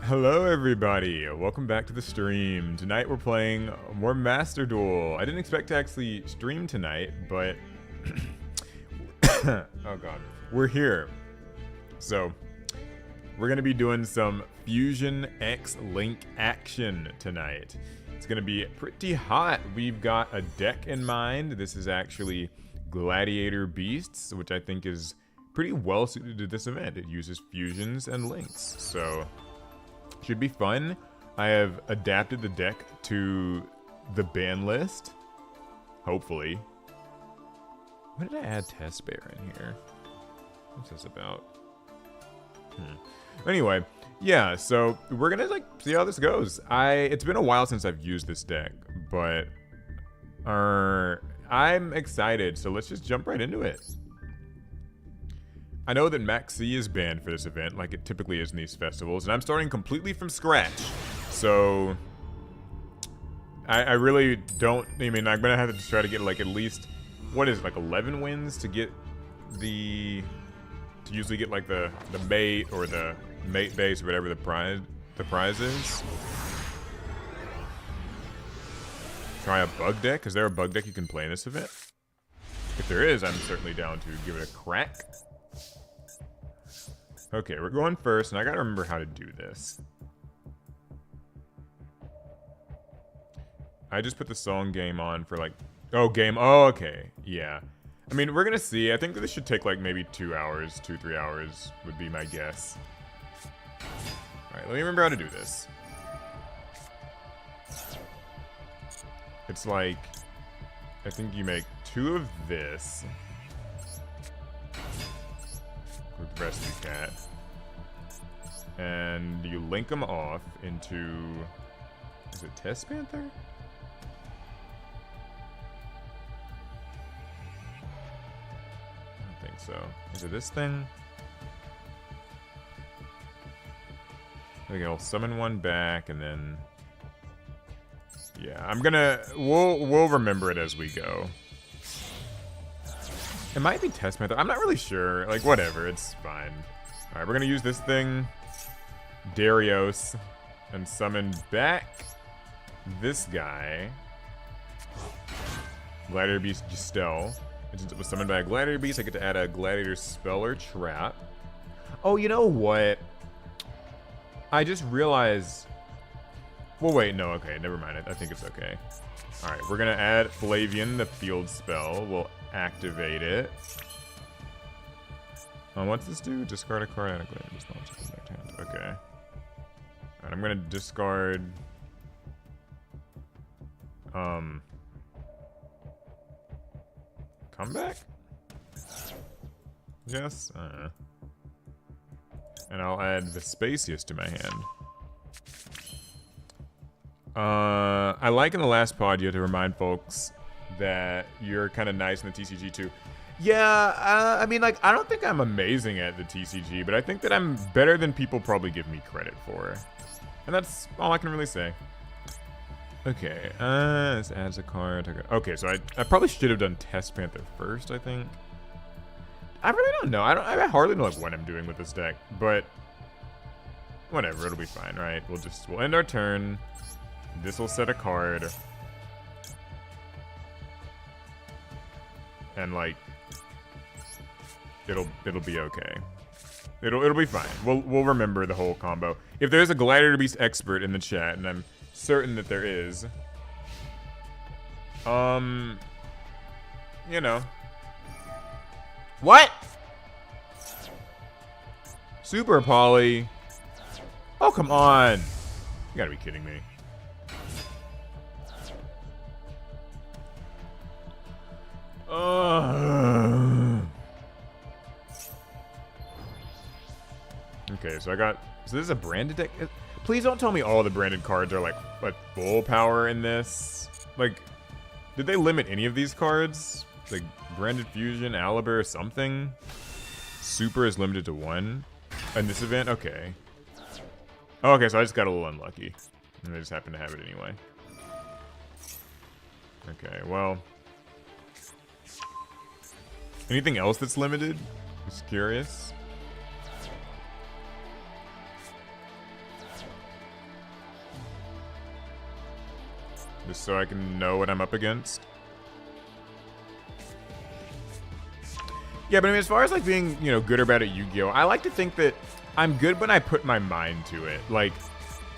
Hello everybody, welcome back to the stream. Tonight we're playing more Master Duel. I didn't expect to actually stream tonight, but oh god, we're here. So, we're gonna be doing some Fusion X Link action tonight. It's gonna be pretty hot. We've got a deck in mind. This is actually Gladiator Beasts, which I think is pretty well suited to this event. It uses fusions and links, so should be fun. I have adapted the deck to the ban list. Hopefully. When did I add Test Bear in here? What's this about? Anyway, yeah, so we're gonna see how this goes. It's been a while since I've used this deck, but I'm excited, so let's just jump right into it. I know that Max C is banned for this event, like it typically is in these festivals, and I'm starting completely from scratch. So, I really don't, I'm gonna have to try to get at least, what is it, 11 wins to get to usually get the mate or the mate base or whatever the prize is. Try a bug deck. Is there a bug deck you can play in this event? If there is, I'm certainly down to give it a crack. Okay, we're going first, and I gotta remember how to do this. I just put the song game on for oh, okay, yeah. We're gonna see. I think that this should take maybe 2 hours, 2-3 hours would be my guess. Alright, let me remember how to do this. It's I think you make 2 of this. With Rescue Cat. And you link them off into... Is it Test Panther? I don't think so. Is it this thing? There we go. Summon one back and then... Yeah, we'll remember it as we go. It might be Test Panther. I'm not really sure. Whatever. It's fine. Alright, we're gonna use this thing, Darius, and summon back this guy, Gladiator Beast Giselle. And since it was summoned by a Gladiator Beast, I get to add a Gladiator spell or trap. Oh, you know what? I just realized... Well, wait, no, okay, never mind. I think it's okay. Alright, we're gonna add Flavian, the field spell. We'll activate it. What's this do? Discard a card and a Gladiator Beast launch from deck to hand. Okay. Alright, I'm gonna discard... Comeback? Yes? And I'll add Vespasius to my hand. I like in the last pod you have to remind folks that you're kind of nice in the TCG too. Yeah, I don't think I'm amazing at the TCG, but I think that I'm better than people probably give me credit for. And that's all I can really say. Okay, this adds a card. Okay, so I probably should have done Test Panther first, I think. I really don't know. I hardly know what I'm doing with this deck, but whatever, it'll be fine, right? We'll end our turn. This will set a card. And it'll be okay. It'll be fine. We'll remember the whole combo. If there's a Gladiator Beast expert in the chat, and I'm certain that there is, you know. What? Super Poly? Oh, come on. You gotta be kidding me. Okay, so this is a branded deck. Please don't tell me all the branded cards are like full power in this. Did they limit any of these cards? Branded Fusion, Aliber, something? Super is limited to 1 in this event? Okay. Oh, okay, so I just got a little unlucky. And I just happen to have it anyway. Okay, well. Anything else that's limited? Just curious. just so I can know what I'm up against. Yeah, but I mean, as far as like being, you know, good or bad at Yu-Gi-Oh, I like to think that I'm good when I put my mind to it. Like,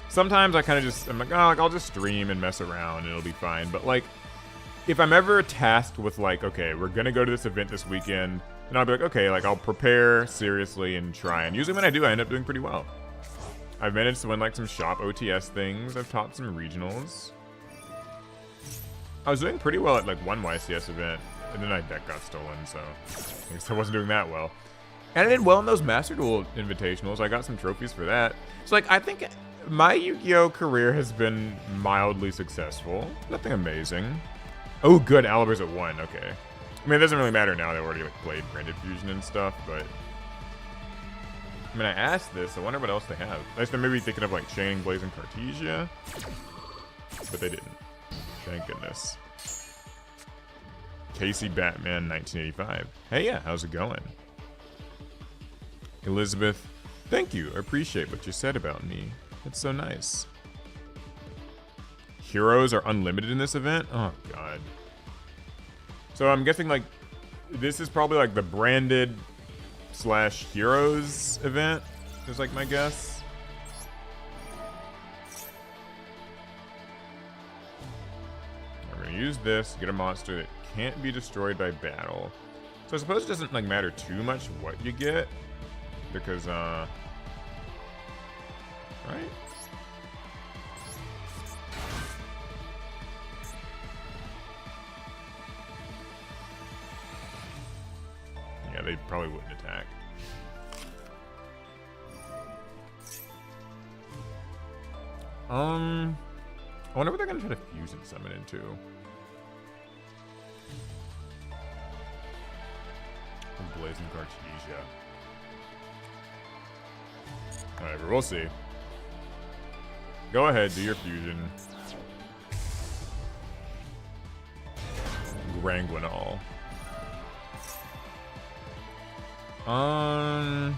sometimes I kind of just, I'm like, oh, like, I'll just stream and mess around and it'll be fine. But like, if I'm ever tasked with like, okay, we're gonna go to this event this weekend, then I'll be like, okay, like I'll prepare seriously and try. And usually when I do, I end up doing pretty well. I've managed to win like some shop OTS things. I've taught some regionals. I was doing pretty well at like one YCS event, and then my deck got stolen, so I guess I wasn't doing that well. And I did well in those Master Duel invitationals. I got some trophies for that. So like, I think my Yu-Gi-Oh career has been mildly successful. Nothing amazing. Oh, good. Aliber's at 1. Okay. I mean, it doesn't really matter now. They already like played Branded Fusion and stuff, but I mean, I asked this. I wonder what else they have. I guess they're maybe thinking of like Chaining Blaze and Cartesia, but they didn't. Thank goodness. Casey Batman 1985. Hey, yeah. How's it going? Elizabeth, thank you. I appreciate what you said about me. It's so nice. Heroes are unlimited in this event? Oh, God. So I'm guessing, like, this is probably, like, the branded / heroes event, is, like, my guess. I'm going to use this, get a monster that can't be destroyed by battle. So I suppose it doesn't, like, matter too much what you get, because, right? Yeah, they probably wouldn't attack. I wonder what they're gonna try to fusion summon into. Blazing Cartesia. Whatever, we'll see. Go ahead, do your fusion. Granguinol. Okay.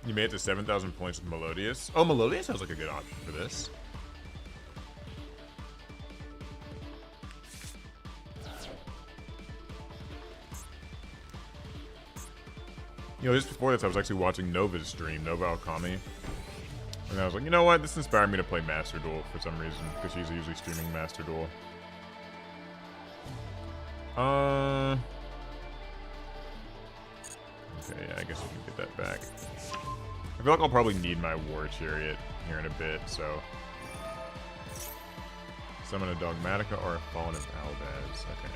You made it to 7,000 points with Melodious. Oh, Melodious sounds like a good option for this. You know, just before this, I was actually watching Nova's stream, Nova Alkami. And I was like, you know what? This inspired me to play Master Duel for some reason, because she's usually streaming Master Duel. Okay, yeah, I guess we can get that back. I feel like I'll probably need my War Chariot here in a bit, so... Summon a Dogmatica or a Fallen of Valdez. Okay.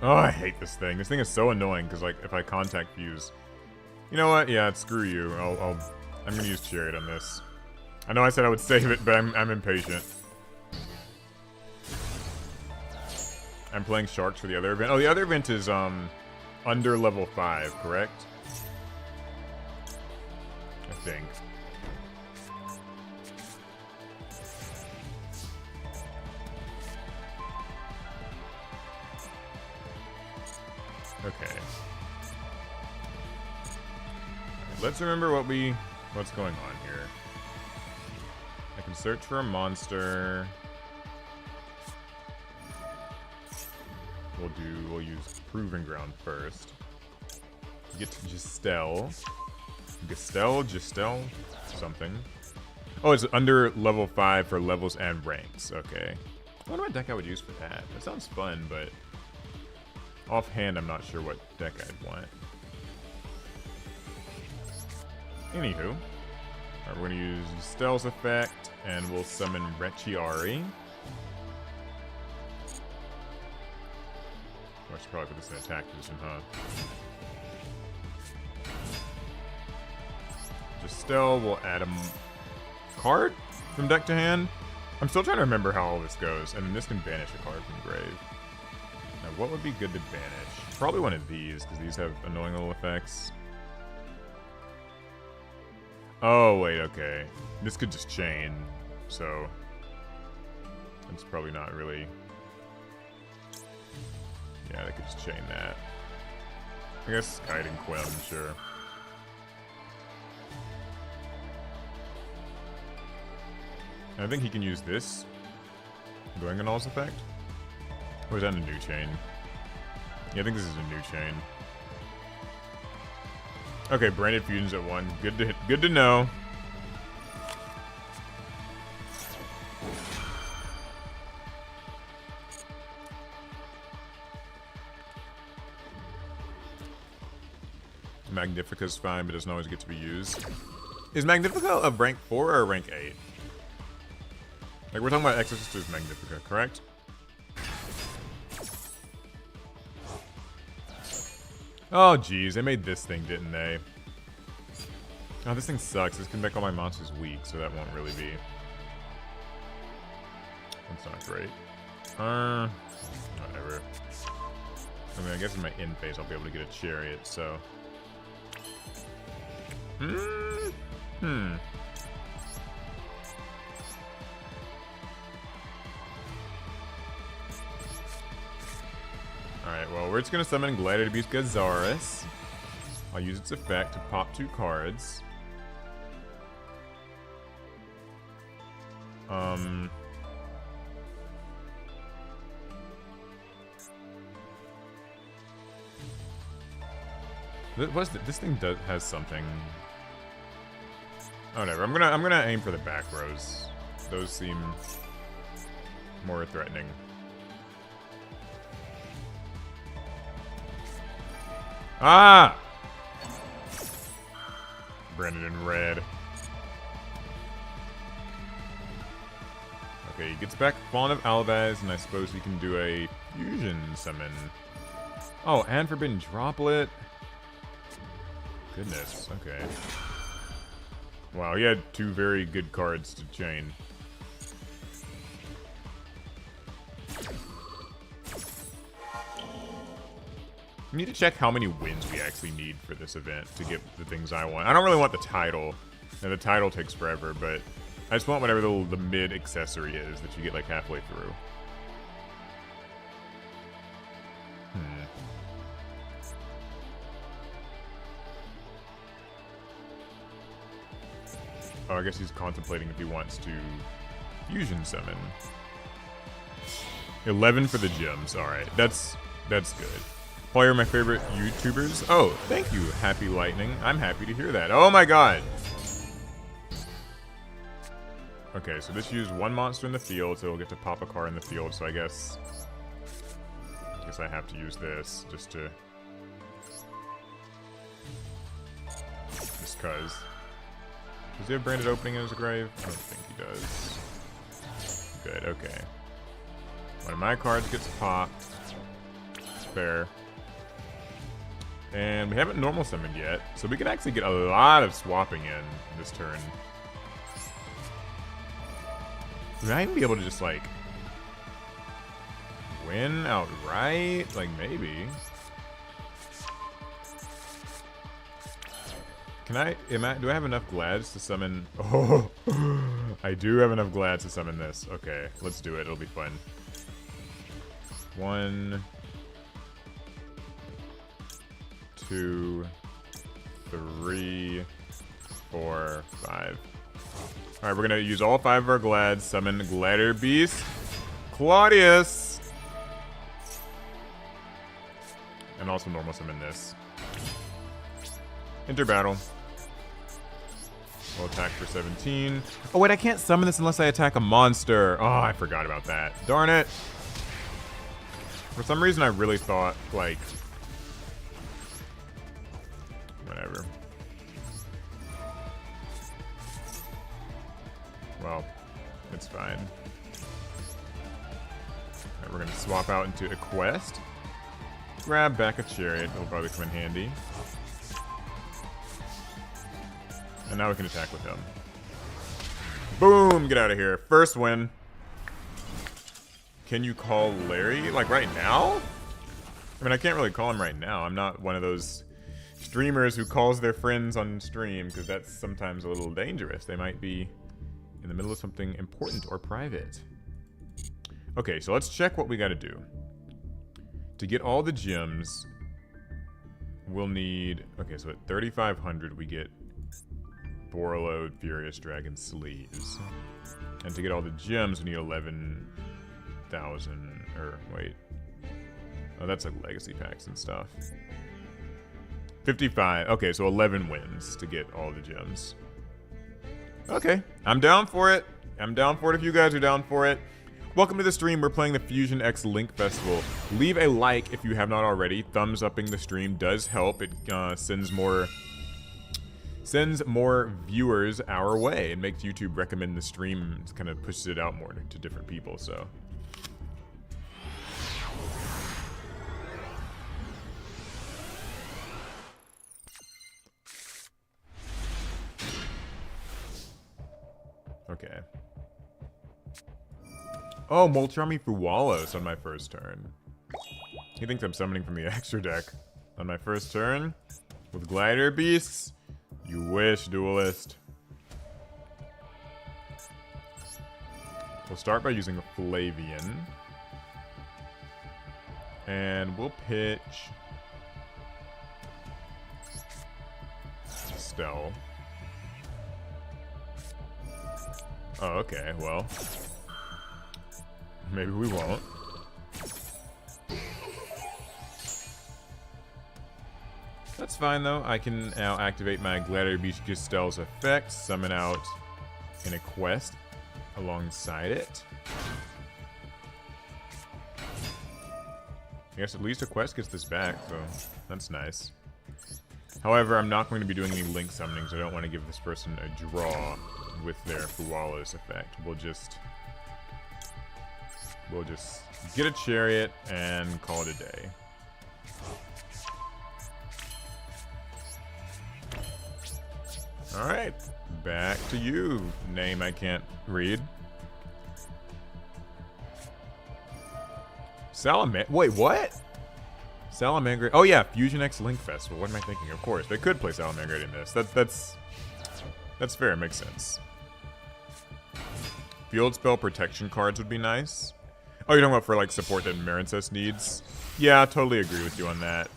Oh, I hate this thing. This thing is so annoying because, like, if I contact Fuse, you know what? Yeah, screw you. I'm gonna use Chariot on this. I know I said I would save it, but I'm impatient. I'm playing Sharks for the other event. Oh, the other event is under level 5, correct? I think. Okay. Let's remember what's going on here. I can search for a monster. We'll use Proving Ground first. Get to Giselle, something. Oh, it's under level 5 for levels and ranks. Okay. I wonder what deck I would use for that. That sounds fun, but offhand, I'm not sure what deck I'd want. Anywho, alright, we're gonna use Stell's effect, and we'll summon Rechiari. I should probably put this in attack position, huh? Giselle will add a card from deck to hand. I'm still trying to remember how all this goes, and then this can banish a card from grave. Now, what would be good to banish? Probably one of these, because these have annoying little effects. Oh, wait, okay. This could just chain, so it's probably not really. Yeah, they could just chain that. I guess Kite and Quim, sure. I think he can use this going on All's effect. Or is that a new chain? Yeah, I think this is a new chain. Okay, branded fusions at 1. Good to know. Magnifica's fine, but doesn't always get to be used. Is Magnifica a rank 4 or a rank 8? Like, we're talking about Exorcister's Magnifica, correct? Oh, geez. They made this thing, didn't they? Oh, this thing sucks. This can make all my monsters weak, so that won't really be. That's not great. Whatever. I mean, I guess in my end phase I'll be able to get a chariot, so. Alright, well, we're just gonna summon Gladiator Beasts Gazaris. I'll use its effect to pop 2 cards. This thing has something. Oh, whatever. I'm gonna aim for the back rows. Those seem more threatening. Ah! Branded in red. Okay, he gets back Fawn of Alvaz, and I suppose he can do a fusion summon. Oh, and Forbidden Droplet. Goodness, okay. Wow, he had 2 very good cards to chain. We need to check how many wins we actually need for this event to get the things I want. I don't really want the title. Now, the title takes forever, but I just want whatever the mid accessory is that you get like halfway through. Oh, I guess he's contemplating if he wants to fusion summon. 11 for the gems. Alright, that's good. Probably are my favorite YouTubers. Oh, thank you, Happy Lightning. I'm happy to hear that. Oh my god! Okay, so this used 1 monster in the field, so it'll get to pop a card in the field, so I guess I have to use this just to... Just cuz. Does he have branded opening in his grave? I don't think he does. Good, okay. One of my cards gets popped. It's fair. And we haven't normal summoned yet, so we can actually get a lot of swapping in this turn. We might even be able to just, like, win outright? Like, maybe. Do I have enough Glads to summon? Oh, I do have enough Glads to summon this. Okay, let's do it. It'll be fun. 1, 2, 3, 4, 5. Alright, we're gonna use all 5 of our Glads, summon Gladiator Beasts, Claudius, and also normal summon this. Enter battle. We'll attack for 17. Oh wait, I can't summon this unless I attack a monster. Oh, I forgot about that. Darn it. For some reason, I really thought, like... Whatever. Well, it's fine. Alright, we're gonna swap out into a quest. Grab back a chariot. It'll probably come in handy. And now we can attack with him. Boom! Get out of here. First win. Can you call Larry? Like right now? I mean, I can't really call him right now. I'm not one of those streamers who calls their friends on stream, because that's sometimes a little dangerous. They might be in the middle of something important or private. Okay, so let's check what we got to do. To get all the gems, we'll need... Okay, so at 3,500 we get Borreload, Furious Dragon Sleeves. And to get all the gems, we need 11,000... Or, wait. Oh, that's like legacy packs and stuff. 55. Okay, so 11 wins to get all the gems. Okay, I'm down for it. I'm down for it if you guys are down for it. Welcome to the stream. We're playing the Fusion X Link Festival. Leave a like if you have not already. Thumbs upping the stream does help. It sends more viewers our way. It makes YouTube recommend the stream. It kind of pushes it out more to different people, so. Okay. Oh, Molcharmy Fuwalos on my first turn. He thinks I'm summoning from the extra deck on my first turn with Gladiator Beasts. You wish, Duelist. We'll start by using a Flavian. And we'll pitch Stell. Oh, okay, well. Maybe we won't. That's fine, though. I can now activate my Gladiator Beast Gestel's effect, summon out in a quest alongside it. I guess at least a quest gets this back, so that's nice. However, I'm not going to be doing any link summonings. I don't want to give this person a draw with their Fuwalos effect. We'll just get a Chariot and call it a day. Alright, back to you, name I can't read. Wait, what? Salamangreat. Oh yeah, Fusion X Link Festival. What am I thinking? Of course, they could play Salamangreat in this. That's fair, it makes sense. Field spell protection cards would be nice. Oh, you're talking about for like support that Marincess needs? Yeah, I totally agree with you on that.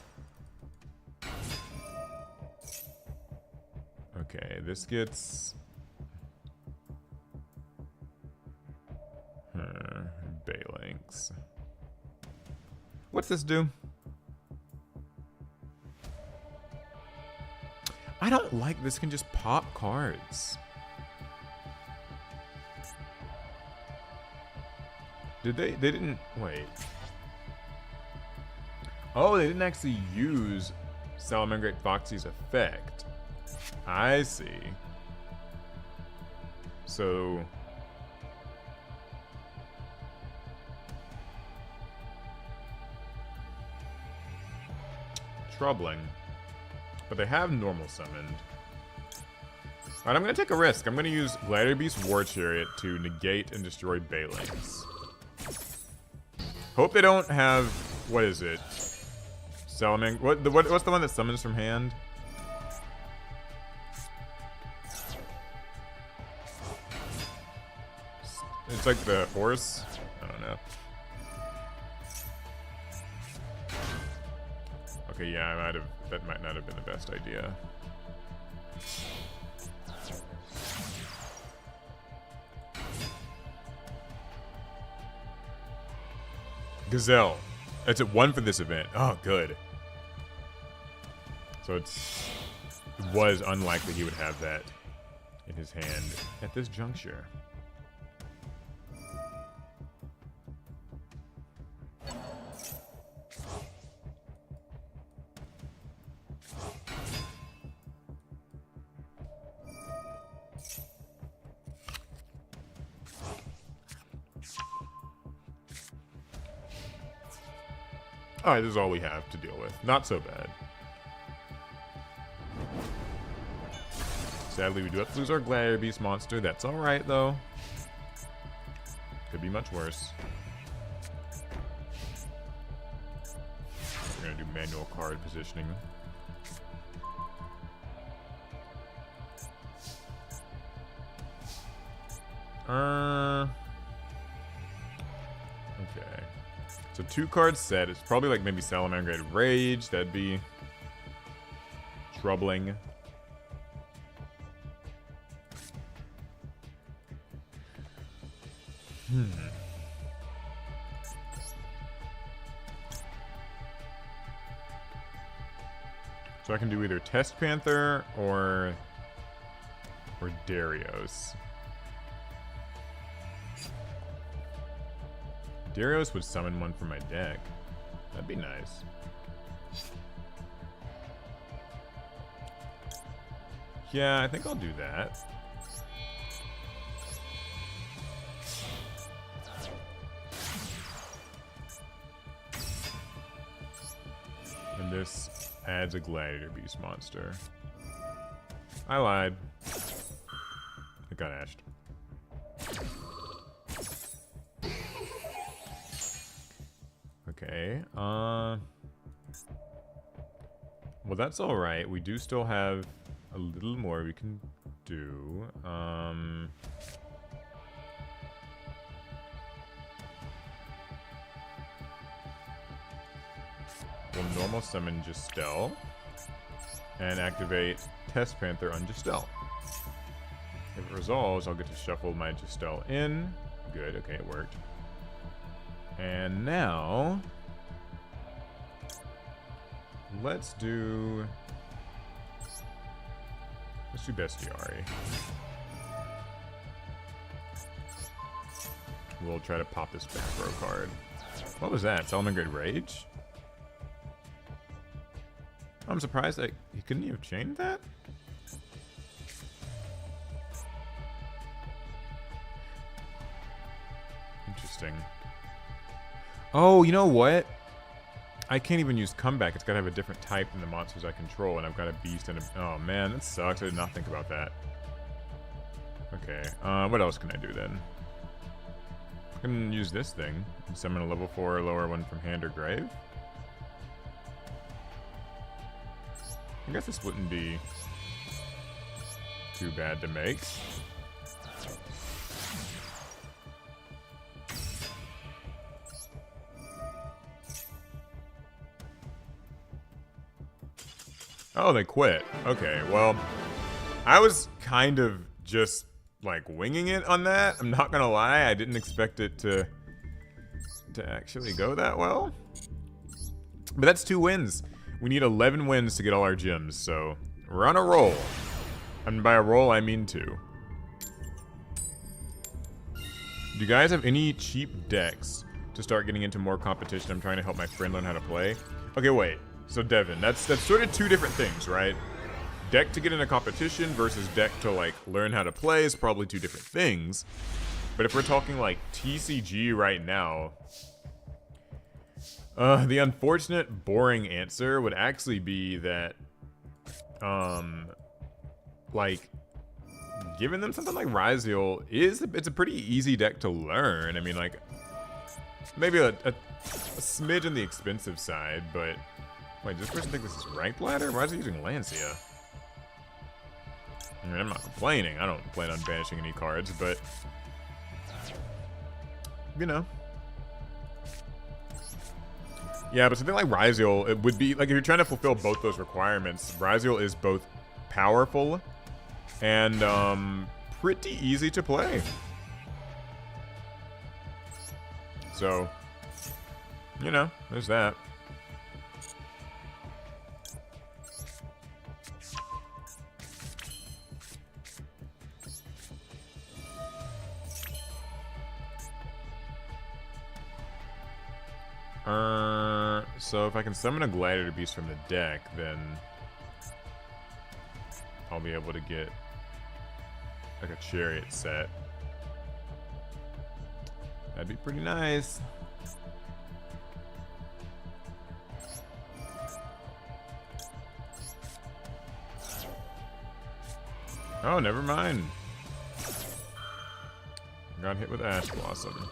Okay, this gets... Balinks. What's this do? I don't like this can just pop cards. Did they didn't, wait. Oh, they didn't actually use Salamangreat Foxy's effect. I see. So... troubling. But they have normal summoned. Alright, I'm gonna take a risk. I'm gonna use Gladiator Beast War Chariot to negate and destroy Balinks. Hope they don't have... what is it? What's the one that summons from hand? It's like the horse? I don't know. Okay, yeah, that might not have been the best idea. Gazelle. It's at 1 for this event. Oh, good. So it was unlikely he would have that in his hand at this juncture. Alright, this is all we have to deal with. Not so bad. Sadly, we do have to lose our Gladiator Beast monster. That's alright, though. Could be much worse. We're gonna do manual card positioning. Okay. So 2-card set. It's probably like maybe Salamangreat Rage. That'd be troubling. So I can do either Test Panther or Darius. Darius would summon one from my deck. That'd be nice. Yeah, I think I'll do that. And this adds a Gladiator Beast monster. I lied. It got ashed. Okay, well, that's alright. We do still have a little more we can do. We'll normal summon Justel and activate Test Panther on Justel. If it resolves, I'll get to shuffle my Justel in. Good, okay, it worked. And now, let's do Bestiari. We'll try to pop this back row card. What was that? Salamangreat Rage? I'm surprised that he couldn't even have chained that. Interesting. Oh, you know what? I can't even use comeback. It's got to have a different type than the monsters I control, and I've got a beast and a... Oh, man, that sucks. I did not think about that. Okay, what else can I do then? I can use this thing and summon a level 4 or lower one from hand or grave. I guess this wouldn't be too bad to make. Oh, they quit. Okay, well, I was kind of just, like, winging it on that. I'm not gonna lie, I didn't expect it to actually go that well. But that's 2 wins. We need 11 wins to get all our gems, so we're on a roll. And by a roll, I mean 2. Do you guys have any cheap decks to start getting into more competition? I'm trying to help my friend learn how to play. Okay, wait. So Devin, that's sort of 2 different things, right? Deck to get into competition versus deck to like learn how to play is probably 2 different things. But if we're talking like TCG right now, the unfortunate boring answer would actually be that, like, giving them something like Ryzeal it's a pretty easy deck to learn. I mean, like, maybe a smidge on the expensive side, but wait, does this person think this is ranked ladder? Why is he using Lancia? I mean, I'm not complaining. I don't plan on banishing any cards, but you know. Yeah, but something like Ryzeal, it would be like if you're trying to fulfill both those requirements, Ryzeal is both powerful and pretty easy to play. So, you know, there's that. So if I can summon a Gladiator Beast from the deck, then I'll be able to get like a Chariot set. That'd be pretty nice. Oh, never mind. Got hit with Ash Blossom.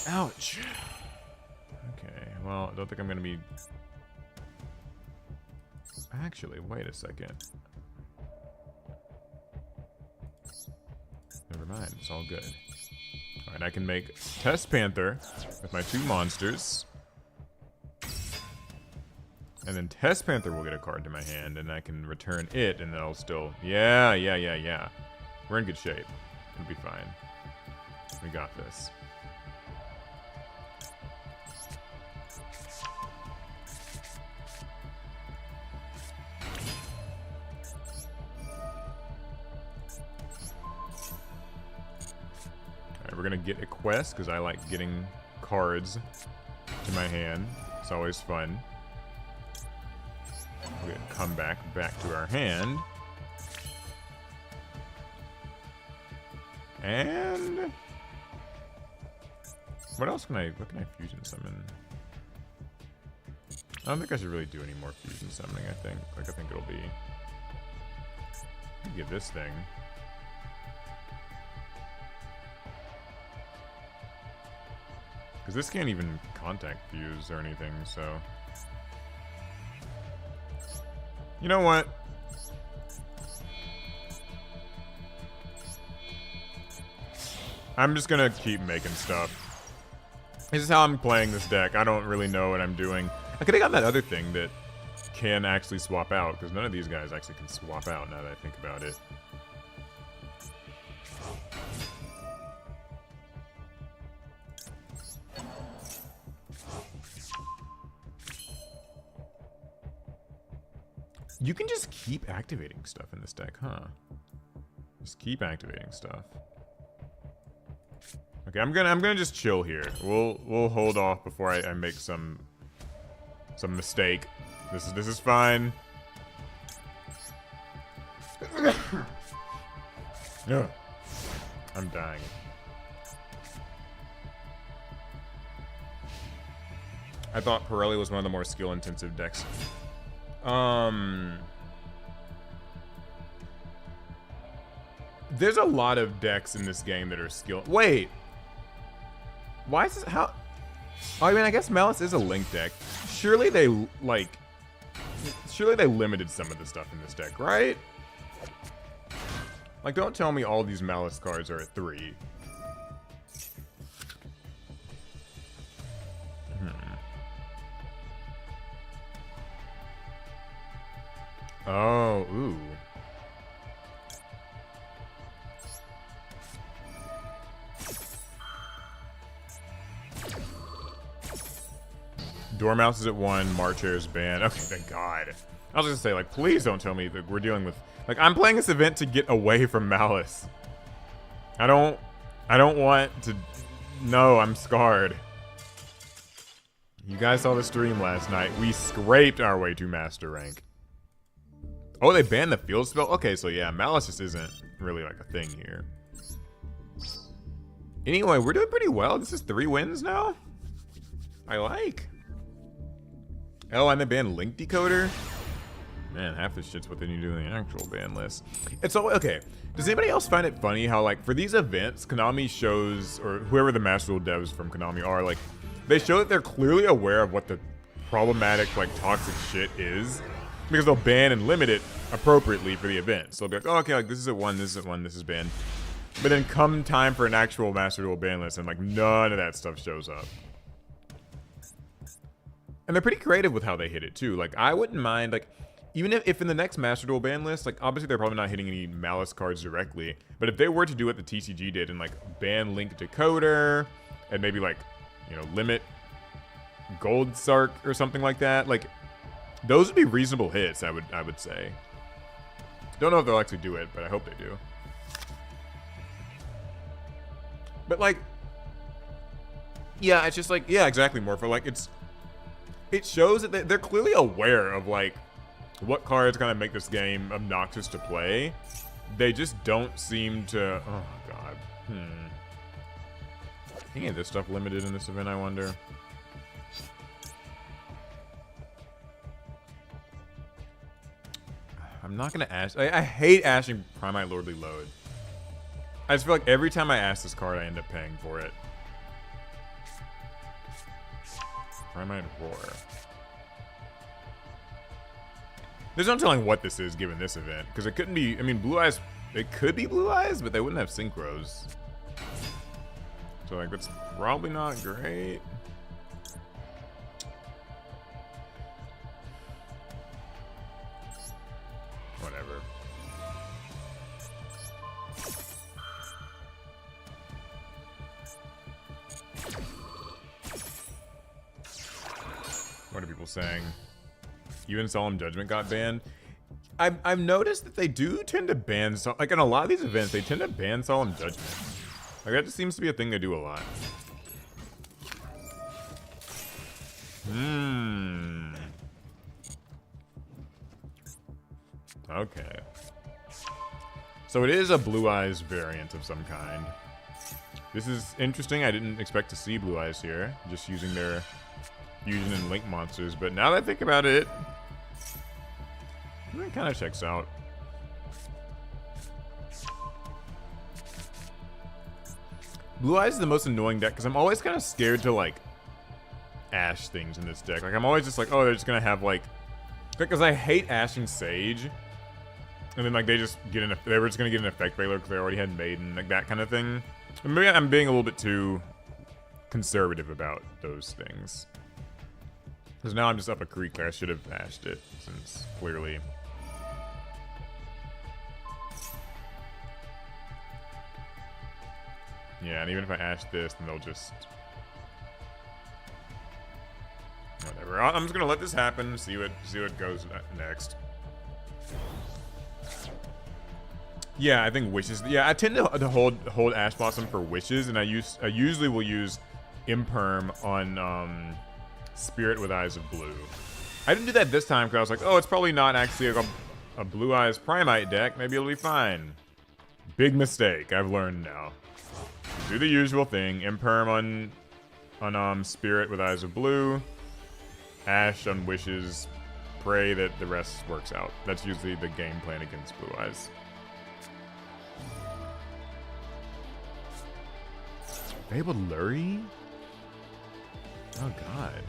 Ouch. Okay, well, I don't think I'm gonna be... Actually, wait a second. never mind. It's all good. Alright, I can make Test Panther with my 2 monsters. And then Test Panther will get a card to my hand, and I can return it, and then I'll still... Yeah. We're in good shape. It'll be fine. We got this. Alright, we're gonna get a quest, because I like getting cards to my hand. It's always fun. We're gonna come back to our hand. And what else can I fusion summon? I don't think I should really do any more fusion summoning, I think. Like, I think it'll be... Get this thing. Because this can't even contact fuse or anything, so... You know what? I'm just gonna keep making stuff. This is how I'm playing this deck. I don't really know what I'm doing. I could have gotten that other thing that can actually swap out, because none of these guys actually can swap out now that I think about it. You can just keep activating stuff in this deck, huh? Just keep activating stuff. Okay, I'm gonna just chill here. We'll hold off before I make some mistake. This is fine. Ugh. I'm dying. I thought Pirelli was one of the more skill-intensive decks. There's a lot of decks in this game that are skill. Wait. Why is this how? Oh, I mean, I guess Malice is a Link deck. Surely they limited some of the stuff in this deck, right? Like, don't tell me all these Malice cards are at 3. Oh, ooh. Dormouse is at 1, March Air's banned. Okay, thank God. I was just gonna say, like, please don't tell me that we're dealing with... Like, I'm playing this event to get away from Malice. I don't want to... No, I'm scarred. You guys saw the stream last night. We scraped our way to Master Rank. Oh, they banned the field spell? Okay, so yeah, Malice just isn't really like a thing here. Anyway, we're doing pretty well. This is 3 wins now. I like. Oh, and they banned Link Decoder? Man, half this shit's what they need to do in the actual ban list. It's all okay. Does anybody else find it funny how, like, for these events, Konami shows, or whoever the Master Duel devs from Konami are, like, they show that they're clearly aware of what the problematic, like, toxic shit is. Because they'll ban and limit it appropriately for the event. So they'll be like, oh, okay, like, this is at 1, this is at 1, this is banned. But then come time for an actual Master Duel ban list, and, like, none of that stuff shows up. And they're pretty creative with how they hit it, too. Like, I wouldn't mind, like, even if in the next Master Duel ban list, like, obviously they're probably not hitting any Malice cards directly, but if they were to do what the TCG did and, like, ban Link Decoder, and maybe, like, you know, limit Gold Sark or something like that, like, those would be reasonable hits, I would say. Don't know if they'll actually do it, but I hope they do. But, like, yeah, it's just like, yeah, exactly, Morpho. Like, it shows that they're clearly aware of, like, what cards kind of make this game obnoxious to play. They just don't seem to... Oh, God. Any of this stuff limited in this event, I wonder? I'm not going to ask... I hate asking Primite Lordly Load. I just feel like every time I ask this card, I end up paying for it. Primite Roar. There's no telling what this is given this event, because it couldn't be... I mean, Blue Eyes It could be Blue Eyes, but they wouldn't have synchros. So like that's probably not great. Whatever. What are people saying? Even Solemn Judgment got banned. I've noticed that they do tend to ban, like in a lot of these events, they tend to ban Solemn Judgment. Like that just seems to be a thing they do a lot. Okay. So it is a Blue Eyes variant of some kind. This is interesting. I didn't expect to see Blue Eyes here, just using their Fusion and Link monsters. But now that I think about it, it kind of checks out. Blue Eyes is the most annoying deck because I'm always kind of scared to like Ash things in this deck. Like I'm always just like, oh, they're just gonna have like, because I hate ashing Sage, and then like they just get an, they were just gonna get an effect Veiler because they already had Maiden, like that kind of thing. And maybe I'm being a little bit too conservative about those things. Because now I'm just up a creek. Like I should have ashed it since clearly. Yeah, and even if I ash this, then they'll just... Whatever. I'm just gonna let this happen, see what goes next. Yeah, I think Wishes. Yeah, I tend to hold Ash Blossom for Wishes, and I usually will use Imperm on Spirit with Eyes of Blue. I didn't do that this time because I was like, oh, it's probably not actually a Blue Eyes Primite deck. Maybe it'll be fine. Big mistake. I've learned now. Do the usual thing. Imperm on Spirit with Eyes of Blue. Ash on Wishes. Pray that the rest works out. That's usually the game plan against Blue Eyes. Fabled Lurie? Oh god.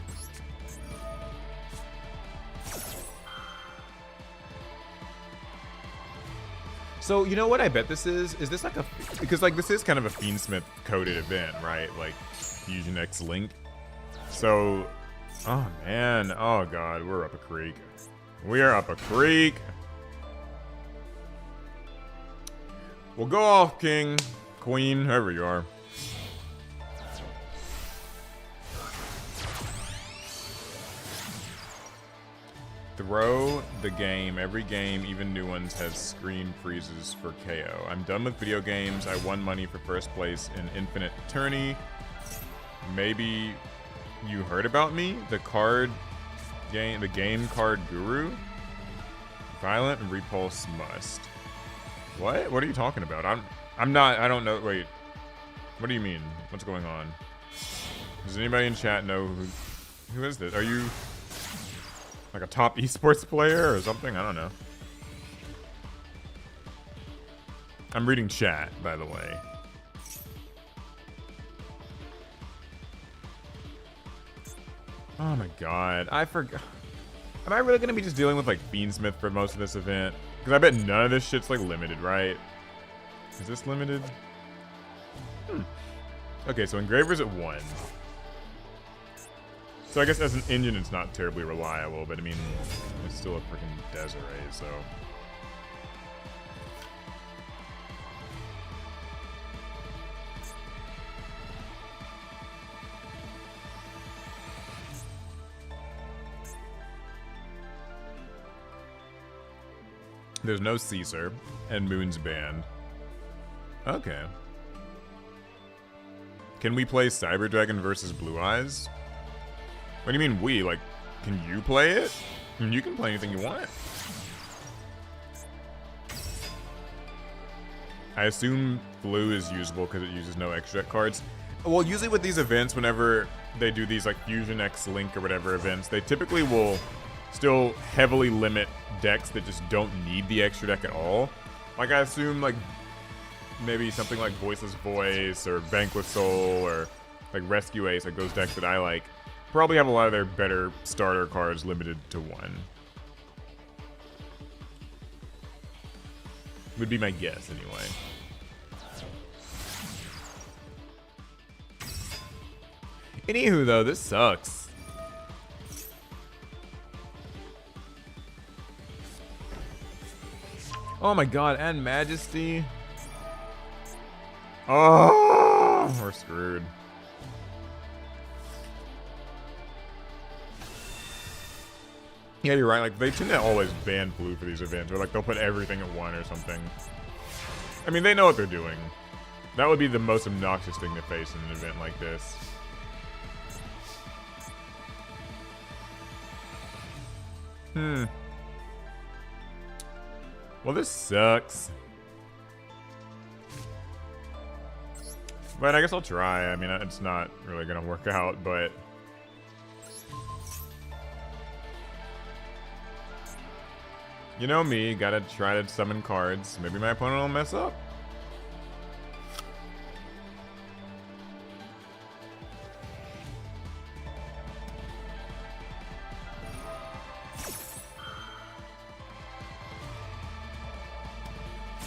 So, you know what I bet this is? Is this like a... Because, like, this is kind of a Fiendsmith coded event, right? Like, Fusion X Link. So... Oh, man. Oh, God. We're up a creek. We are up a creek. Well, go off, King. Queen. Whoever you are. Throw the game. Every game, even new ones, has screen freezes for KO. I'm done with video games. I won money for first place in Infinite Tourney. Maybe you heard about me? The game card guru? Violent and Repulse must. What? What are you talking about? I'm not, I don't know. Wait. What do you mean? What's going on? Does anybody in chat know who is this? Are you... like a top esports player or something? I don't know. I'm reading chat, by the way. Oh my god. I forgot. Am I really going to be just dealing with like Fiendsmith for most of this event? Because I bet none of this shit's like limited, right? Is this limited? Okay, so Engraver's at 1. So I guess as an engine, it's not terribly reliable, but I mean, it's still a freaking Desiree, so. There's no Caesar, and Moon's banned. Okay. Can we play Cyber Dragon versus Blue Eyes? What do you mean we? Like, can you play it? I mean, you can play anything you want. I assume blue is usable because it uses no extra cards. Well, usually with these events, whenever they do these like Fusion X Link or whatever events, they typically will still heavily limit decks that just don't need the extra deck at all. Like I assume like maybe something like Voiceless Voice or Vanquish Soul or like Rescue Ace, like those decks that I like, probably have a lot of their better starter cards limited to 1. Would be my guess, anyway. Anywho, though, this sucks. Oh my god, and Majesty. Oh, we're screwed. Yeah, you're right. Like, they tend to always ban blue for these events. Or, like, they'll put everything at 1 or something. I mean, they know what they're doing. That would be the most obnoxious thing to face in an event like this. Well, this sucks. But I guess I'll try. I mean, it's not really going to work out, but... You know me, gotta try to summon cards. Maybe my opponent will mess up.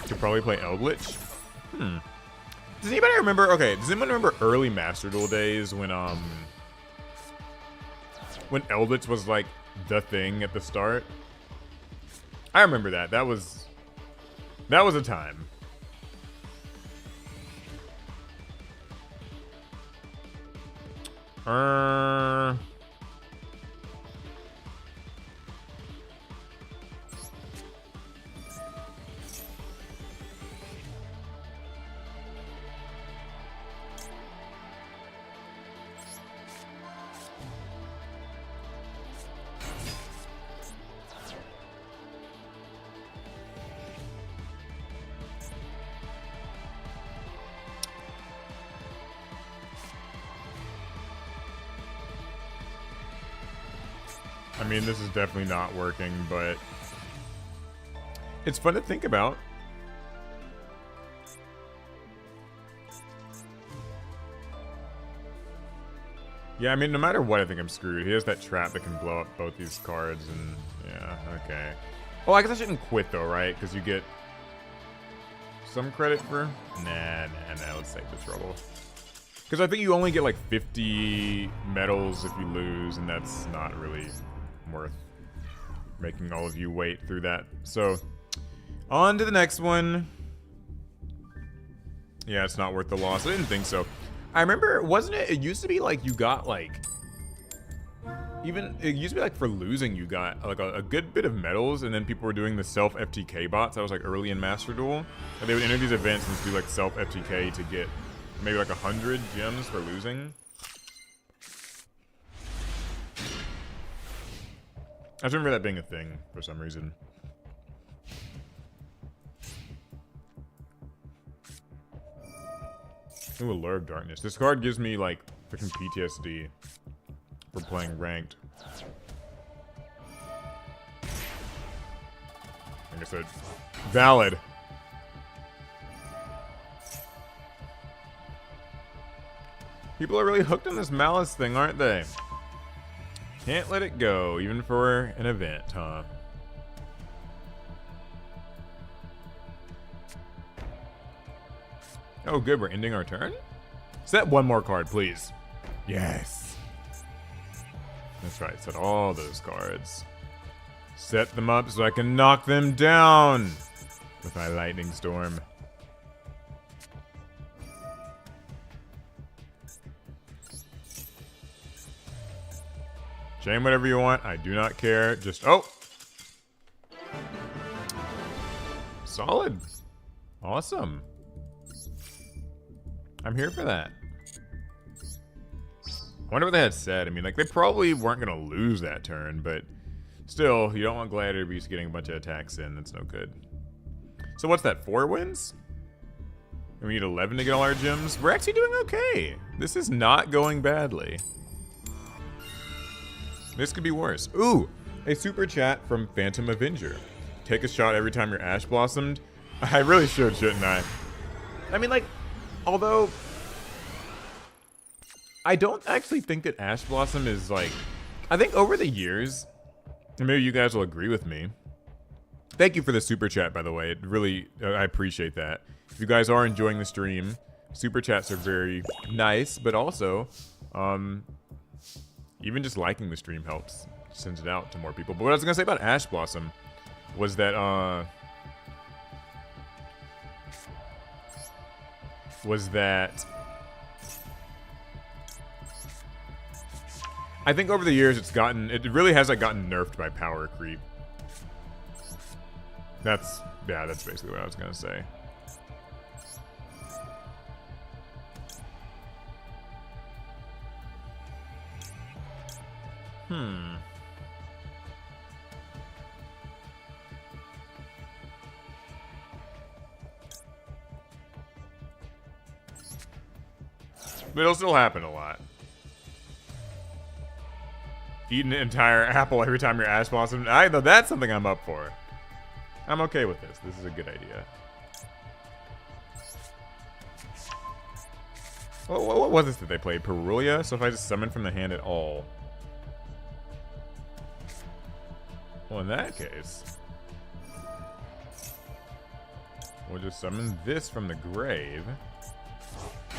Could probably play Eldritch. Does anybody remember? Okay, does anyone remember early Master Duel days when Eldritch was like the thing at the start? I remember that. That was a time. I mean, this is definitely not working, but it's fun to think about. Yeah, I mean, no matter what, I think I'm screwed. He has that trap that can blow up both these cards, and yeah, okay. Well, I guess I shouldn't quit, though, right? Because you get some credit for... Nah, let's save the trouble. Because I think you only get, like, 50 medals if you lose, and that's not really worth making all of you wait through that. So, on to the next one. Yeah, it's not worth the loss. I didn't think so. I remember, wasn't it? It used to be like you got like, it used to be like for losing you got like a good bit of medals, and then people were doing the self FTK bots. That was like early in Master Duel. And they would enter these events and do like self FTK to get maybe like 100 gems for losing. I just remember that being a thing for some reason. Ooh, Allure of Darkness. This card gives me, like, freaking PTSD for playing ranked. Like I said, valid. People are really hooked on this Malice thing, aren't they? Can't let it go, even for an event, huh? Oh, good. We're ending our turn? Set one more card, please. Yes. That's right. Set all those cards. Set them up so I can knock them down with my lightning storm. Chain whatever you want. I do not care. Just, oh. Solid. Awesome. I'm here for that. I wonder what they had said. I mean, like, they probably weren't going to lose that turn, but still, you don't want Gladiator Beasts getting a bunch of attacks in. That's no good. So what's that, 4 wins? And we need 11 to get all our gems? We're actually doing okay. This is not going badly. This could be worse. Ooh, a super chat from Phantom Avenger. Take a shot every time you're Ash Blossomed. I really should, shouldn't I? I mean, like, although, I don't actually think that Ash Blossom is like... I think over the years, and maybe you guys will agree with me, Thank you for the super chat, by the way. It really, I appreciate that. If you guys are enjoying the stream, super chats are very nice, but also, even just liking the stream helps. Sends it out to more people. But what I was gonna say about Ash Blossom was that, I think over the years it really has like gotten nerfed by power creep. That's basically what I was gonna say. But it'll still happen a lot. Eating an entire apple every time you're Ash Blossom. I know that's something I'm up for. I'm okay with this. This is a good idea. What was this that they played? Perulia? So if I just summon from the hand at all. Well, in that case, we'll just summon this from the grave.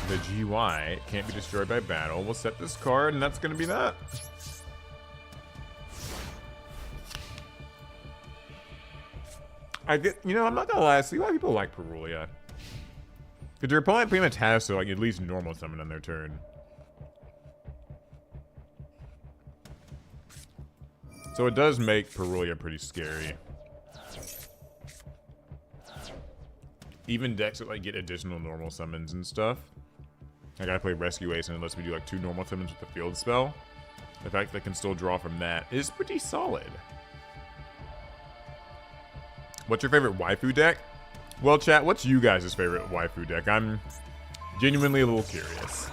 The GY can't be destroyed by battle. We'll set this card, and that's going to be that. You know, I'm not gonna lie. I see why people like Perulia. Because your opponent pretty much has to, like, at least normal summon on their turn. So it does make Perulia pretty scary. Even decks that, like, get additional normal summons and stuff. Like, I play Rescue Ace and it lets me do, like, 2 normal summons with the field spell. The fact that I can still draw from that is pretty solid. What's your favorite waifu deck? Well, chat, what's you guys' favorite waifu deck? I'm genuinely a little curious.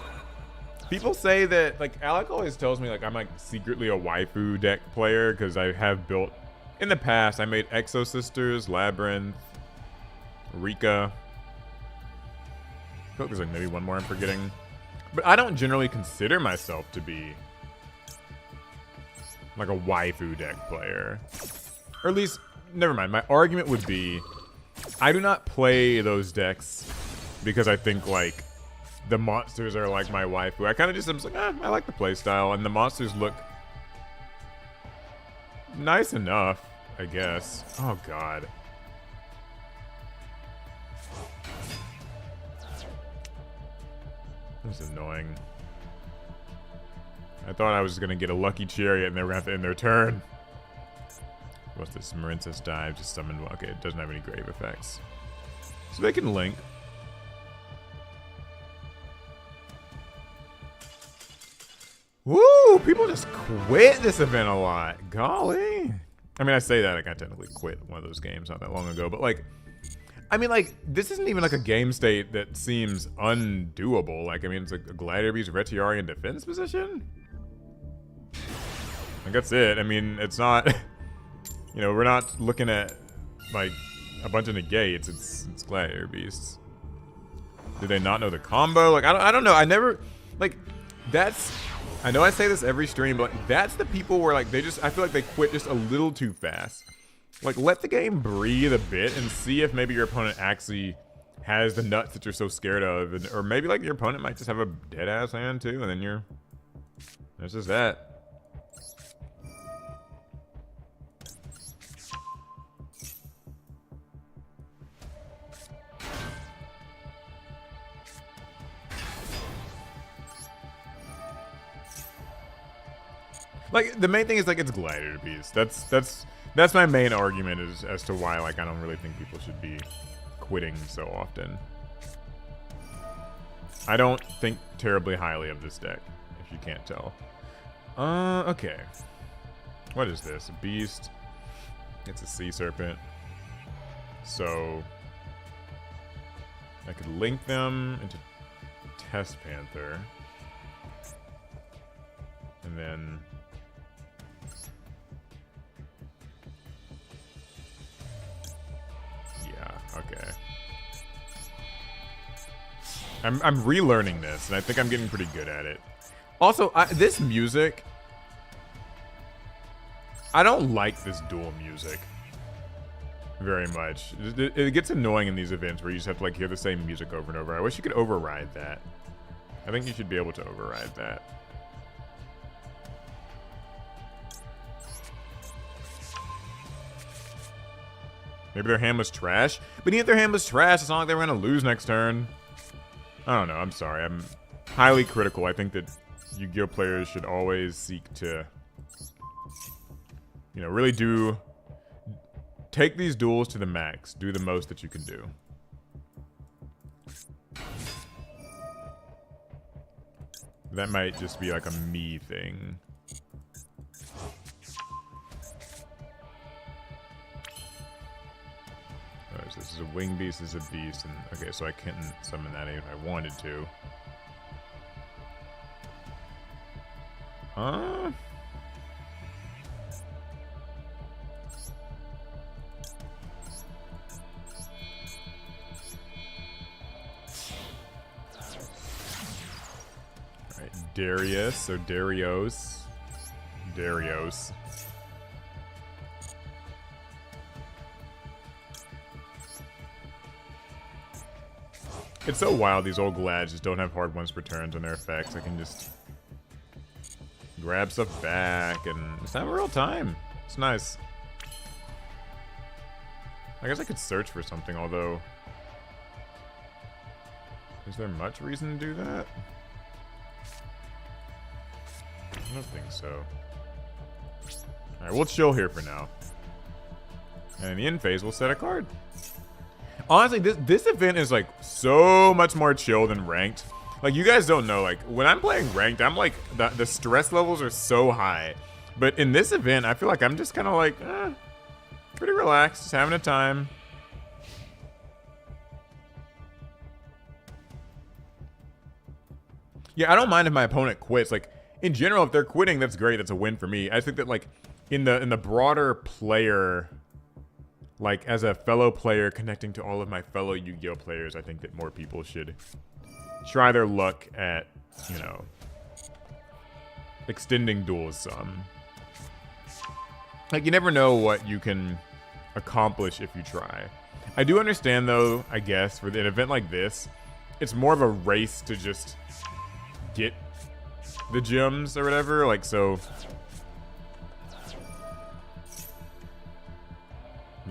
People say that, like, Alec always tells me, like, I'm, like, secretly a waifu deck player because I have built, in the past, I made Exo Sisters, Labyrinth, Rika. I feel like there's, like, maybe one more I'm forgetting. But I don't generally consider myself to be, like, a waifu deck player. Or at least, never mind. My argument would be, I do not play those decks because I think, like, the monsters are like my waifu. I kind of just, I'm just like, I like the playstyle, and the monsters look nice enough, I guess. Oh, God. This is annoying. I thought I was going to get a lucky chariot and they were going to have to end their turn. What's this? Marincess dive, just summoned. Okay, it doesn't have any grave effects. So they can link. Woo! People just quit this event a lot. Golly. I mean, I say that like I technically quit one of those games not that long ago, but like, I mean, like, this isn't even like a game state that seems undoable. Like, I mean, it's like a Gladiator Beasts Retiarian defense position. Like, that's it. I mean, it's not, you know, we're not looking at like a bunch of negates. It's Gladiator Beasts. Did they not know the combo? Like, I don't know. I never, like, that's, I know I say this every stream, but like, that's the people where like they just, I feel like they quit just a little too fast. Like, let the game breathe a bit and see if maybe your opponent actually has the nuts that you're so scared of. And, or maybe, like, your opponent might just have a dead-ass hand, too, and then you're... That's just that. Like, the main thing is, like, it's Gladiator Beasts. That's my main argument is as to why, like, I don't really think people should be quitting so often. I don't think terribly highly of this deck, if you can't tell. Okay. What is this? A beast. It's a sea serpent. So I could link them into Test Panther. And then okay. I'm relearning this, and I think I'm getting pretty good at it. Also, this music, I don't like this duel music. very much. It gets annoying in these events where you just have to like hear the same music over and over. I wish you could override that. I think you should be able to override that. Maybe their hand was trash? But even if their hand was trash, it's not like they were going to lose next turn. I don't know. I'm sorry. I'm highly critical. I think that Yu-Gi-Oh! Players should always seek to, you know, really take these duels to the max. Do the most that you can do. That might just be like a me thing. Oh, so this is a wing beast, this is a beast, and okay, so I couldn't summon that even if I wanted to. Huh? Alright, Darius, or Darios. Darios. It's so wild, these old Glads just don't have hard once per turns on their effects. I can just grab stuff back and just have a real time. It's nice. I guess I could search for something, although... Is there much reason to do that? I don't think so. Alright, we'll chill here for now. And in the end phase, we'll set a card. Honestly, this event is like so much more chill than ranked. Like, you guys don't know, like, when I'm playing ranked, I'm like, the stress levels are so high. But in this event, I feel like I'm just kind of like, pretty relaxed, just having a time. Yeah, I don't mind if my opponent quits. Like, in general, if they're quitting, that's great. That's a win for me. I think that, like, in the broader player... Like, as a fellow player connecting to all of my fellow Yu-Gi-Oh! Players, I think that more people should try their luck at, you know, extending duels some. Like, you never know what you can accomplish if you try. I do understand, though, I guess, for an event like this, it's more of a race to just get the gems or whatever. Like, so...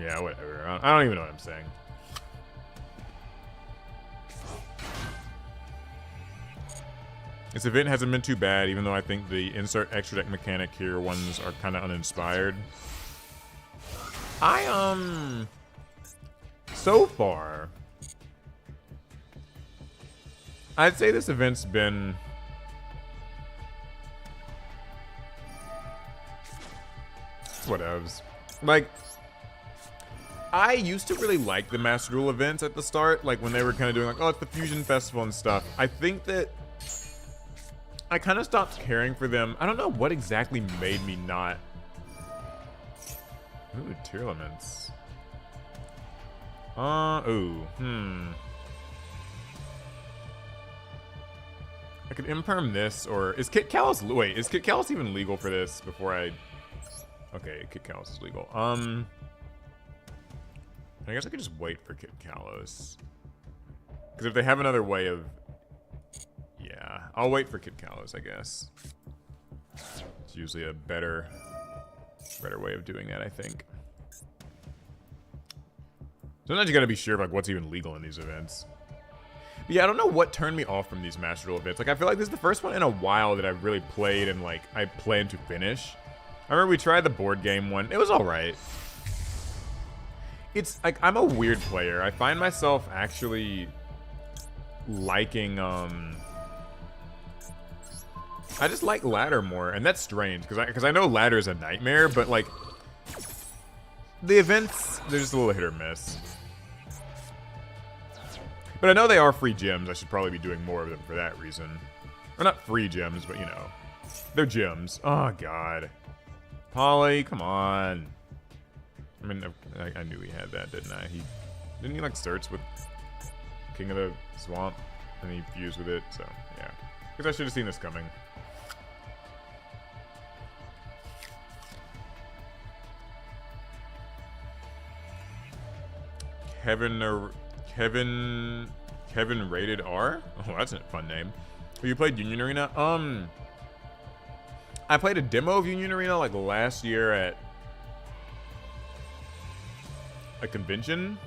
Yeah, whatever. I don't even know what I'm saying. This event hasn't been too bad, even though I think the insert extra deck mechanic here ones are kind of uninspired. So far, I'd say this event's been... Whatevs. Like... I used to really like the Master Duel events at the start, like when they were kind of doing like, oh, it's the Fusion Festival and stuff. I think that I kind of stopped caring for them. I don't know what exactly made me not. Ooh, Tearlaments. I could imperm this, or is Kit Callus? Wait, is Kit Callus even legal for this? Before I. Okay, Kit Callus is legal. I guess I could just wait for Kit Callus. Because if they have another way of... Yeah, I'll wait for Kit Callus, I guess. It's usually a better way of doing that, I think. Sometimes you gotta be sure of like what's even legal in these events. But yeah, I don't know what turned me off from these Master Duel events. Like, I feel like this is the first one in a while that I've really played and like I plan to finish. I remember we tried the board game one. It was alright. It's like, I'm a weird player. I find myself actually liking, I just like ladder more, and that's strange, because I know ladder is a nightmare, but like, the events, they're just a little hit or miss. But I know they are free gems. I should probably be doing more of them for that reason. Or not free gems, but you know, they're gems. Oh, God. Polly, come on. I mean, I knew he had that, didn't I? Didn't he like search with King of the Swamp and he fused with it? So yeah, because I should have seen this coming. Kevin Kevin Rated R. Oh, that's a fun name. You played Union Arena? I played a demo of Union Arena like last year at a convention.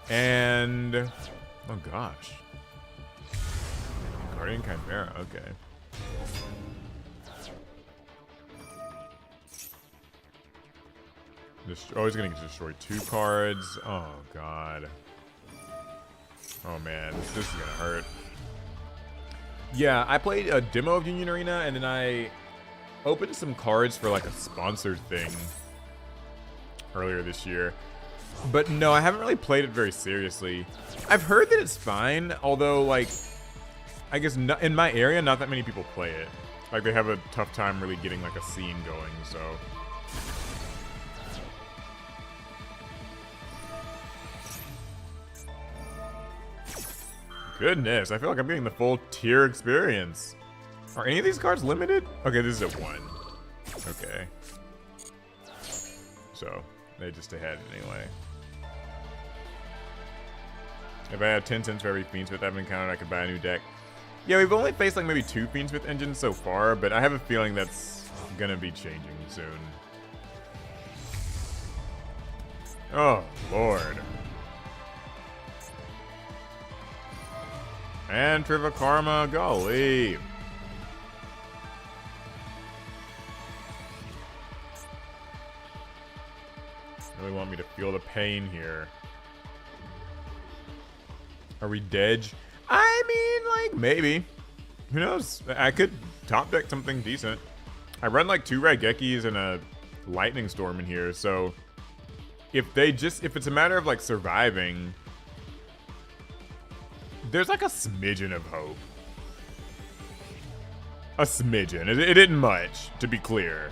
And oh gosh. Guardian Chimera, okay. Oh, he's gonna destroy 2 cards. Oh god. Oh man, this is gonna hurt. Yeah, I played a demo of Union Arena and then I opened some cards for like a sponsored thing earlier this year. But no, I haven't really played it very seriously. I've heard that it's fine, although like, I guess in my area, not that many people play it. Like they have a tough time really getting like a scene going, so. Goodness, I feel like I'm getting the full tier experience. Are any of these cards limited? Okay, this is a 1. Okay. So, they just ahead anyway. If I had 10 cents for every Fiendsmith I've encountered, I could buy a new deck. Yeah, we've only faced like maybe 2 Fiendsmith engines so far, but I have a feeling that's gonna be changing soon. Oh, Lord. And Triva Karma, golly. Really want me to feel the pain here. Are we dead? I mean, like, maybe. Who knows? I could top deck something decent. I run like 2 Raigekis and a Lightning Storm in here, so if it's a matter of like surviving, there's like a smidgen of hope. A smidgen. It isn't much, to be clear.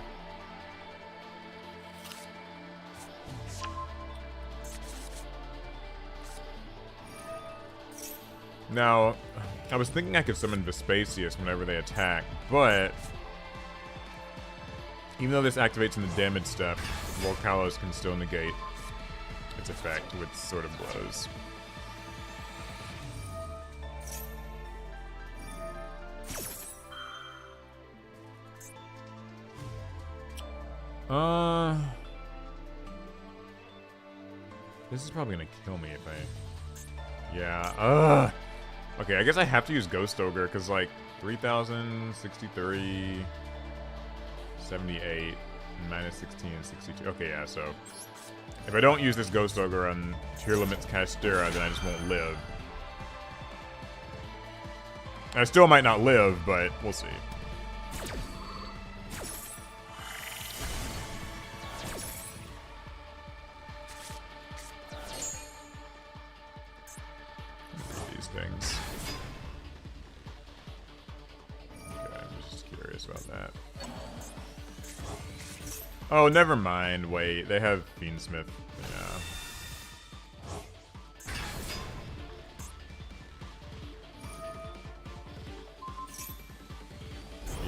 Now, I was thinking I could summon Vespasius whenever they attack, but even though this activates in the damage step, Volcalos can still negate its effect with Sword of Blows. This is probably gonna kill me if I... Yeah, okay, I guess I have to use Ghost Ogre, because, like, 3,000, 63, 78, minus 16, 62. Okay, yeah, so if I don't use this Ghost Ogre on Tier Limits Castera, then I just won't live. I still might not live, but we'll see. Things. Okay, I'm just curious about that. Oh, never mind. Wait, they have Fiendsmith. Yeah.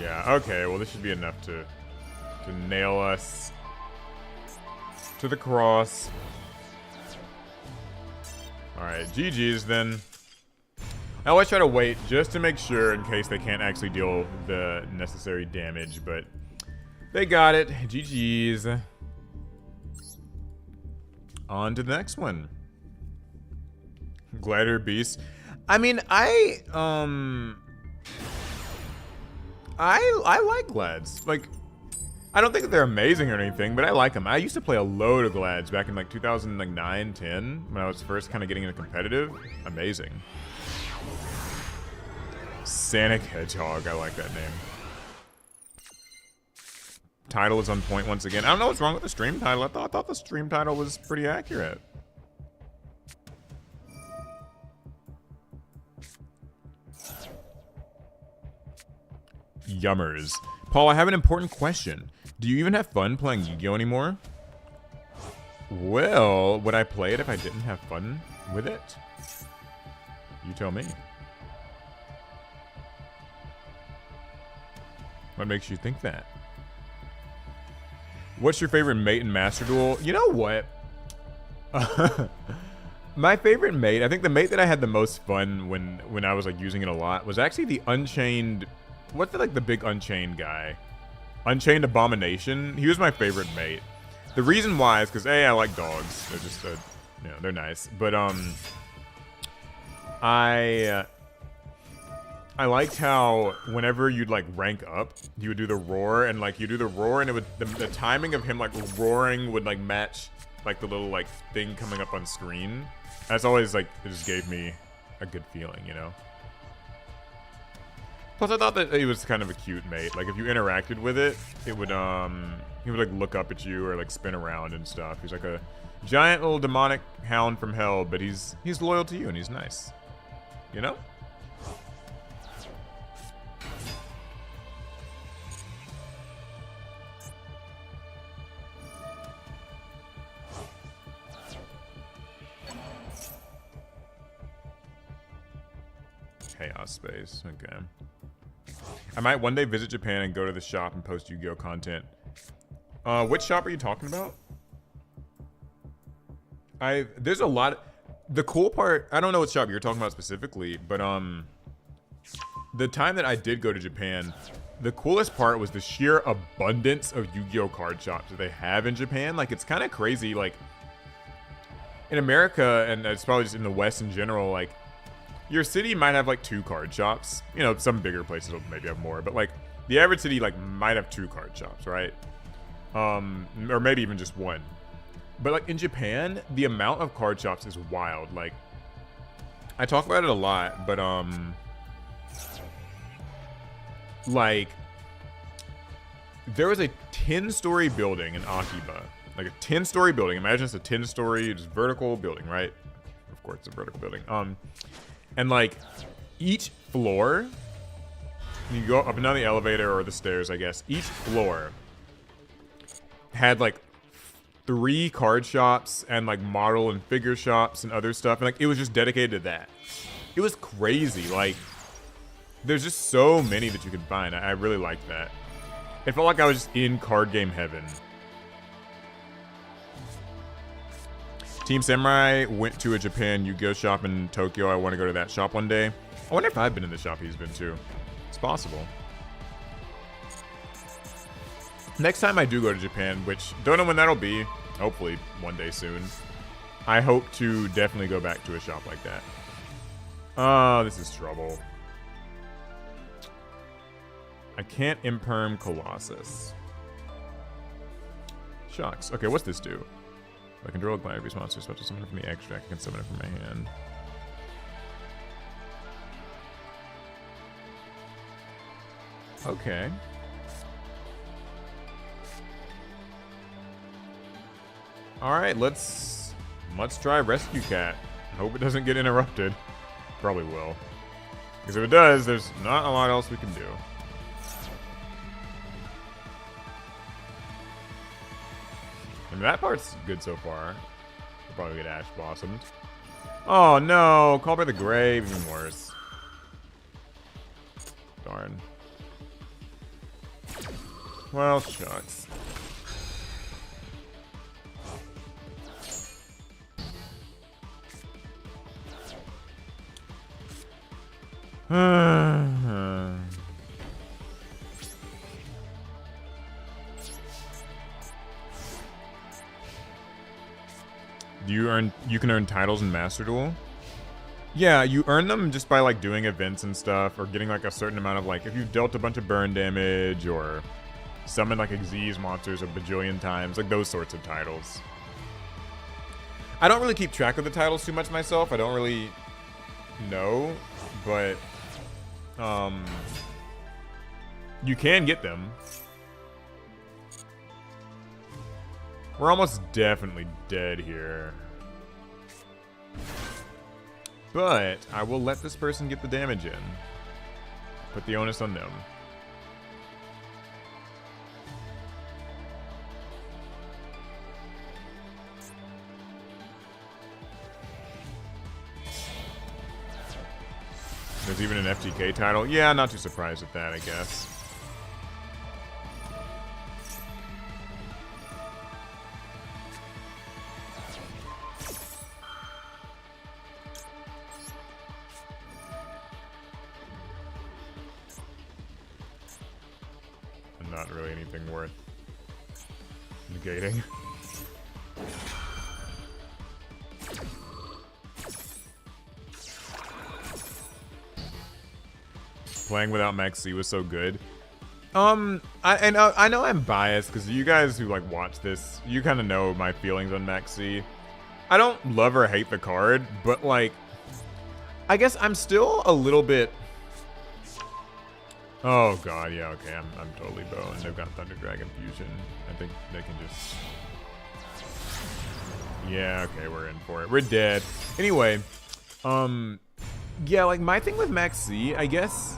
Yeah, okay, well this should be enough to nail us to the cross. Alright, GG's then. I always try to wait just to make sure in case they can't actually deal the necessary damage, but they got it. GG's. On to the next one. Gladiator Beasts. I mean, I like Glads. Like, I don't think that they're amazing or anything, but I like them. I used to play a load of Glads back in like 2009, 10, when I was first kind of getting into competitive. Amazing. Sanic Hedgehog, I like that name. Title is on point once again. I don't know what's wrong with the stream title. I thought the stream title was pretty accurate. Yummers. Paul, I have an important question. Do you even have fun playing Yu-Gi-Oh anymore? Well, would I play it if I didn't have fun with it? You tell me. What makes you think that? What's your favorite mate in Master Duel? You know what? My favorite mate, I think the mate that I had the most fun when I was like using it a lot was actually the Unchained. What's the big Unchained guy? Unchained Abomination. He was my favorite mate. The reason why is because I like dogs. They're just they're nice. But I liked how whenever you'd like rank up, you would do the roar, and like you do the roar, and it would the timing of him like roaring would like match like the little like thing coming up on screen. That's always like, it just gave me a good feeling, you know. Plus, I thought that he was kind of a cute mate. Like if you interacted with it, it would he would like look up at you or like spin around and stuff. He's like a giant little demonic hound from hell, but he's loyal to you and he's nice, you know. Chaos space. Okay. I might one day visit Japan and go to the shop and post Yu-Gi-Oh content. Which shop are you talking about? There's a lot. The cool part, I don't know what shop you're talking about specifically, but the time that I did go to Japan, the coolest part was the sheer abundance of Yu-Gi-Oh card shops that they have in Japan. Like it's kind of crazy. Like in America, and it's probably just in the West in general, like your city might have like 2 card shops. You know, some bigger places will maybe have more, but like the average city like might have 2 card shops, right? Or maybe even just 1. But like in Japan, the amount of card shops is wild. Like I talk about it a lot, but like there was a 10-story building in Akiba. Like a 10-story building. Imagine it's a 10-story just vertical building, right? Of course it's a vertical building. And like each floor, you go up and down the elevator or the stairs, I guess. Each floor had like 3 card shops and like model and figure shops and other stuff. And like it was just dedicated to that. It was crazy. Like there's just so many that you could find. I really liked that. It felt like I was just in card game heaven. Team Samurai went to a Japan Yu-Gi-Oh shop in Tokyo. I want to go to that shop one day. I wonder if I've been in the shop he's been to. It's possible. Next time I do go to Japan, which don't know when that'll be, hopefully one day soon, I hope to definitely go back to a shop like that. Oh, this is trouble. I can't imperm Colossus. Shucks. Okay, what's this do? If I control a Gladiator Beasts monster, special summon it from the extract, I can summon it from my hand. Okay. Alright, let's try Rescue Cat. I hope it doesn't get interrupted. Probably will. Because if it does, there's not a lot else we can do. I mean, that part's good so far. We'll probably get Ash Blossomed. Oh no! Call by the Grave, even worse. Darn. Well, shucks. You can earn titles in Master Duel? Yeah, you earn them just by like doing events and stuff, or getting like a certain amount of like, if you've dealt a bunch of burn damage, or summoned like Xyz monsters a bajillion times, like those sorts of titles. I don't really keep track of the titles too much myself. I don't really know, but you can get them. We're almost definitely dead here. But I will let this person get the damage in. Put the onus on them. There's even an FTK title. Yeah, not too surprised at that, I guess. not really anything worth negating. Playing without Max C was so good. I know I'm biased because you guys who like watch this, you kind of know my feelings on Max C. I don't love or hate the card, but like, I guess I'm still a little bit. Oh god, yeah, okay, I'm totally boned. They've got Thunder Dragon Fusion. I think they can just. Yeah, okay, we're in for it. We're dead. Anyway, yeah, like my thing with Max C, I guess.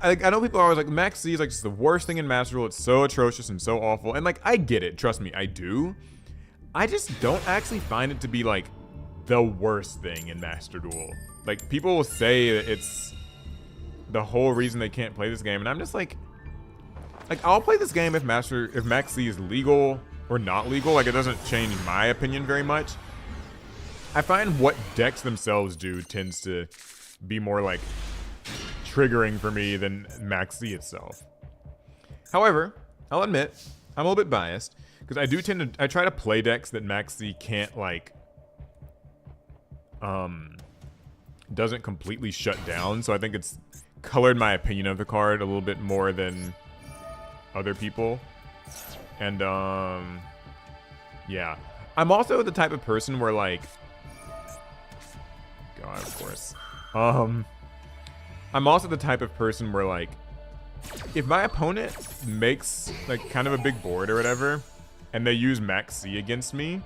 I know people are always like, Max C is like just the worst thing in Master Duel. It's so atrocious and so awful. And like, I get it. Trust me, I do. I just don't actually find it to be like the worst thing in Master Duel. Like, people will say that it's the whole reason they can't play this game. And I'm just like I'll play this game if Max C is legal or not legal. Like, it doesn't change my opinion very much. I find what decks themselves do tends to be more like triggering for me than Max C itself. However, I'll admit I'm a little bit biased because I try to play decks that Max C can't like doesn't completely shut down, so I think it's colored my opinion of the card a little bit more than other people. And yeah, I'm also the type of person where like, God, of course, I'm also the type of person where like, if my opponent makes like kind of a big board or whatever, and they use Max C against me,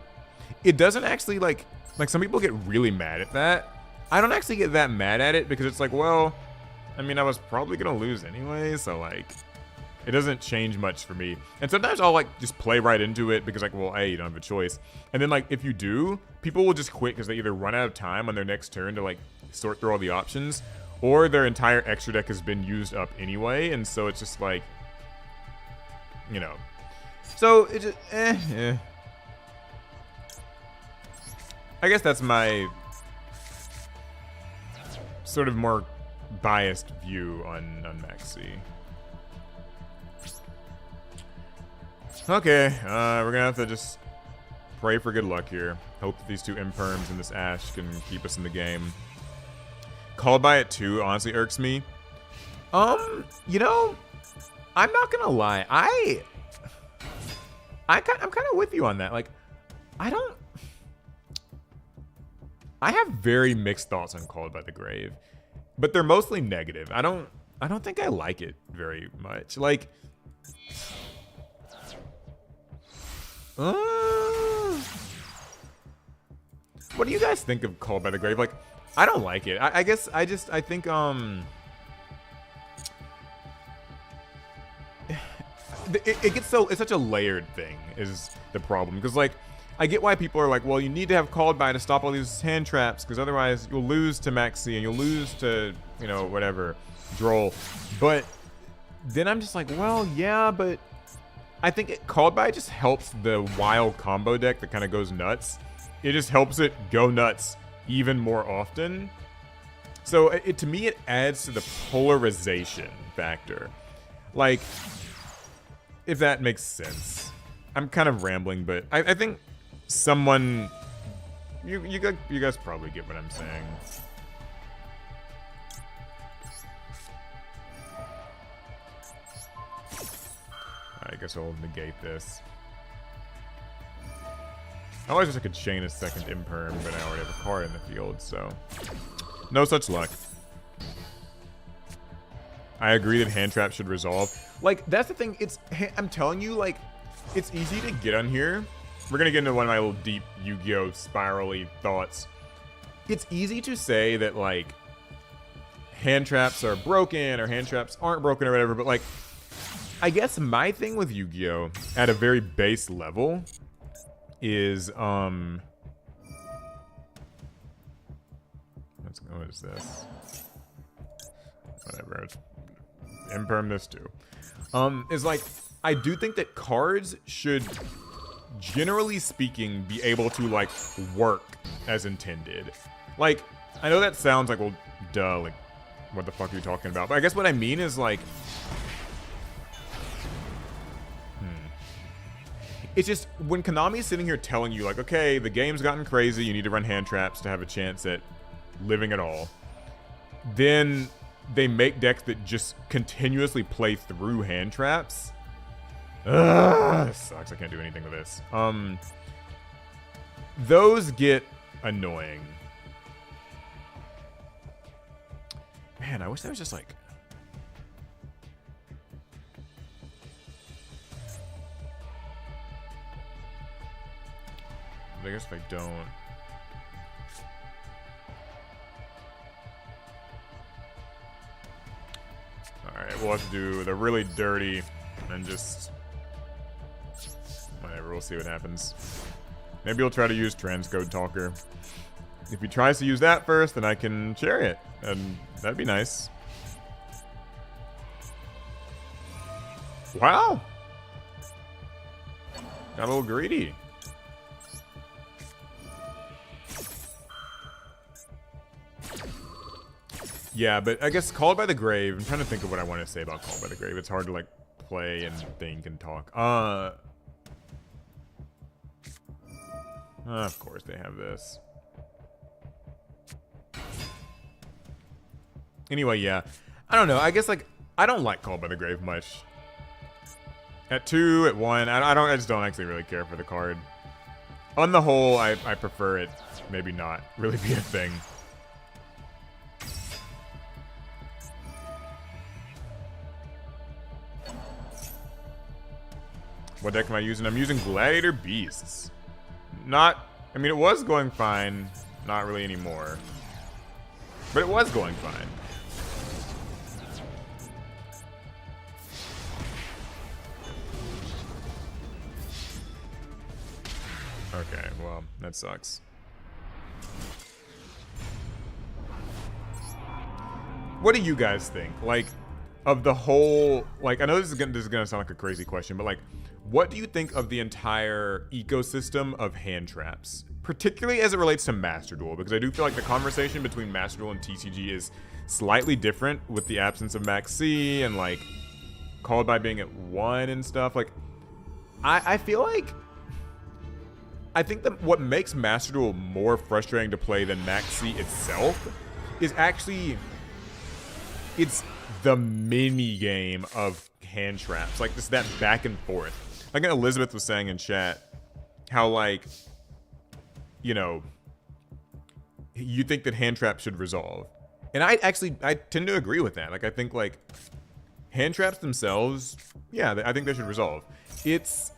it doesn't actually like some people get really mad at that. I don't actually get that mad at it because it's like, well, I mean, I was probably gonna lose anyway, so like, it doesn't change much for me. And sometimes I'll like just play right into it because like, well, hey, you don't have a choice. And then like, if you do, people will just quit because they either run out of time on their next turn to like sort through all the options, or their entire extra deck has been used up anyway, and so it's just like, you know. So it just I guess that's my sort of more biased view on Max C. Okay, we're gonna have to just pray for good luck here. Hope that these two Imperms and this Ash can keep us in the game. Called by it too honestly irks me. You know, I'm not gonna lie. I'm kind of with you on that. Like, I have very mixed thoughts on Called by the Grave, but they're mostly negative. I don't think I like it very much. Like, what do you guys think of Called by the Grave? Like, I don't like it. I guess I think it gets so, it's such a layered thing is the problem, because like, I get why people are like, well, you need to have Called by to stop all these hand traps, because otherwise you'll lose to Max C and you'll lose to, you know, whatever, Droll. But then I'm just like, well, yeah, but I think Called by just helps the wild combo deck that kind of goes nuts. It just helps it go nuts even more often. So to me, it adds to the polarization factor. Like, if that makes sense. I'm kind of rambling, but I think someone, you guys probably get what I'm saying. I guess I'll negate this. I always wish I could chain a second Imperm, but I already have a card in the field, so no such luck. I agree that hand trap should resolve. Like, that's the thing. I'm telling you, like, it's easy to get on here. We're gonna get into one of my little deep Yu-Gi-Oh! Spirally thoughts. It's easy to say that, like, hand traps are broken or hand traps aren't broken or whatever, but, like, I guess my thing with Yu-Gi-Oh! At a very base level is, what is this? Whatever. Imperm this too. Is like, I do think that cards should, generally speaking, be able to like work as intended. Like, I know that sounds like, well, duh, like, what the fuck are you talking about? But I guess what I mean is like, It's just when Konami's sitting here telling you, like, okay, the game's gotten crazy, you need to run hand traps to have a chance at living at all. Then they make decks that just continuously play through hand traps. Ugh, this sucks. I can't do anything with this. Those get annoying. Man, I wish there was just like... I guess if I don't... Alright, we'll have to do the really dirty and just... Whatever, we'll see what happens. Maybe he'll try to use Transcode Talker. If he tries to use that first, then I can Chariot, and that'd be nice. Wow! Got a little greedy. Yeah, but I guess Called by the Grave, I'm trying to think of what I want to say about Called by the Grave. It's hard to, like, play and think and talk. Of course they have this. Anyway, yeah. I don't know. I guess, like, I don't like Called by the Grave much. At 2, at 1, I just don't actually really care for the card. On the whole, I prefer it maybe not really be a thing. What deck am I using? I'm using Gladiator Beasts. I mean, it was going fine. Not really anymore. But it was going fine. Okay, well, that sucks. What do you guys think? Like, of the whole... Like, I know this is gonna sound like a crazy question, but, like, what do you think of the entire ecosystem of hand traps? Particularly as it relates to Master Duel, because I do feel like the conversation between Master Duel and TCG is slightly different with the absence of Max C and, like, Called by being at 1 and stuff. Like, I feel like... I think that what makes Master Duel more frustrating to play than Max C itself is actually... It's the mini game of hand traps. Like, just that back and forth. Like Elizabeth was saying in chat, how, like, you know, you think that hand traps should resolve. And I tend to agree with that. Like, I think, like, hand traps themselves, yeah, I think they should resolve. It's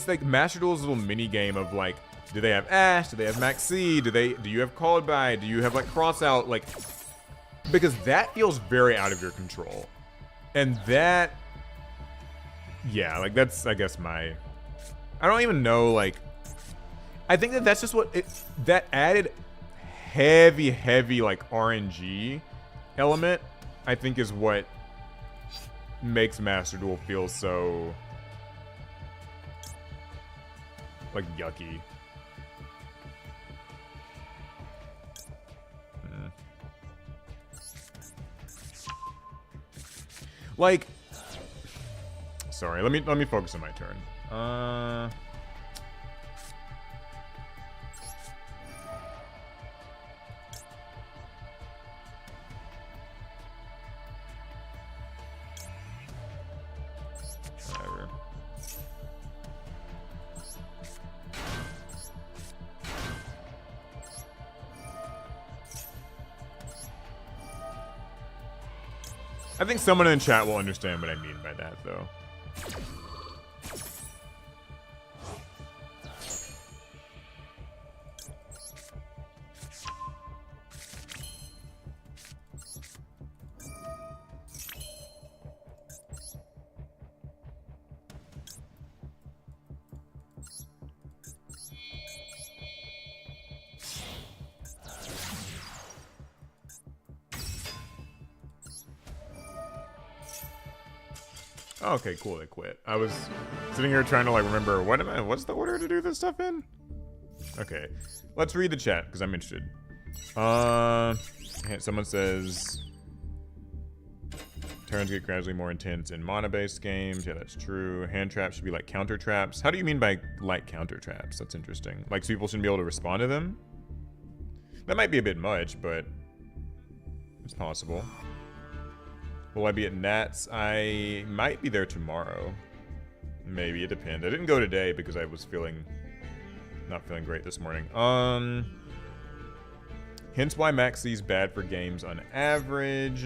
like Master Duel's little mini game of, like, do they have Ash? Do they have Max C? Do you have Called by? Do you have, like, Cross Out? Like, because that feels very out of your control. And that... Yeah, like, that's, I guess, I don't even know, like... I think that that's just what... that added heavy, like, RNG element, I think is what makes Master Duel feel so... like, yucky. Like... Sorry, let me focus on my turn. Whatever. I think someone in chat will understand what I mean by that, though. Okay, cool, they quit. I was sitting here trying to, like, remember, what's the order to do this stuff in? Okay, let's read the chat, because I'm interested. Someone says... Turns get gradually more intense in mana-based games. Yeah, that's true. Hand traps should be like counter traps. How do you mean by like counter traps? That's interesting. Like, so people shouldn't be able to respond to them? That might be a bit much, but it's possible. Will I be at Nats? I might be there tomorrow. Maybe, it depends. I didn't go today because I was not feeling great this morning. Hence why Maxi's bad for games on average.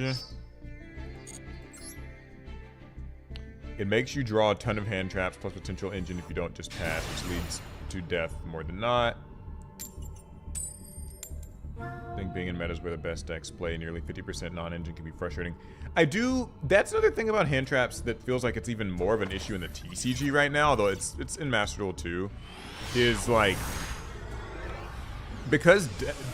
It makes you draw a ton of hand traps plus potential engine if you don't just pass, which leads to death more than not. I think being in meta is where the best decks play. Nearly 50% non-engine can be frustrating. That's another thing about hand traps that feels like it's even more of an issue in the TCG right now, although it's in Master Duel too, is like, because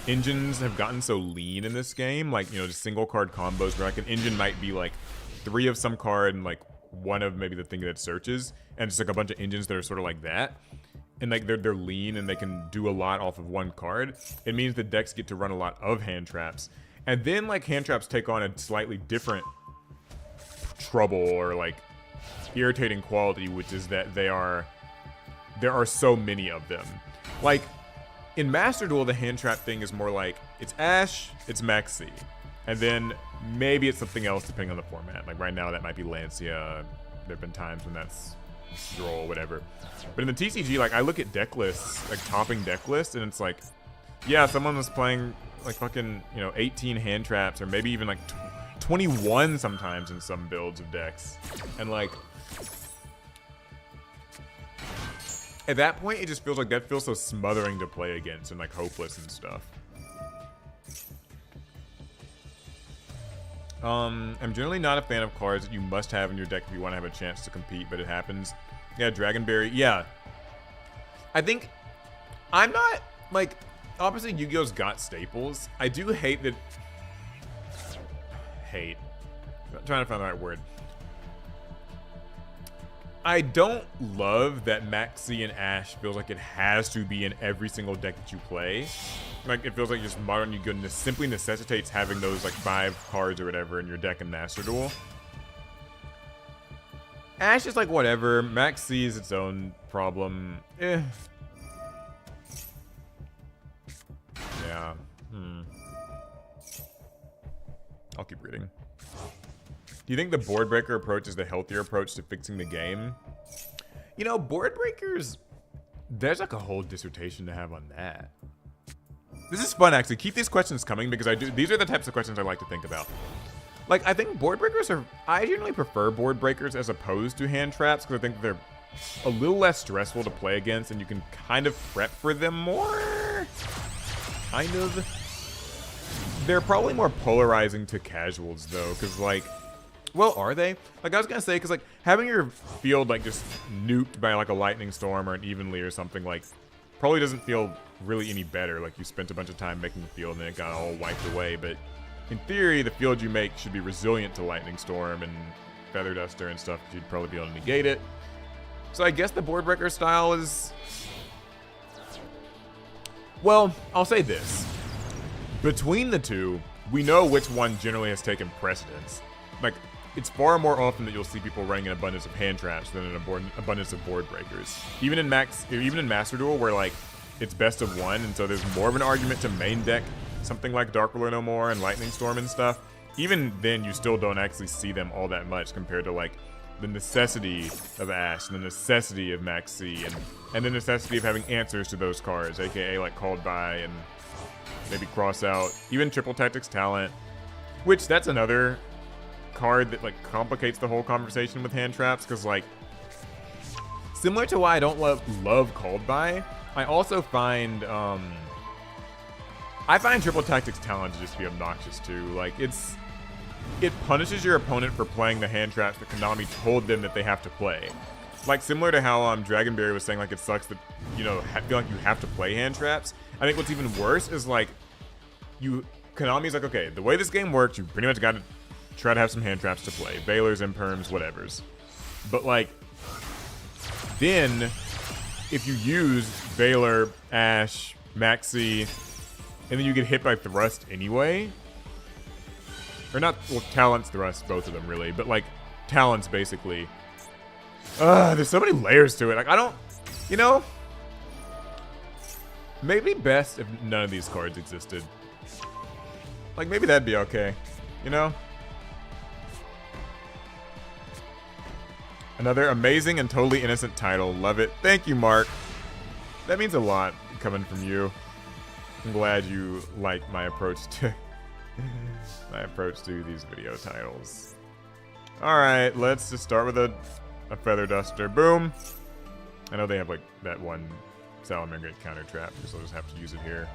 engines have gotten so lean in this game, like, you know, just single card combos where like an engine might be like 3 of some card and like 1 of maybe the thing that it searches, and just like a bunch of engines that are sort of like that. And like they're lean and they can do a lot off of 1 card. It means the decks get to run a lot of hand traps. And then like hand traps take on a slightly different trouble or like irritating quality, which is that there are so many of them. Like in Master Duel, the hand trap thing is more like it's Ashe, it's Maxi, and then maybe it's something else depending on the format. Like right now that might be Lancia. There have been times when that's Droll, whatever. But in the TCG, like, I look at deck lists, like topping deck lists, and it's like, yeah, someone was playing like fucking, you know, 18 hand traps, or maybe even like 21 sometimes in some builds of decks. And like, at that point, it just feels like that feels so smothering to play against and like hopeless and stuff. I'm generally not a fan of cards that you must have in your deck if you want to have a chance to compete, but it happens. Yeah, Dragonberry. Yeah. I think I'm not, like, obviously Yu-Gi-Oh's got staples. I do hate that. Hate. I'm trying to find the right word. I don't love that Maxi and Ashe feels like it has to be in every single deck that you play. Like, it feels like just modern Yu-Gi-Oh! Simply necessitates having those, like, 5 cards or whatever in your deck in Master Duel. Ashe is like, whatever. Maxi is its own problem. Yeah. I'll keep reading. Do you think the board breaker approach is the healthier approach to fixing the game? You know, board breakers, there's like a whole dissertation to have on that. This is fun, actually. Keep these questions coming because these are the types of questions I like to think about. Like, I think board breakers I generally prefer board breakers as opposed to hand traps because I think they're a little less stressful to play against and you can kind of prep for them more. Kind of. They're probably more polarizing to casuals though, because like, well, are they? Like, I was gonna say, because like having your field like just nuked by like a lightning storm or an evenly or something like probably doesn't feel really any better. Like, you spent a bunch of time making the field and then it got all wiped away. But in theory, the field you make should be resilient to lightning storm and feather duster and stuff. You'd probably be able to negate it. So I guess the board breaker style is, well, I'll say this. Between the two, we know which one generally has taken precedence. Like, it's far more often that you'll see people running an abundance of hand traps than an abundance of board breakers. Even in Master Duel, where like it's best of one, and so there's more of an argument to main deck something like Dark Ruler No More and Lightning Storm and stuff. Even then, you still don't actually see them all that much compared to like the necessity of Ashe and the necessity of Maxi and the necessity of having answers to those cards, aka like Called By and maybe Cross Out, even Triple Tactics Talent, which that's another card that like complicates the whole conversation with hand traps, because like similar to why I don't love Called By, I also find Triple Tactics Talent to just be obnoxious too. Like, it punishes your opponent for playing the hand traps that Konami told them that they have to play. Like, similar to how Dragonberry was saying, like, it sucks that, you know, feel like you have to play hand traps. I think what's even worse is like Konami's like, okay, the way this game works, you pretty much got to try to have some hand traps to play. Veilers, Imperms, whatevers. But like, then if you use Veiler, Ashe, Maxi, and then you get hit by Thrust anyway, Or not, well, talents thrust, both of them really, but like talents basically. There's so many layers to it. Like I don't, you know, maybe best if none of these cards existed. Like maybe that'd be okay, you know? Another amazing and totally innocent title. Love it. Thank you, Mark. That means a lot coming from you. I'm glad you like my approach to these video titles. All right, let's just start with a feather duster. Boom. I know they have like that one salamander counter trap, so I'll just have to use it here.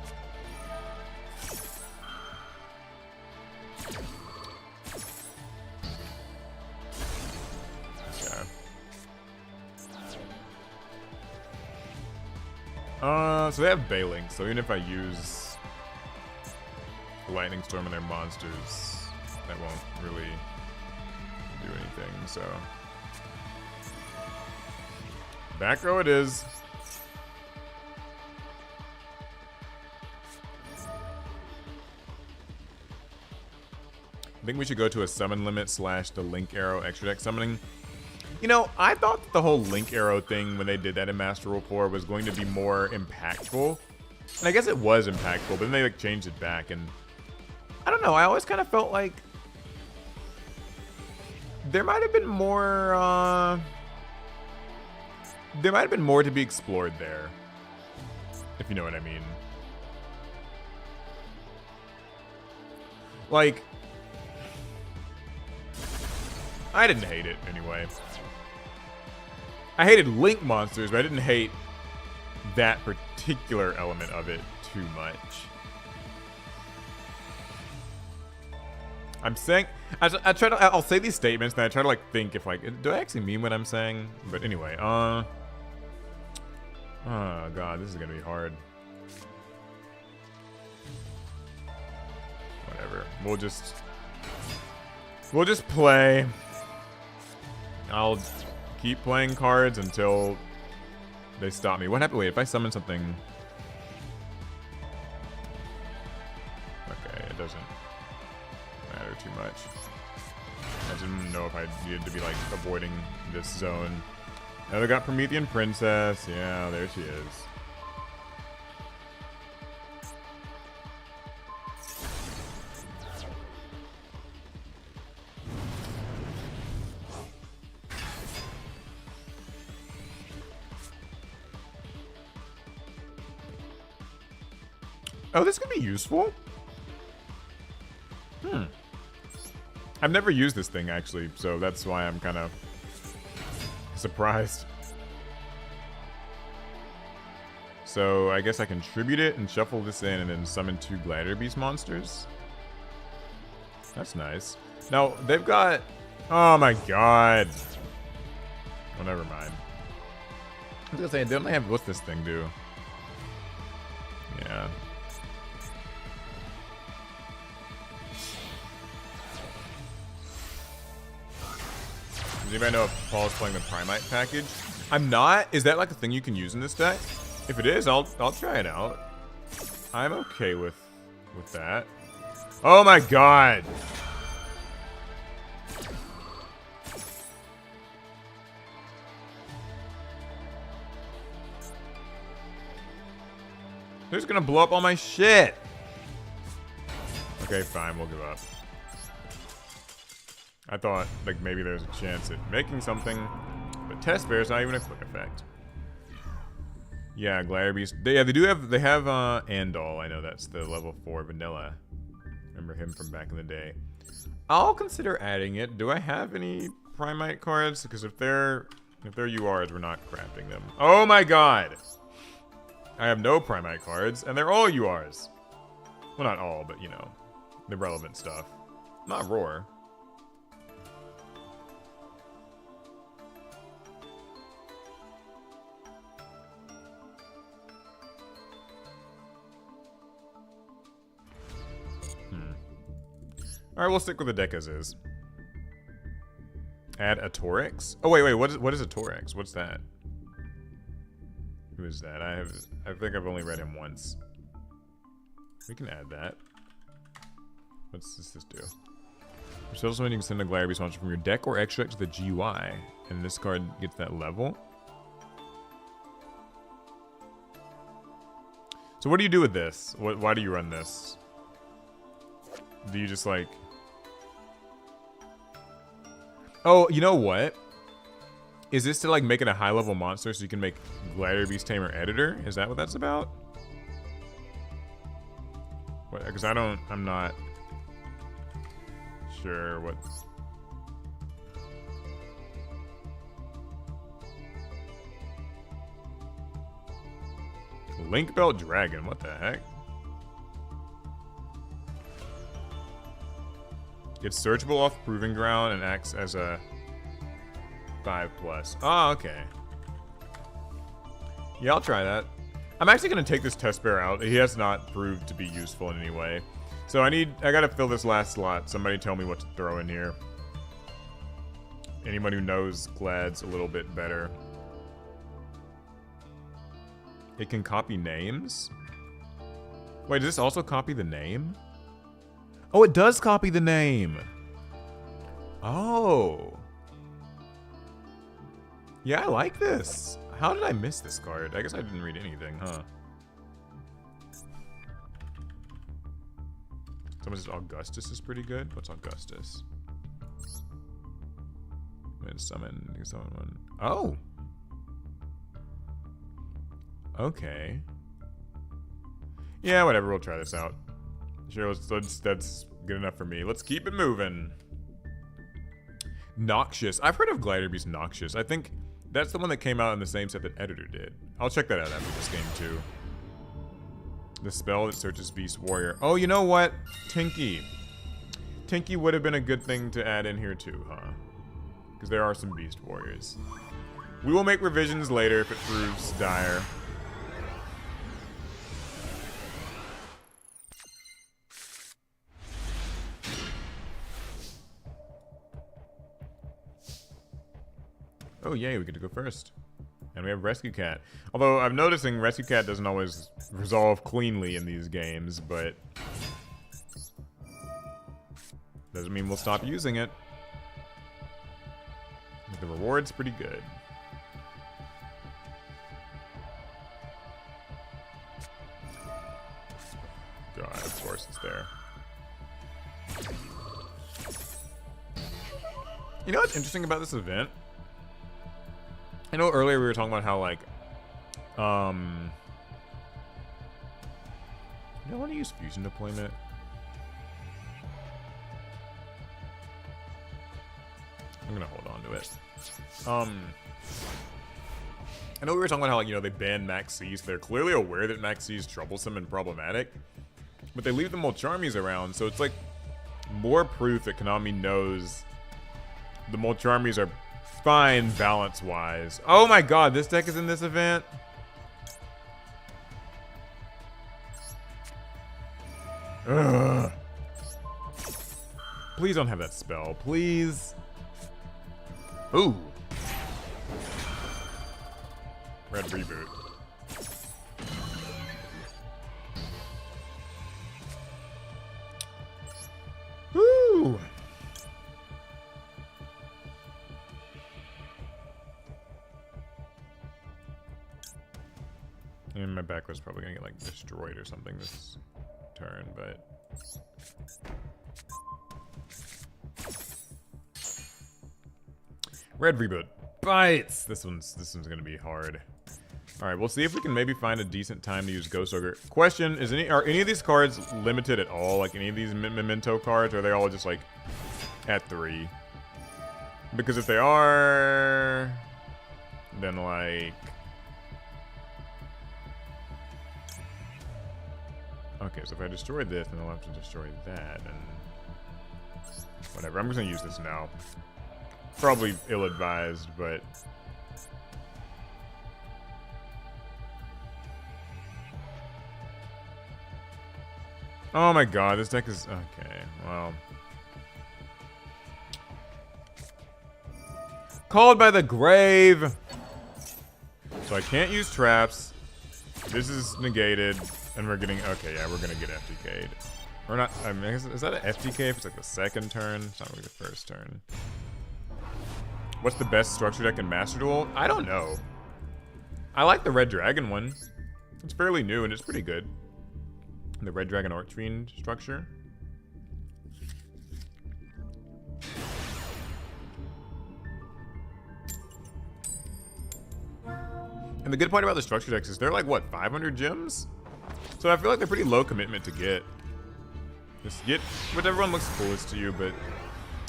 So they have Bailing, so even if I use Lightning Storm on their monsters, that won't really do anything, so. Back row it is. I think we should go to a summon limit / the link arrow extra deck summoning. You know, I thought that the whole link arrow thing when they did that in Master Rule 4 was going to be more impactful. And I guess it was impactful, but then they like changed it back, and I don't know, I always kind of felt like there might have been more to be explored there, if you know what I mean. Like, I didn't hate it anyway. I hated Link monsters, but I didn't hate that particular element of it too much. I'm saying, I'll say these statements, and I try to like think if like, do I actually mean what I'm saying? But anyway, oh god, this is gonna be hard. Whatever, we'll just play. I'll keep playing cards until they stop me. What happened? Wait, if I summon something... Okay, it doesn't matter too much. I didn't know if I needed to be, like, avoiding this zone. Now they got Promethean Princess. Yeah, there she is. Oh, this could be useful. I've never used this thing, actually, so that's why I'm kind of surprised. So I guess I can tribute it and shuffle this in and then summon 2 Gladiator Beast monsters. That's nice. Now, they've got... Oh my god. Oh, never mind. I was gonna say, don't they have... What's this thing do? Yeah. Does anybody know if Paul's playing the Primite package? I'm not. Is that like a thing you can use in this deck? If it is, I'll try it out. I'm okay with that. Oh my god. Who's gonna blow up all my shit? Okay, fine, we'll give up. I thought, like, maybe there's a chance at making something, but Test Bear's not even a quick effect. Yeah, Gladiator Beasts. They have Andal. I know that's the level 4 vanilla. Remember him from back in the day. I'll consider adding it. Do I have any Primite cards? Because if they're URs, we're not crafting them. Oh my god! I have no Primite cards, and they're all URs. Well, not all, but you know, the relevant stuff. Not Roar. Alright, we'll stick with the deck as is. Add a Torix? Oh, wait, what is a Torix? What's that? Who is that? I think I've only read him once. We can add that. What's this do? So also you can send a Gladiator Beasts monster from your deck or extra to the GUI, and this card gets that level. So what do you do with this? Why do you run this? Do you just like... Oh, you know what? Is this to like make it a high level monster so you can make Gladiator Beast Tamer Editor? Is that what that's about? Because I'm not sure what... Link Belt Dragon, what the heck? It's searchable off Proving Ground and acts as a 5+. Oh, okay. Yeah, I'll try that. I'm actually going to take this test bear out. He has not proved to be useful in any way. So I gotta fill this last slot. Somebody tell me what to throw in here. Anyone who knows Glads a little bit better. It can copy names? Wait, does this also copy the name? Oh, it does copy the name. Oh. Yeah, I like this. How did I miss this card? I guess I didn't read anything, huh? Someone says Augustus is pretty good. What's Augustus? Summon someone. Oh. Okay. Yeah, whatever. We'll try this out. Sure, that's good enough for me. Let's keep it moving. Noxious. I've heard of Gladiator Beast Noxious. I think that's the one that came out in the same set that Editor did. I'll check that out after this game, too. The spell that searches Beast Warrior. Oh, you know what? Tinky. Tinky would have been a good thing to add in here, too, huh? Because there are some Beast Warriors. We will make revisions later if it proves dire. Oh, yay, we get to go first. And we have Rescue Cat. Although, I'm noticing Rescue Cat doesn't always resolve cleanly in these games, but... doesn't mean we'll stop using it. The reward's pretty good. God, of course it's there. You know what's interesting about this event? I know earlier we were talking about how, like, you don't want to use fusion deployment. I'm gonna hold on to it. I know we were talking about how, like, you know, they banned Max C, so they're clearly aware that Max C is troublesome and problematic, but they leave the Molcharmies around, so it's like more proof that Konami knows the Molcharmies are fine balance-wise. Oh my god, this deck is in this event? Ugh. Please don't have that spell, please. Ooh. Red reboot. Woo! And my back was probably gonna get like destroyed or something this turn, but red reboot bites. This one's gonna be hard. All right, we'll see if we can maybe find a decent time to use Ghost Ogre. Question: are any of these cards limited at all? Like any of these Memento cards, or are they all just like at 3? Because if they are, then like. Okay, so if I destroy this, then I'll have to destroy that, and whatever. I'm just gonna use this now. Probably ill-advised, but oh my god, this deck is okay. Well, called by the grave. So I can't use traps. This is negated. And we're getting... okay, yeah, we're gonna get FTK'd. Or not, I mean, is that an FTK if it's like the second turn? It's not really the first turn. What's the best structure deck in Master Duel? I don't know. I like the Red Dragon one. It's fairly new and it's pretty good. The Red Dragon Archfiend structure. And the good part about the structure decks is they're like, what, 500 gems? So I feel like they're pretty low commitment to get. Just get whatever one looks coolest to you, but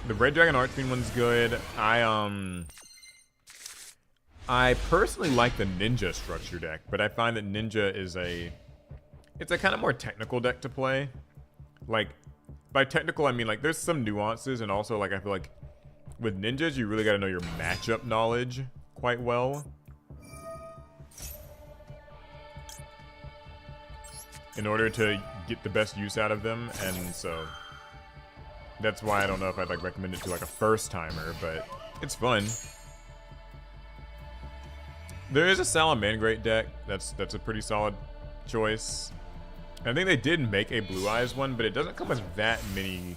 the Red Dragon Archfiend one's good. I personally like the Ninja structure deck, but I find that Ninja is it's a kind of more technical deck to play. Like, by technical, I mean like there's some nuances, and also like I feel like with Ninjas, you really got to know your matchup knowledge quite well. In order to get the best use out of them, and so that's why I don't know if I'd like recommend it to like a first timer, but it's fun. There is a Salamangreat deck that's a pretty solid choice. I think they did make a Blue Eyes one, but it doesn't come with that many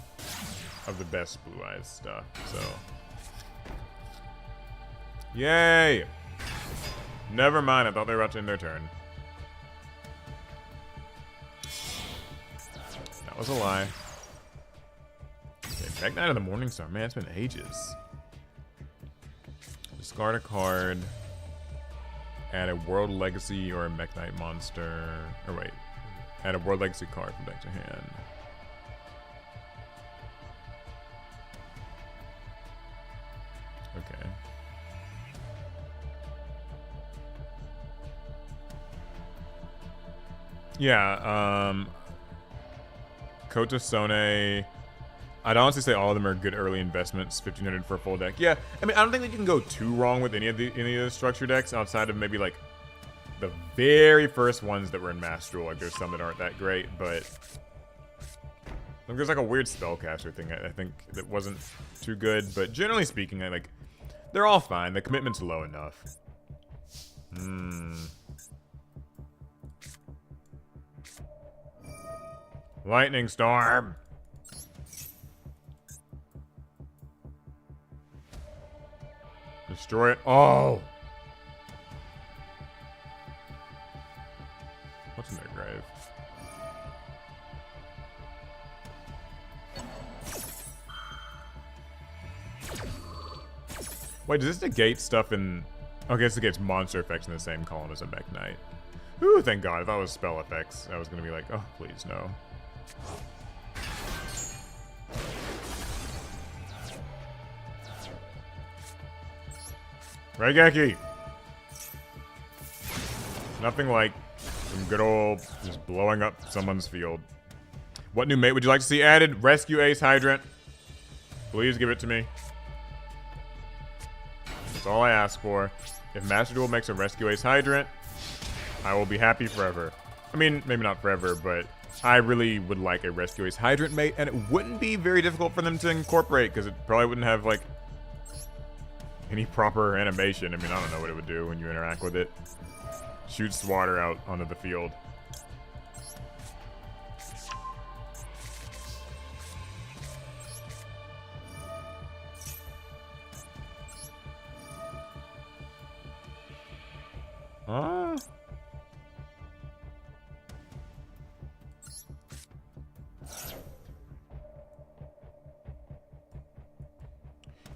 of the best Blue Eyes stuff, so. Yay! Never mind, I thought they were about to end their turn. That was a lie. Okay, Mech Knight of the Morningstar. Man, it's been ages. Discard a card. Add a World Legacy or a Mech Knight monster. Or wait. Add a World Legacy card from deck to hand. Okay. Yeah, Kota Sone. I'd honestly say all of them are good early investments. 1,500 for a full deck. Yeah, I mean, I don't think that you can go too wrong with any of the structure decks outside of maybe like the very first ones that were in Master Duel. Like, there's some that aren't that great, but like, there's like a weird spellcaster thing I think that wasn't too good. But generally speaking, they're all fine. The commitment's low enough. Lightning Storm. Destroy it. Oh. What's in their grave? Wait, does this negate stuff in... Okay, this negates monster effects in the same column as a Mech Knight. Ooh, thank God. I thought it was spell effects. I was going to be like, oh, please, no. Raigeki! Nothing like some good old just blowing up someone's field. What new mate would you like to see added? Rescue Ace Hydrant. Please give it to me. That's all I ask for. If Master Duel makes a Rescue Ace Hydrant, I will be happy forever. I mean, maybe not forever, but I really would like a Rescue Ace Hydrant mate, and it wouldn't be very difficult for them to incorporate, because it probably wouldn't have, like, any proper animation. I mean, I don't know what it would do when you interact with it. Shoots water out onto the field.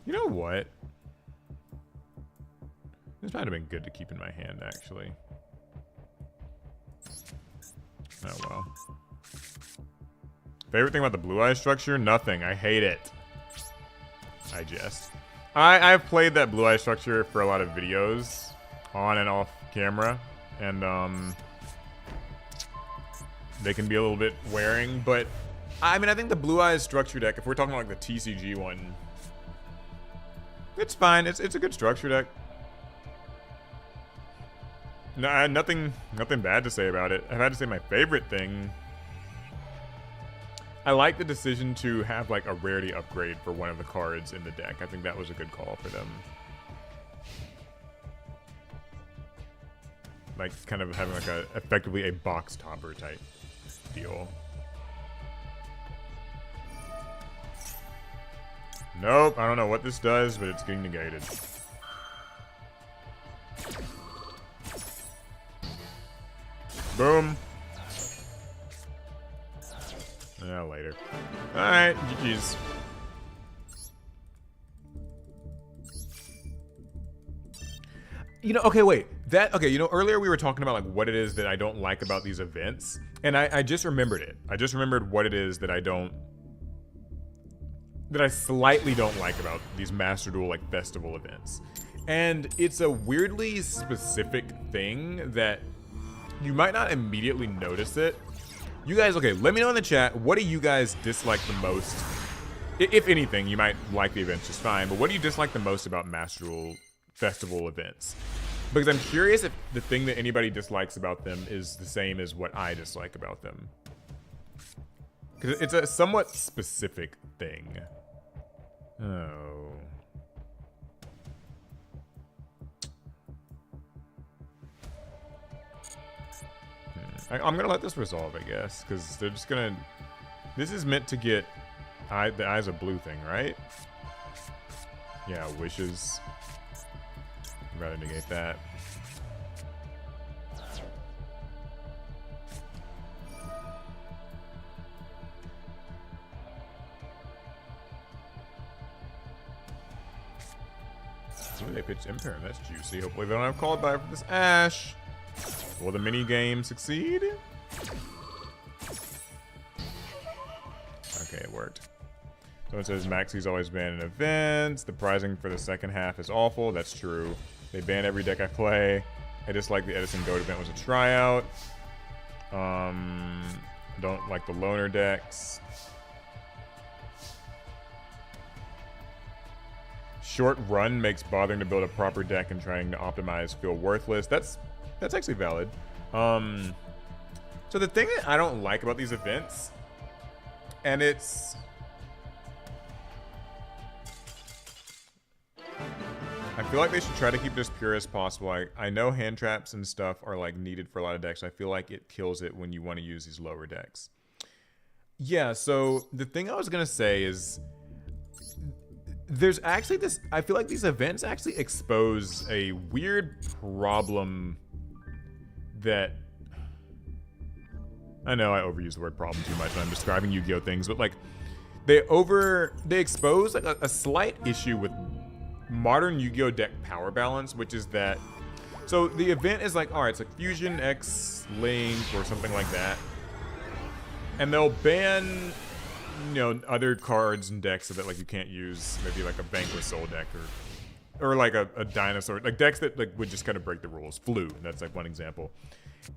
You know what? This might have been good to keep in my hand, actually. Oh, well. Favorite thing about the Blue Eyes structure? Nothing. I hate it. I jest. I've played that Blue Eyes structure for a lot of videos, on and off camera, and they can be a little bit wearing, but I mean, I think the Blue Eyes structure deck, if we're talking like the TCG one, it's fine. It's a good structure deck. No, nothing bad to say about it. I've had to say my favorite thing. I like the decision to have like a rarity upgrade for one of the cards in the deck. I think that was a good call for them. Like kind of having like effectively a box topper type deal. Nope, I don't know what this does, but it's getting negated. Boom. Yeah, later. Alright, GG's. You know, okay, wait. Okay, you know, earlier we were talking about like what it is that I don't like about these events. And I just remembered it. I just remembered what it is that I slightly don't like about these Master Duel like festival events. And it's a weirdly specific thing that you might not immediately notice it. You guys, okay, let me know in the chat, what do you guys dislike the most? If anything, you might like the events just fine, but what do you dislike the most about Master Duel festival events? Because I'm curious if the thing that anybody dislikes about them is the same as what I dislike about them. Because it's a somewhat specific thing. Oh. I'm gonna let this resolve, I guess, because they're just gonna... This is meant to get the Eyes of Blue thing, right? Yeah, wishes. I'd rather negate that. Ooh, they pitched Imperm, that's juicy. Hopefully they don't have called by for this Ash. Will the mini game succeed? Okay, it worked. Someone says Maxi's always banned in events. The pricing for the second half is awful. That's true. They ban every deck I play. I just like the Edison Goat event was a tryout. Don't like the loner decks. Short run makes bothering to build a proper deck and trying to optimize feel worthless. That's actually valid. So the thing that I don't like about these events, and it's... I feel like they should try to keep it as pure as possible. I know hand traps and stuff are like needed for a lot of decks. I feel like it kills it when you want to use these lower decks. Yeah, so the thing I was going to say is... There's actually this... I feel like these events actually expose a weird problem that... I know I overuse the word problem too much when I'm describing Yu-Gi-Oh things, but like... They expose like a slight issue with modern Yu-Gi-Oh deck power balance, which is that... So the event is like, alright, it's like Fusion X Link or something like that. And they'll ban... you know, other cards and decks so that like you can't use maybe like a Vanquish Soul deck or like a dinosaur, like decks that like would just kind of break the rules. Flu, that's like one example.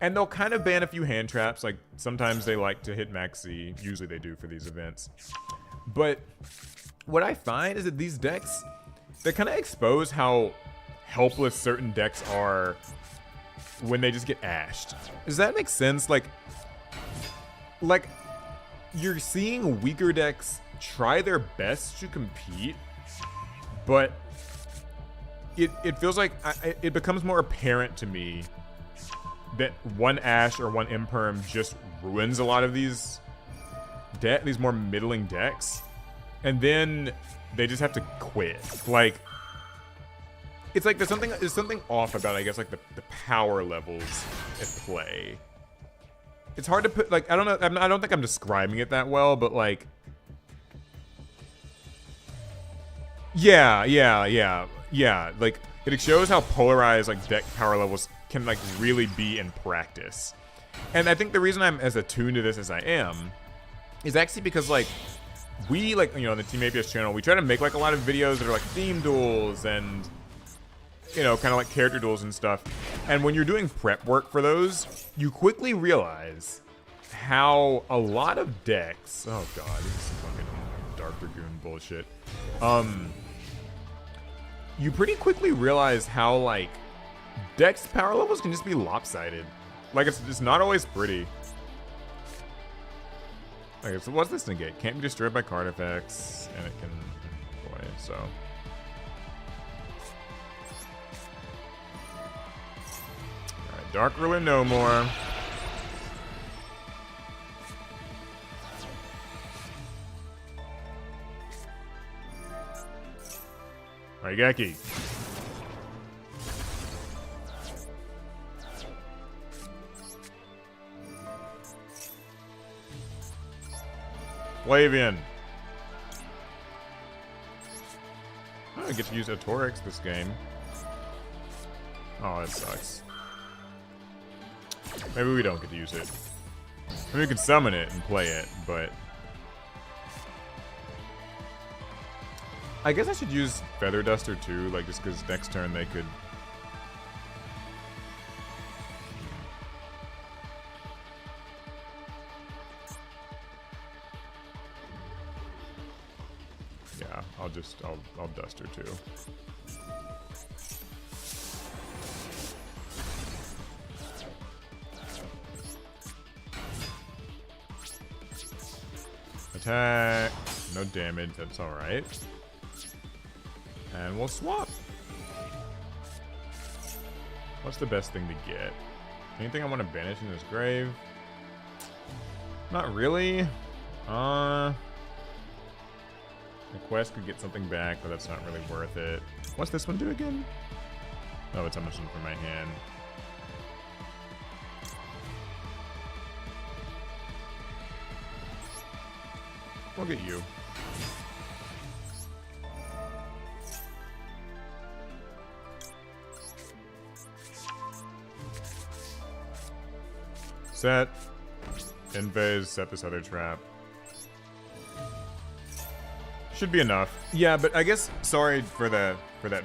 And they'll kind of ban a few hand traps. Like sometimes they like to hit Maxi, usually they do for these events. But what I find is that these decks, they kind of expose how helpless certain decks are when they just get ashed. Does that make sense? Like you're seeing weaker decks try their best to compete, but it feels like it becomes more apparent to me that one Ash or one Imperm just ruins a lot of these more middling decks, and then they just have to quit. Like, it's like there's something off about, I guess, like the power levels at play. It's hard to put, like, I don't know, I don't think I'm describing it that well, but like, yeah, like, it shows how polarized, like, deck power levels can, like, really be in practice. And I think the reason I'm as attuned to this as I am is actually because, like, we, like, you know, on the Team APS channel, we try to make, like, a lot of videos that are, like, theme duels and, you know, kind of like character duels and stuff. And when you're doing prep work for those, you quickly realize how a lot of decks... Oh, God, this is fucking Dark Dragoon bullshit. You pretty quickly realize how, like, decks' power levels can just be lopsided. Like, it's not always pretty. Okay, so what's this negate? Can't be destroyed by card effects, and it can... Boy, so... Alright, Dark Ruler no more. Raigeki. Flavian. I get to use Atorix this game. Oh, that sucks. Maybe we don't get to use it. I mean, we can summon it and play it, but... I guess I should use Feather Duster too, like just because next turn they could... Yeah, I'll Duster too. Attack. No damage, that's alright. And we'll swap. What's the best thing to get? Anything I want to banish in this grave? Not really. The quest could get something back, but that's not really worth it. What's this one do again? Oh, it's how much from my hand. We'll get you. Set. Invase, set this other trap. Should be enough. Yeah, but I guess, sorry for that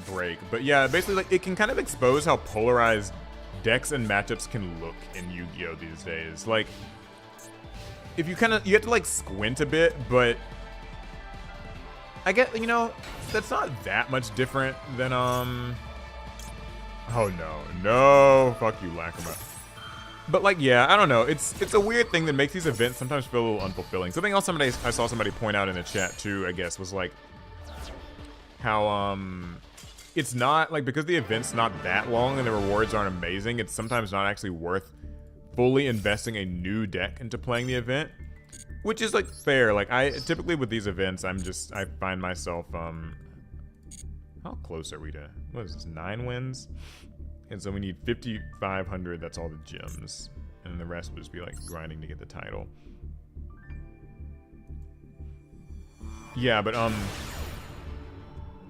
break, but yeah, basically like it can kind of expose how polarized decks and matchups can look in Yu-Gi-Oh! These days. Like, if you you have to like squint a bit, but I get, you know, that's not that much different than, oh no, fuck you, Lacrima. But like, yeah, I don't know. It's a weird thing that makes these events sometimes feel a little unfulfilling. Something else I saw somebody point out in the chat too, I guess, was like how it's not like, because the event's not that long and the rewards aren't amazing, it's sometimes not actually worth fully investing a new deck into playing the event, which is like fair. Like I typically with these events, I find myself how close are we to, what is this, 9 wins? And so we need 5,500, that's all the gems. And then the rest would just be like grinding to get the title. Yeah, but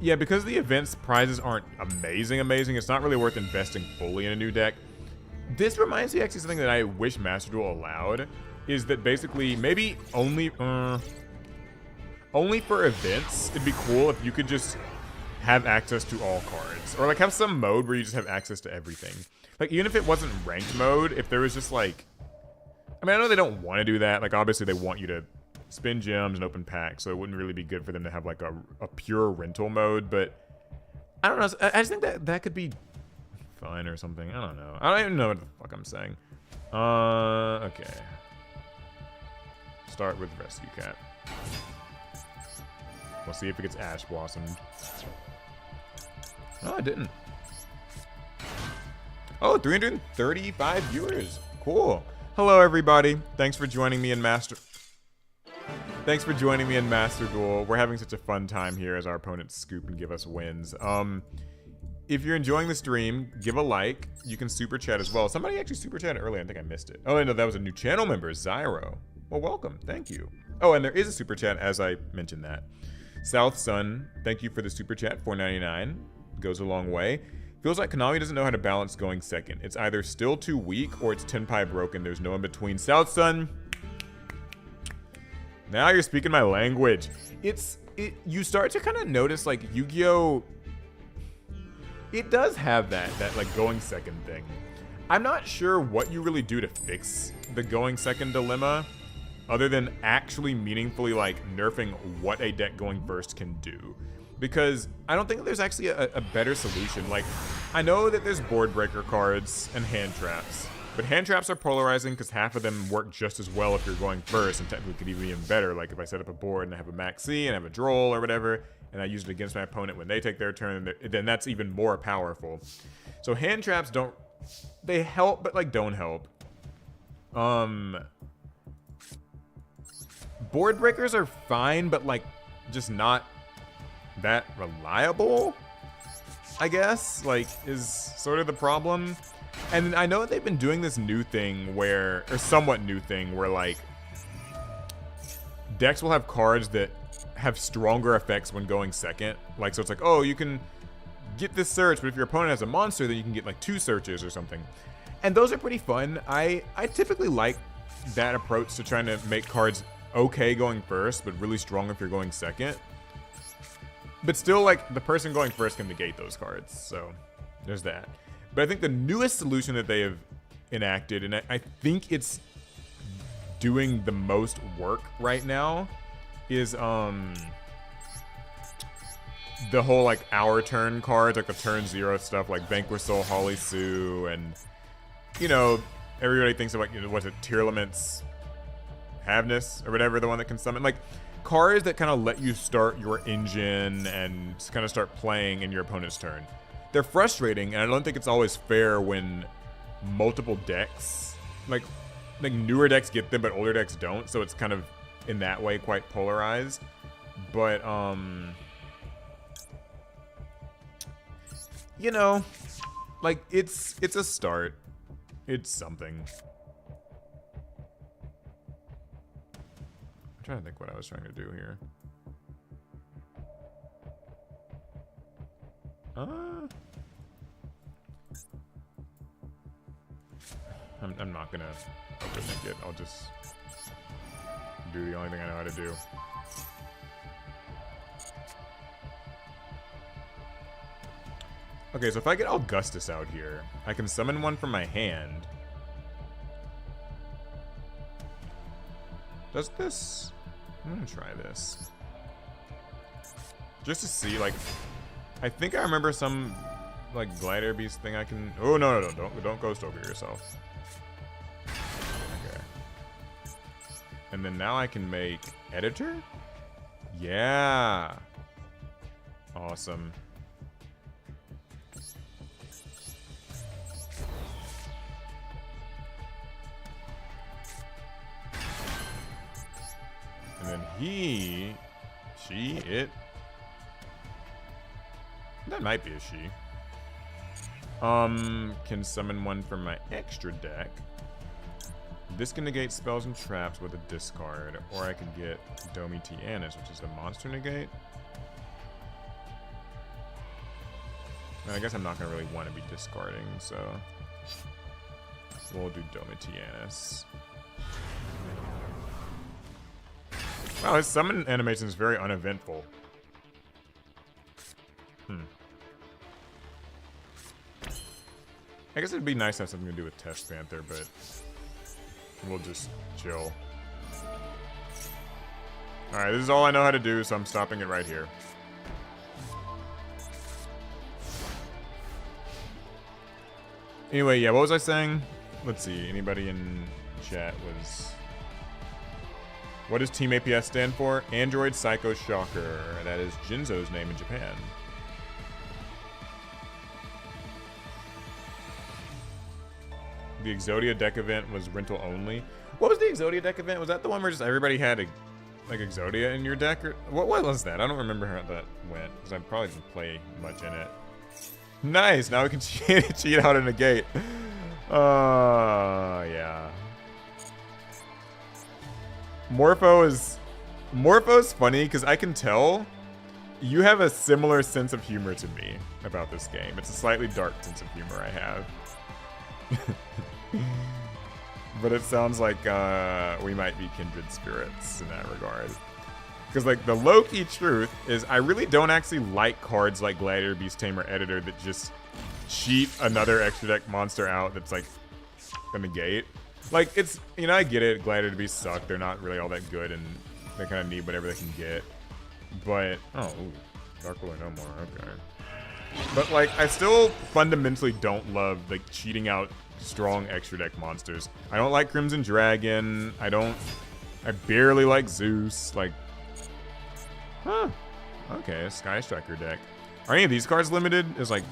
yeah, because the event's prizes aren't amazing, it's not really worth investing fully in a new deck. This reminds me actually something that I wish Master Duel allowed, is that basically maybe only for events, it'd be cool if you could just have access to all cards, or like have some mode where you just have access to everything. Like even if it wasn't ranked mode, if there was just like, I mean, I know they don't want to do that. Like obviously they want you to spin gems and open packs, so it wouldn't really be good for them to have like a pure rental mode. But I don't know. I just think that could be fun or something. I don't know. I don't even know what the fuck I'm saying. Okay. Start with Rescue Cat. We'll see if it gets Ash Blossomed. Oh, it didn't. Oh, 335 viewers. Cool. Hello, everybody. Thanks for joining me in Master Duel. We're having such a fun time here as our opponents scoop and give us wins. If you're enjoying the stream, give a like. You can super chat as well. Somebody actually super chatted earlier. I think I missed it. Oh, no, that was a new channel member, Zyro. Well, welcome. Thank you. Oh, and there is a super chat as I mentioned that. South Sun, thank you for the super chat. $4.99 goes a long way. Feels like Konami doesn't know how to balance going second. It's either still too weak or it's Tenpai broken. There's no in between. South Sun, now you're speaking my language. You start to kind of notice like Yu-Gi-Oh! It does have that like going second thing. I'm not sure what you really do to fix the going second dilemma, other than actually meaningfully like nerfing what a deck going first can do. Because I don't think there's actually a better solution. Like, I know that there's board breaker cards and hand traps, but hand traps are polarizing because half of them work just as well if you're going first, and technically could even be even better. Like if I set up a board and I have a max C and I have a droll or whatever, and I use it against my opponent when they take their turn, then that's even more powerful. So hand traps they help, but like don't help. Board breakers are fine, but like just not that reliable. I guess, like, is sort of the problem. And I know they've been doing this new thing where, or somewhat new thing, where, like, decks will have cards that have stronger effects when going second. Like, so it's like, oh, you can get this search, but if your opponent has a monster, then you can get, like, 2 searches or something. And those are pretty fun. I typically like that approach to trying to make cards okay going first, but really strong if you're going second. But still, like, the person going first can negate those cards, so there's that. But I think the newest solution that they have enacted, and I think it's doing the most work right now, is the whole, like, our turn cards, like the turn 0 stuff, like Vanquish Soul, Holly Sue, and, you know, everybody thinks of, like, you know, what's it, Tearlament's Havness, or whatever, the one that can summon, like, cards that kind of let you start your engine and kind of start playing in your opponent's turn. They're frustrating, and I don't think it's always fair when multiple decks, like newer decks get them, but older decks don't, so it's kind of, in that way, quite polarized. But, you know, like, it's a start. It's something. I'm trying to think what I was trying to do here. I'm not gonna overthink it. I'll just do the only thing I know how to do. Okay, so if I get Augustus out here, I can summon one from my hand. Does this? I'm gonna try this. Just to see, like, I think I remember some, like, Gladiator Beasts thing I can. Oh, no, don't ghost over yourself. Okay. And then now I can make editor? Yeah. Awesome. And then it. That might be a she. Can summon one from my extra deck. This can negate spells and traps with a discard, or I could get Domitianus, which is the monster negate. I guess I'm not gonna really want to be discarding, so we'll do Domitianus. Wow, his summon animation is very uneventful. I guess it'd be nice to have something to do with Test Panther, but we'll just chill. Alright, this is all I know how to do, so I'm stopping it right here. Anyway, yeah, what was I saying? Let's see, anybody in chat was... What does Team APS stand for? Android Psycho Shocker. That is Jinzo's name in Japan. The Exodia deck event was rental only. What was the Exodia deck event? Was that the one where just everybody had like Exodia in your deck? Or what was that? I don't remember how that went, because I probably didn't play much in it. Nice! Now we can cheat out in a gate. Yeah. Morpho's funny because I can tell you have a similar sense of humor to me about this game. It's a slightly dark sense of humor I have. But it sounds like we might be kindred spirits in that regard. Because, like, the low-key truth is I really don't actually like cards like Gladiator Beast Tamer Editor that just cheat another extra deck monster out that's, like, a negate. Like, it's, you know, I get it, Gladiator Beasts suck, they're not really all that good, and they kind of need whatever they can get. But, Dark Ruler no more, okay. But, like, I still fundamentally don't love, like, cheating out strong extra deck monsters. I don't like Crimson Dragon, I barely like Zeus, like, okay, a Sky Striker deck. Are any of these cards limited? Is, like,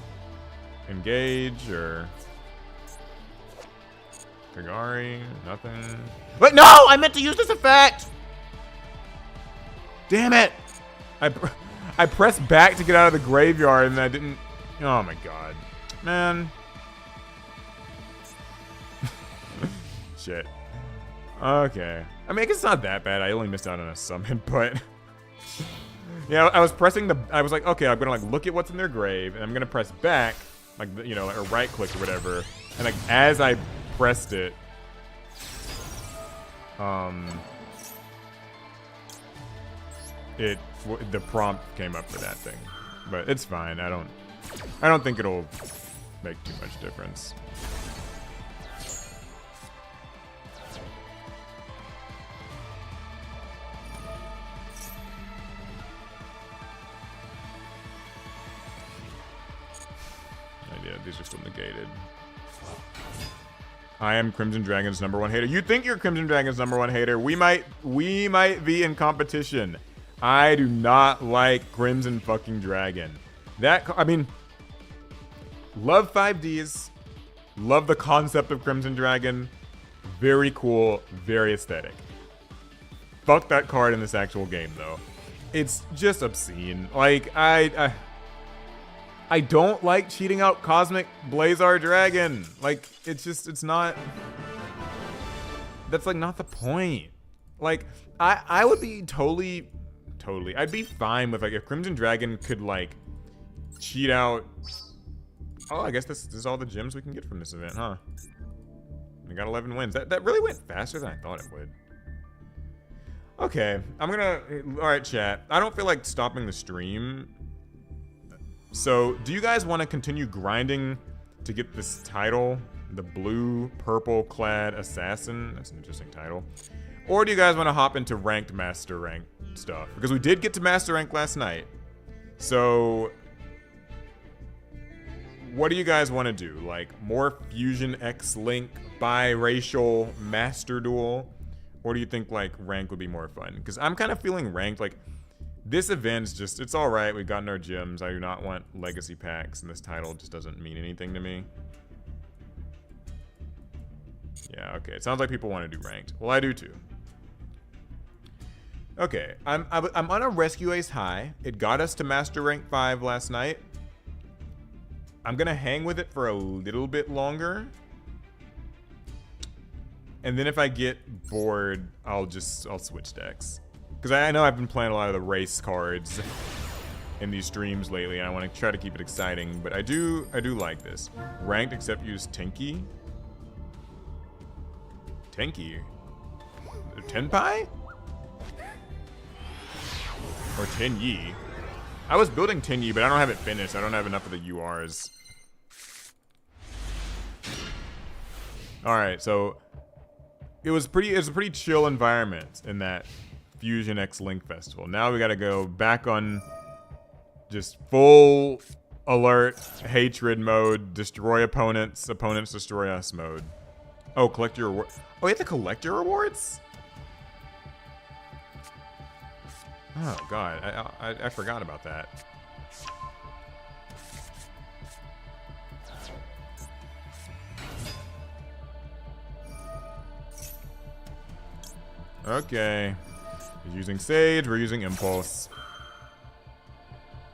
Engage, or... Kagari, nothing. But no! I meant to use this effect! Damn it! I pressed back to get out of the graveyard and I didn't... Oh my god. Man. Shit. Okay. I mean, I guess it's not that bad. I only missed out on a summon, but... yeah, I was pressing the... I was like, okay, I'm gonna, like, look at what's in their grave, and I'm gonna press back, like, you know, or right-click or whatever, and, like, as I pressed it, the prompt came up for that thing. But it's fine. I don't think it'll make too much difference. Yeah, these are still negated. I am Crimson Dragon's #1 hater. You think you're Crimson Dragon's #1 hater? We might be in competition. I do not like Crimson fucking Dragon. I mean, love 5Ds. Love the concept of Crimson Dragon. Very cool, very aesthetic. Fuck that card in this actual game, though. It's just obscene. Like, I don't like cheating out Cosmic Blazar Dragon. Like, it's not... That's, like, not the point. Like, I would be totally... I'd be fine with, like, if Crimson Dragon could, like, cheat out... Oh, I guess this is all the gems we can get from this event, huh? We got 11 wins. That really went faster than I thought it would. Okay, I'm gonna... Alright, chat. I don't feel like stopping the stream. So, do you guys want to continue grinding to get this title? The blue, purple clad assassin? That's an interesting title. Or do you guys want to hop into ranked master rank stuff? Because we did get to master rank last night. So, what do you guys want to do? Like, more Fusion X Link, biracial master duel? Or do you think, like, rank would be more fun? Because I'm kind of feeling ranked, like... This event's just, it's alright, we've gotten our gems. I do not want legacy packs, and this title just doesn't mean anything to me. Yeah, okay, it sounds like people want to do ranked. Well, I do too. Okay, I'm on a Rescue Ace high. It got us to Master Rank 5 last night. I'm gonna hang with it for a little bit longer. And then if I get bored, I'll switch decks. Because I know I've been playing a lot of the race cards in these streams lately, and I want to try to keep it exciting, but I do like this. Ranked except use Tenki? Tenki? Tenpai? Or Tenyi? I was building Tenyi, but I don't have it finished. I don't have enough of the URs. Alright, so it was a pretty chill environment in that Fusion X Link Festival. Now we gotta go back on just full alert hatred mode, destroy opponents, opponents destroy us mode. Oh, collect your reward. Oh, you have to collect your rewards? Oh god, I forgot about that. Okay. He's using Sage, we're using Impulse.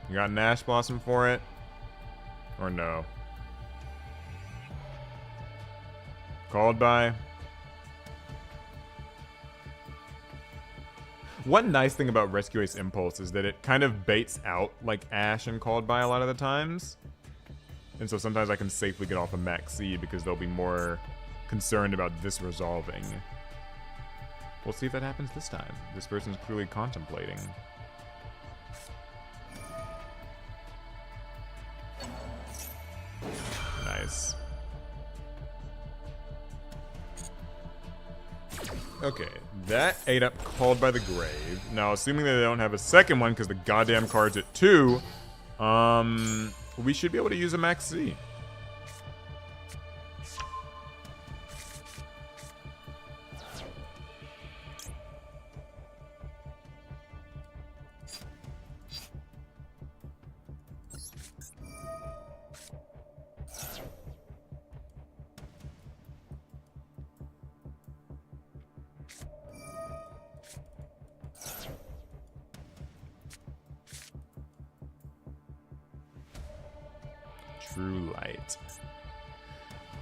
You got an Ash Blossom for it? Or no? Called by? One nice thing about Rescue Ace Impulse is that it kind of baits out like Ash and Called by a lot of the times. And so sometimes I can safely get off a Max C because they'll be more concerned about this resolving. We'll see if that happens this time. This person's clearly contemplating. Nice. Okay, that ate up Called by the Grave. Now, assuming that they don't have a second one because the goddamn card's at 2, we should be able to use a Max C. True Light.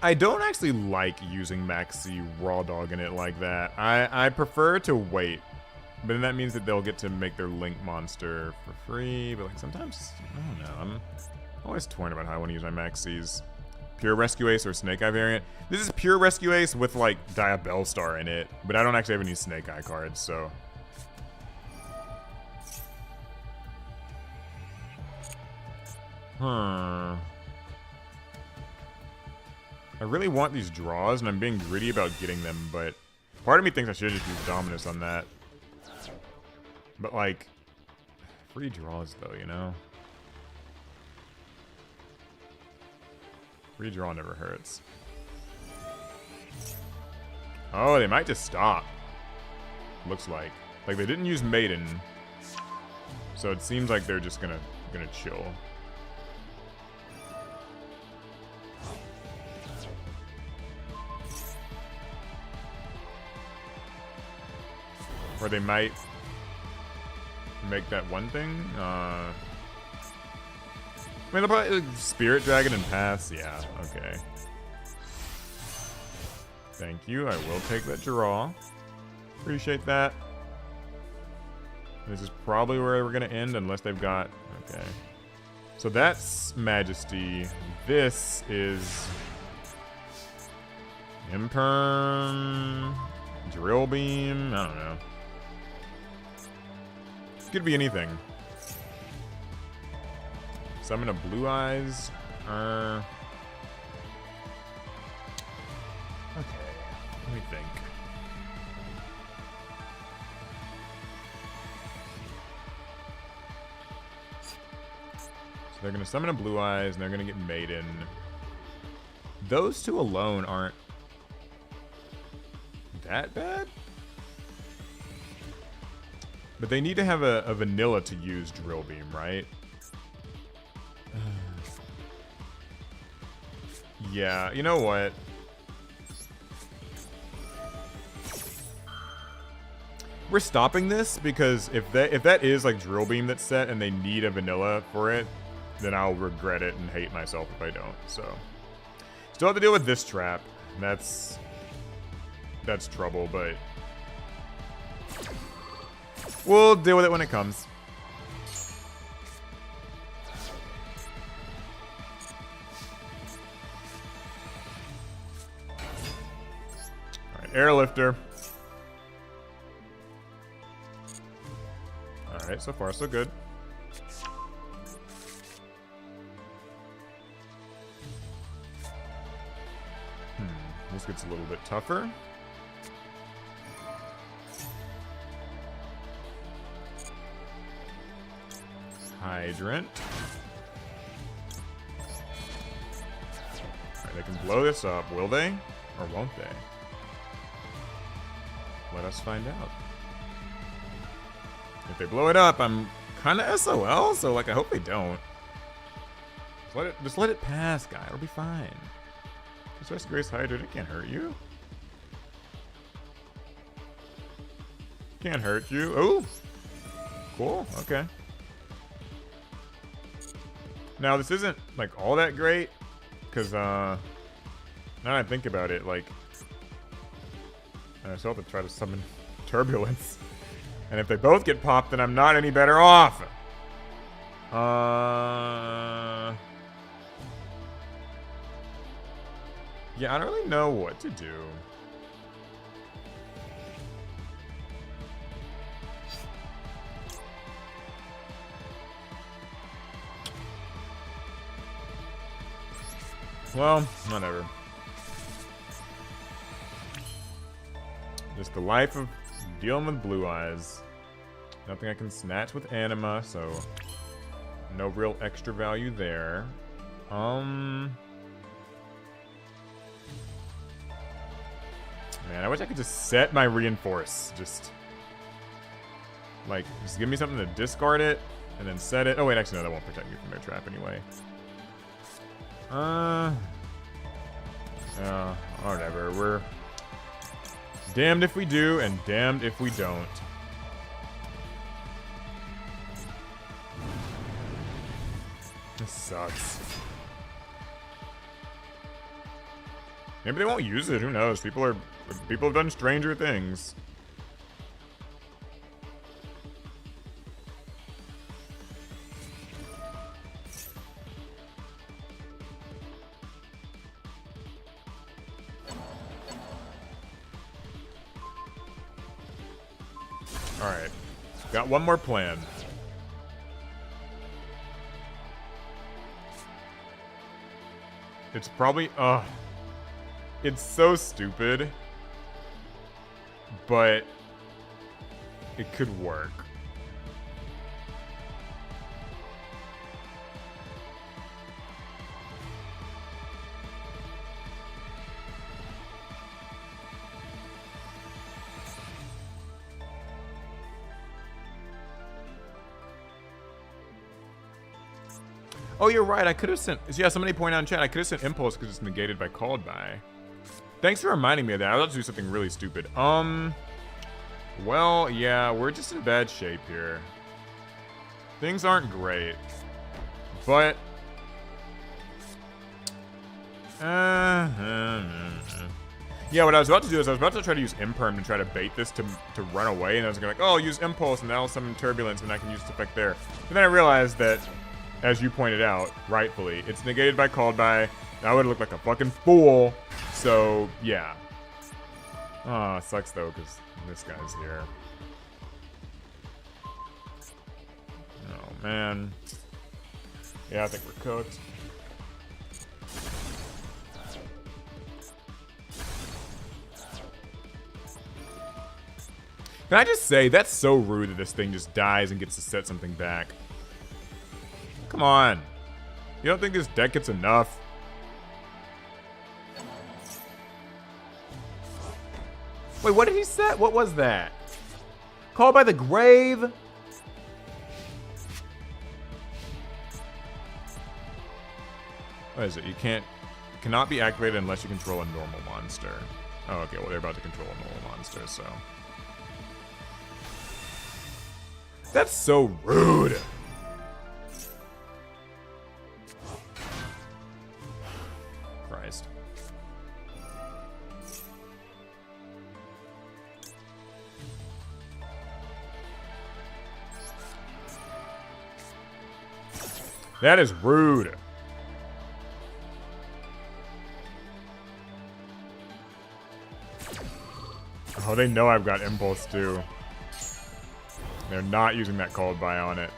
I don't actually like using Maxi Raw Dog in it like that. I prefer to wait. But then that means that they'll get to make their Link monster for free. But like sometimes, I don't know. I'm always torn about how I want to use my Maxis. Pure Rescue Ace or Snake Eye variant. This is Pure Rescue Ace with like Diabellstar in it. But I don't actually have any Snake Eye cards, so. I really want these draws, and I'm being greedy about getting them, but part of me thinks I should just use Dominus on that. But, like, free draws, though, you know? Free draw never hurts. Oh, they might just stop. Looks like. Like, they didn't use Maiden. So it seems like they're just gonna chill. Or they might make that one thing. I mean, they'll probably Spirit Dragon and pass. Yeah, okay. Thank you. I will take that draw. Appreciate that. This is probably where we're going to end unless they've got... Okay. So that's Majesty. This is... Imperm... Drill Beam? I don't know. Could be anything. Summon a Blue Eyes. Okay. Let me think. So they're going to summon a Blue Eyes, and they're going to get Maiden. Those two alone aren't that bad? But they need to have a vanilla to use Drill Beam, right? Yeah, you know what? We're stopping this because if that is like Drill Beam that's set and they need a vanilla for it, then I'll regret it and hate myself if I don't. So still have to deal with this trap. That's trouble, but we'll deal with it when it comes. Alright, Airlifter. Alright, so far so good. This gets a little bit tougher. Hydrant. Alright, they can blow this up, will they? Or won't they? Let us find out. If they blow it up, I'm kind of SOL, so like I hope they don't. Just let it pass, guy. It'll be fine. Just Grace Hydrant, it can't hurt you. Can't hurt you. Oh! Cool, okay. Now, this isn't, like, all that great, because, now that I think about it, like, I still have to try to summon Turbulence. And if they both get popped, then I'm not any better off. Yeah, I don't really know what to do. Well, whatever. Just the life of dealing with Blue Eyes. Nothing I can snatch with Anima, so no real extra value there. Man, I wish I could just set my Reinforce. Just give me something to discard it, and then set it. Oh, wait, actually, no, that won't protect me from their trap anyway. Whatever. We're damned if we do, and damned if we don't. This sucks. Maybe they won't use it. Who knows? People have done stranger things. All right, got one more plan. It's probably, it's so stupid, but it could work. Oh, you're right. I could have sent... Yeah, somebody pointed out in chat. I could have sent Impulse because it's negated by Called By. Thanks for reminding me of that. I was about to do something really stupid. Well, yeah, we're just in bad shape here. Things aren't great. But... Yeah, what I was about to do is I was about to try to use Imperm to try to bait this to run away. And I was going to like, oh, I'll use Impulse and that'll summon Turbulence and I can use its effect there. But then I realized that... As you pointed out, rightfully, it's negated by Called By. I would look like a fucking fool. So, yeah. Ah, sucks though, because this guy's here. Oh, man. Yeah, I think we're cooked. Can I just say, that's so rude that this thing just dies and gets to set something back. Come on. You don't think this deck gets enough? Wait, what did he set? What was that? Called by the Grave? What is it? You cannot be activated unless you control a normal monster. Oh, okay. Well, they're about to control a normal monster, so. That's so rude. Christ. That is rude. Oh, they know I've got Impulse too. They're not using that Called By on it.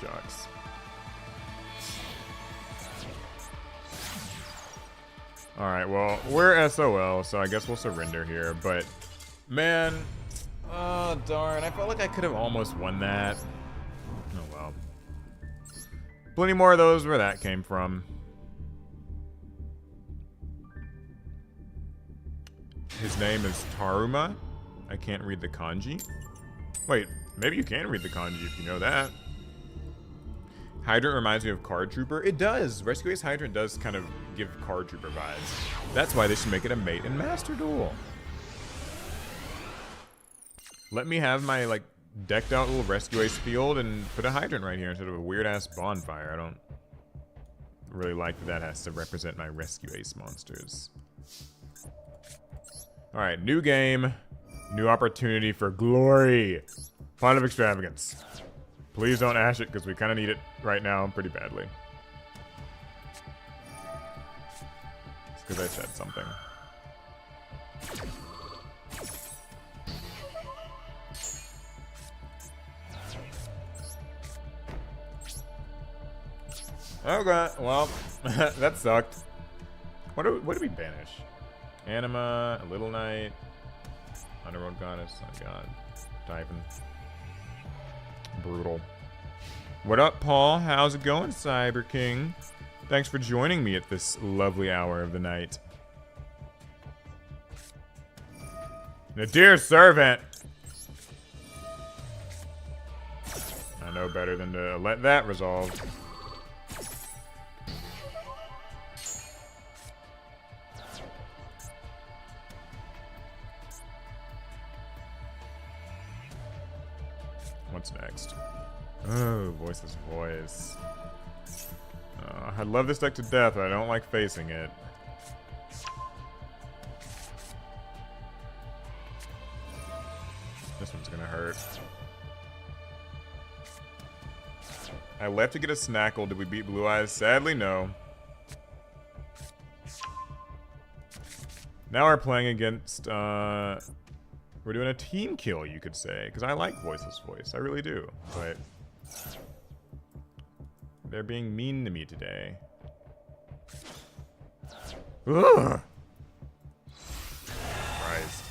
Shucks. Alright, well, we're SOL, so I guess we'll surrender here, but... Man... Oh, darn. I felt like I could have almost won that. Oh, well. Plenty more of those where that came from. His name is Taruma. I can't read the kanji. Wait, maybe you can read the kanji if you know that. Hydrant reminds me of Card Trooper. It does. Rescue Ace Hydrant does kind of give Card Trooper vibes. That's why they should make it a mate in Master Duel. Let me have my, like, decked out little Rescue Ace field and put a Hydrant right here instead of a weird-ass bonfire. I don't really like that that has to represent my Rescue Ace monsters. Alright, new game. New opportunity for glory. Font of Extravagance. Please don't ash it, because we kind of need it right now pretty badly. It's because I said something. Okay, well, that sucked. What did we banish? Anima, a Little Knight, Underworld Goddess, oh god, Typhon. Brutal. What up, Paul? How's it going, Cyber King? Thanks for joining me at this lovely hour of the night. The dear servant! I know better than to let that resolve. What's next? Oh, Voiceless Voice. I love this deck to death, but I don't like facing it. This one's gonna hurt. I left to get a Snackle. Did we beat Blue Eyes? Sadly, no. Now we're playing against, we're doing a team kill, you could say. Because I like Voiceless Voice. I really do. But they're being mean to me today. Ugh! Christ.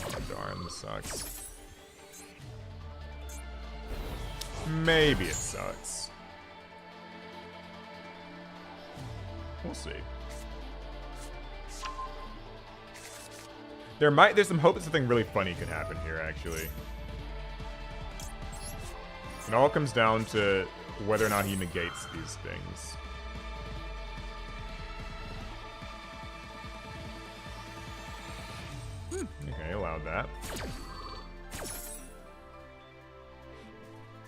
Oh, darn, this sucks. Maybe it sucks. We'll see. There's some hope that something really funny could happen here, actually. It all comes down to whether or not he negates these things. Okay, allowed that.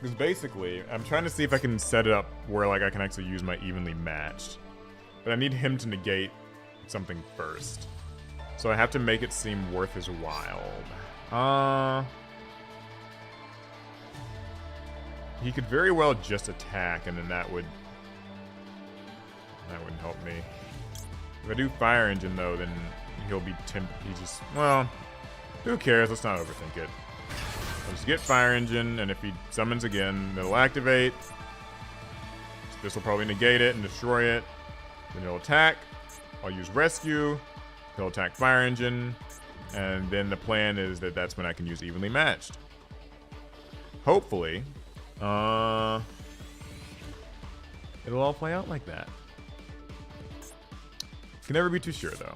Because basically, I'm trying to see if I can set it up where like I can actually use my evenly matched. But I need him to negate something first. So I have to make it seem worth his while. He could very well just attack, and then that wouldn't help me. If I do Fire Engine though, then he'll be well, who cares? Let's not overthink it. I'll just get Fire Engine, and if he summons again, it'll activate. This will probably negate it and destroy it. Then he'll attack. I'll use Rescue. He'll attack Fire Engine. And then the plan is that that's when I can use Evenly Matched. Hopefully. It'll all play out like that. Can never be too sure, though.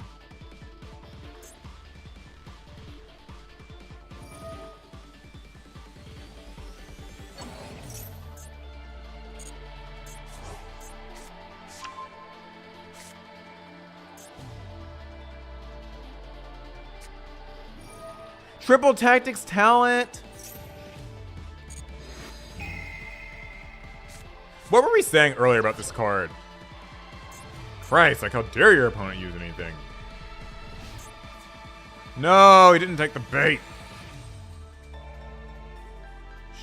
Triple Tactics Talent. What were we saying earlier about this card? Christ, like how dare your opponent use anything? No, he didn't take the bait.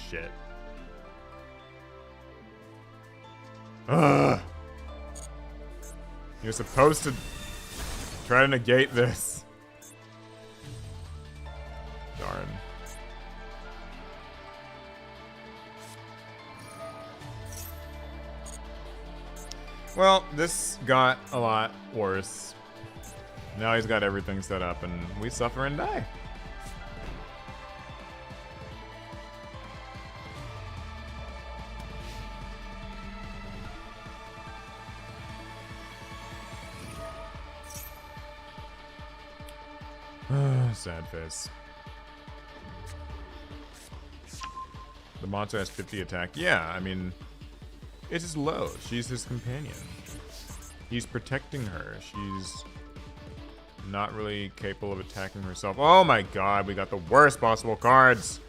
Shit. Ugh. You're supposed to try to negate this. Darn. Well, this got a lot worse. Now he's got everything set up and we suffer and die. Sad face. The monster has 50 attack. Yeah, I mean, it's just low. She's his companion. He's protecting her. She's not really capable of attacking herself. Oh my god, we got the worst possible cards.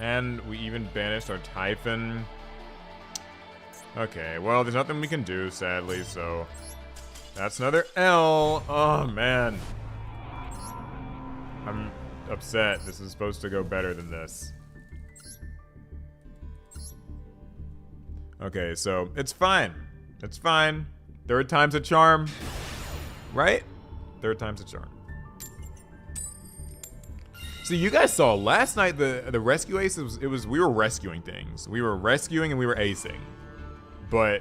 And we even banished our Typhon. Okay, well, there's nothing we can do, sadly, so that's another L. Oh, man. I'm upset. This is supposed to go better than this. Okay, so it's fine. It's fine. Third time's a charm. Right? Third time's a charm. So you guys saw last night the rescue ace, we were rescuing things. We were rescuing and we were acing. But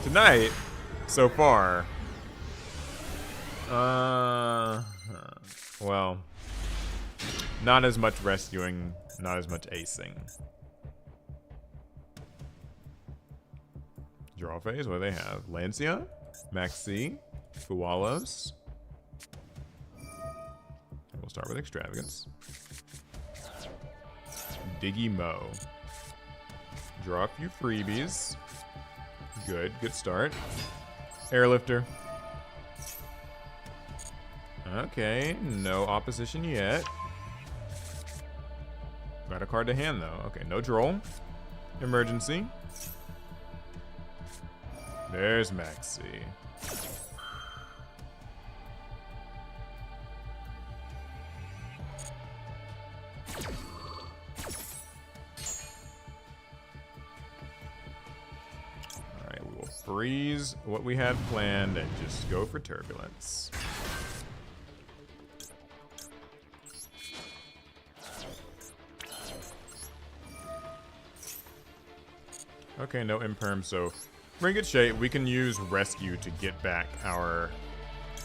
tonight, so far, well, not as much rescuing, not as much acing. Draw phase, what do they have? Lancia, Maxi, Fualos. We'll start with Extravagance. Diggy Mo. Draw a few freebies. Good start. Airlifter. Okay, no opposition yet. Got a card to hand though. Okay, no droll. Emergency. There's Maxi. Alright, we will freeze what we had planned and just go for turbulence. Okay, no imperm, so we're in good shape. We can use rescue to get back our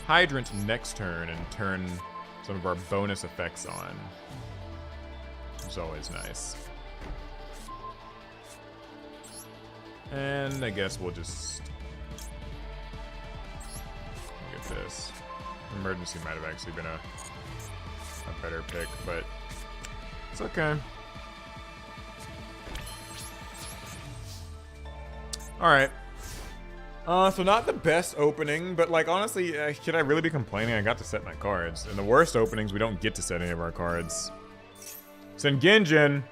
hydrant next turn and turn some of our bonus effects on. Which is always nice. And I guess we'll just look at this. Emergency might have actually been a better pick, but it's okay. Alright. So not the best opening, but like honestly, should I really be complaining? I got to set my cards. In the worst openings, we don't get to set any of our cards. Sengenjin!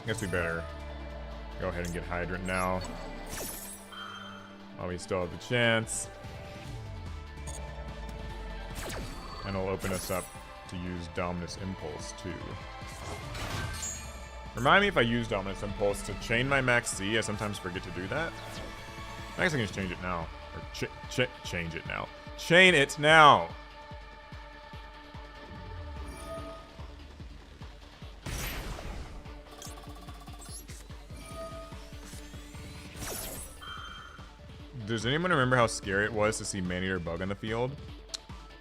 Guess we better go ahead and get Hydrant now. While we still have the chance. And it'll open us up to use Dominus Impulse too. Remind me if I use Dominus Impulse to chain my Max Z. I sometimes forget to do that. I guess I can just change it now. Or change it now. Chain it now! Does anyone remember how scary it was to see Maneater Bug on the field?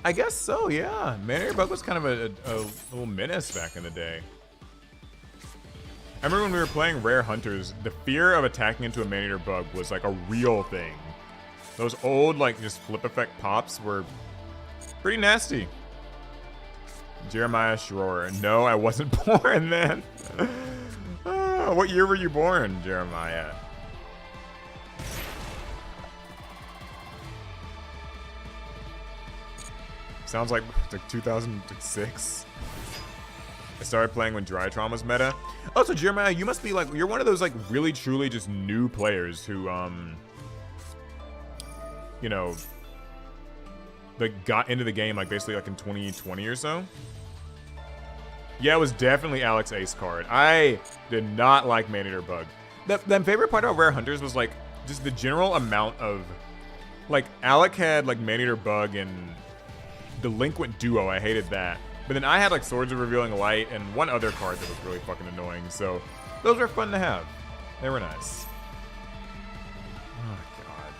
I guess so, yeah. Maneater Bug was kind of a little menace back in the day. I remember when we were playing Rare Hunters, the fear of attacking into a Maneater Bug was like a real thing. Those old, like, just flip effect pops were pretty nasty. Jeremiah Schroer. No, I wasn't born then. What year were you born, Jeremiah? Sounds like 2006. I started playing when Drytron was meta. Oh, so Jeremiah, you must be like, you're one of those like really truly just new players who, you know, like got into the game like basically like in 2020 or so. Yeah, it was definitely Alex Ace card. I did not like Maneater Bug. The favorite part about Rare Hunters was like just the general amount of, like Alec had like Maneater Bug and Delinquent Duo. I hated that. But then I had like Swords of Revealing Light and one other card that was really fucking annoying. So those were fun to have. They were nice. Oh god.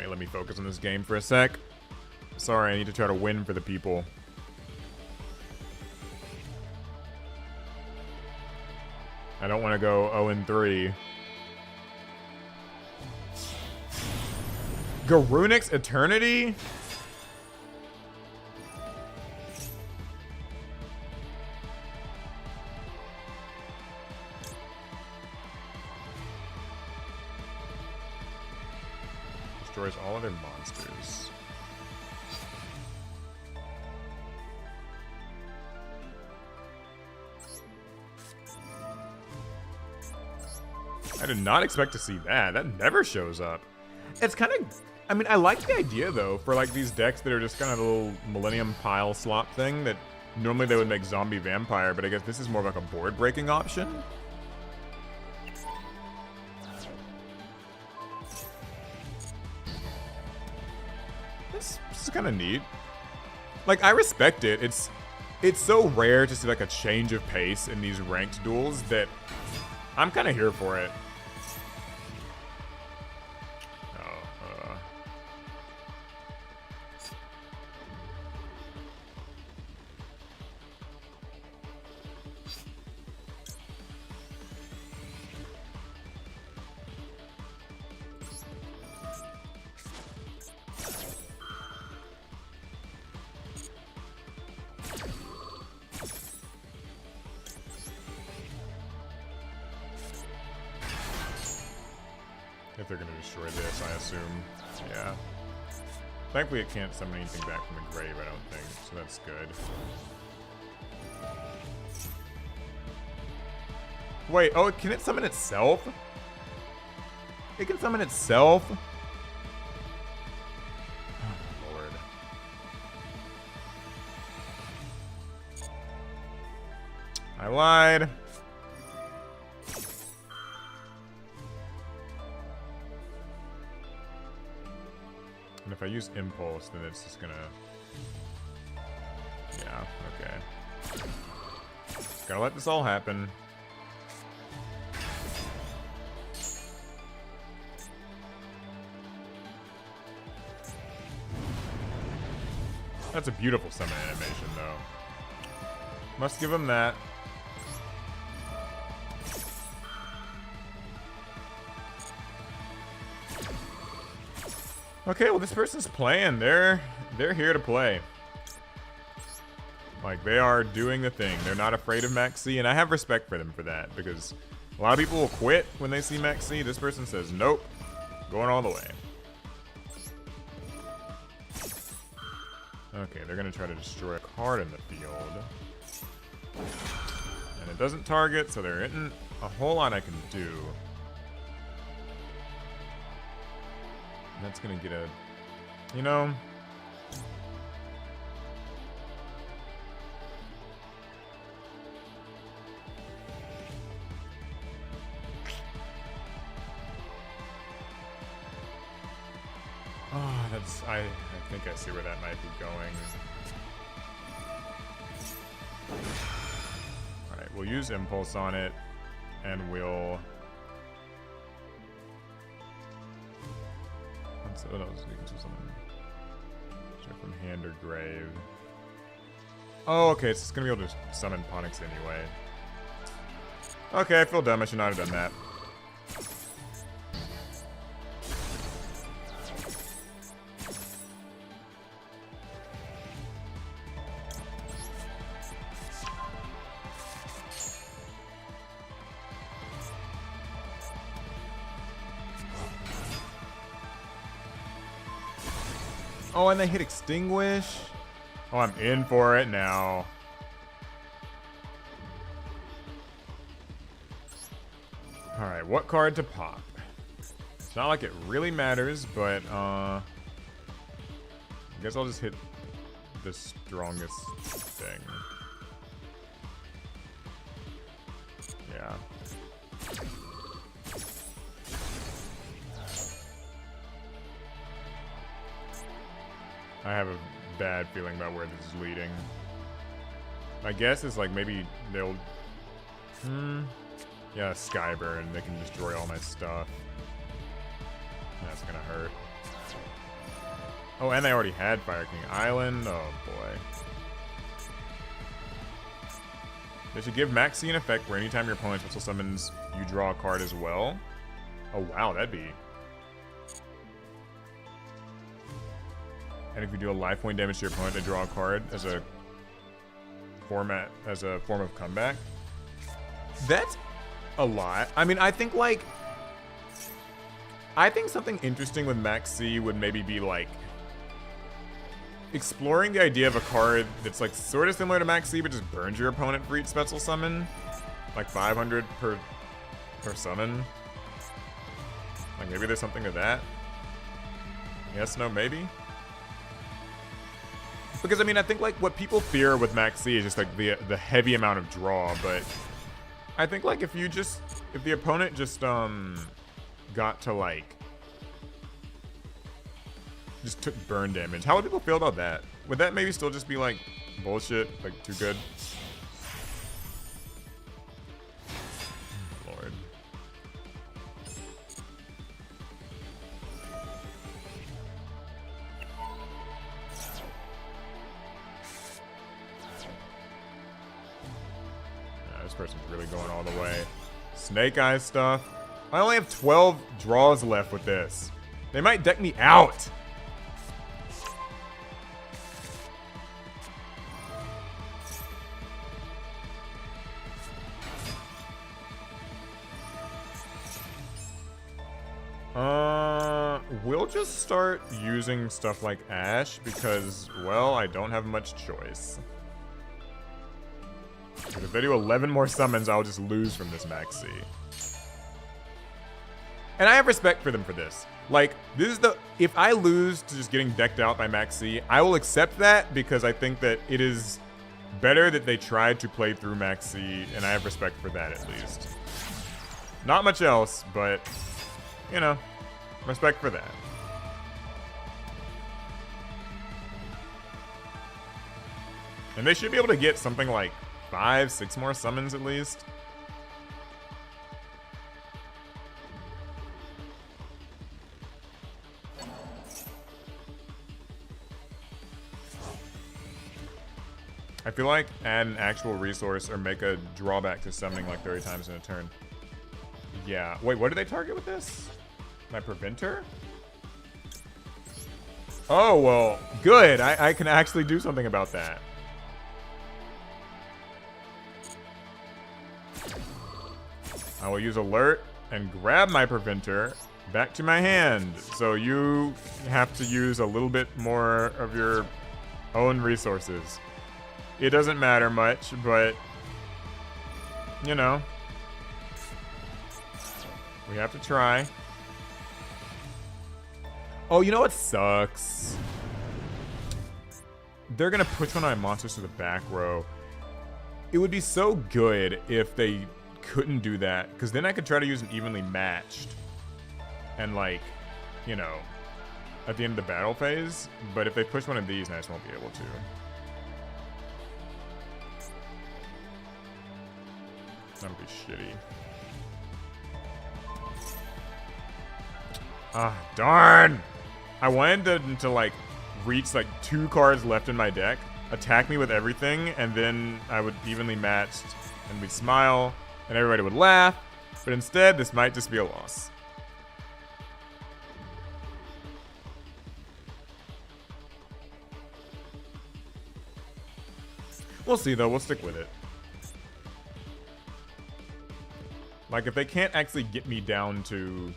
Let me focus on this game for a sec. Sorry, I need to try to win for the people. I don't want to go 0-3. Garunix Eternity? Destroys all other monsters. I did not expect to see that. That never shows up. It's kind of... I mean, I like the idea, though, for, like, these decks that are just kind of a little Millennium Pile slot thing that normally they would make Zombie Vampire, but I guess this is more of like a board-breaking option. This is kind of neat. Like, I respect it. It's so rare to see, like, a change of pace in these ranked duels that I'm kind of here for it. if they're going to destroy this, I assume. Yeah. Thankfully, it can't summon anything back from the grave, I don't think, so that's good. Wait, oh, can it summon itself? It can summon itself? Oh, Lord. I lied. And if I use Impulse, then it's just gonna... Yeah, okay. Gotta let this all happen. That's a beautiful summon animation, though. Must give him that. Okay, well, this person's playing. They're here to play. Like, they are doing the thing. They're not afraid of Max C, and I have respect for them for that, because a lot of people will quit when they see Max C. This person says, nope, going all the way. Okay, they're going to try to destroy a card in the field. And it doesn't target, so there isn't a whole lot I can do. And that's going to get a... You know... Oh, that's... I think I see where that might be going. Alright, we'll use Impulse on it, and we'll... What else? We can do something. Check from hand or grave. Oh, okay, it's gonna be able to summon Ponix anyway. Okay, I feel dumb. I should not have done that. Oh, and they hit Extinguish? Oh, I'm in for it now. Alright, what card to pop? It's not like it really matters, but I guess I'll just hit the strongest thing. Yeah. I have a bad feeling about where this is leading. My guess is like maybe they'll... Yeah, Skyburn. They can destroy all my stuff. That's gonna hurt. Oh, and they already had Fire King Island. Oh, boy. They should give Max C an effect where anytime your opponent special summons, you draw a card as well. Oh, wow, that'd be... And if you do a life point damage to your opponent, they draw a card as a form of comeback. That's a lot. I mean, I think something interesting with Max C would maybe be like exploring the idea of a card that's like sort of similar to Max C, but just burns your opponent for each special summon, like 500 per summon. Like maybe there's something to that. Yes, no, maybe. Because, I mean, I think, like, what people fear with Max C is just, like, the heavy amount of draw, but I think, like, if the opponent just, got to, like, just took burn damage, how would people feel about that? Would that maybe still just be, like, bullshit, like, too good? Lord. This person's really going all the way. Snake Eyes stuff. I only have 12 draws left with this. They might deck me out. will just start using stuff like Ash because, well, I don't have much choice. But if they do 11 more summons, I'll just lose from this Maxi. And I have respect for them for this. Like, this is the... If I lose to just getting decked out by Maxi, I will accept that because I think that it is better that they tried to play through Maxi, and I have respect for that at least. Not much else, but, you know, respect for that. And they should be able to get something like 5, 6 more summons at least. I feel like add an actual resource or make a drawback to summoning like 30 times in a turn. Yeah. Wait, what do they target with this? My preventer? Oh, well, good. I can actually do something about that. I will use alert and grab my preventer back to my hand. So you have to use a little bit more of your own resources. It doesn't matter much, but, you know, we have to try. Oh, you know what sucks? They're going to push one of my monsters to the back row. It would be so good if they couldn't do that, because then I could try to use an evenly matched and, like, you know, at the end of the battle phase. But if they push one of these, I just won't be able to. That would be shitty. Ah, darn! I wanted them to, like, reach, like, 2 cards left in my deck, attack me with everything, and then I would evenly matched, and we'd smile, and everybody would laugh, but instead, this might just be a loss. We'll see, though. We'll stick with it. Like, if they can't actually get me down to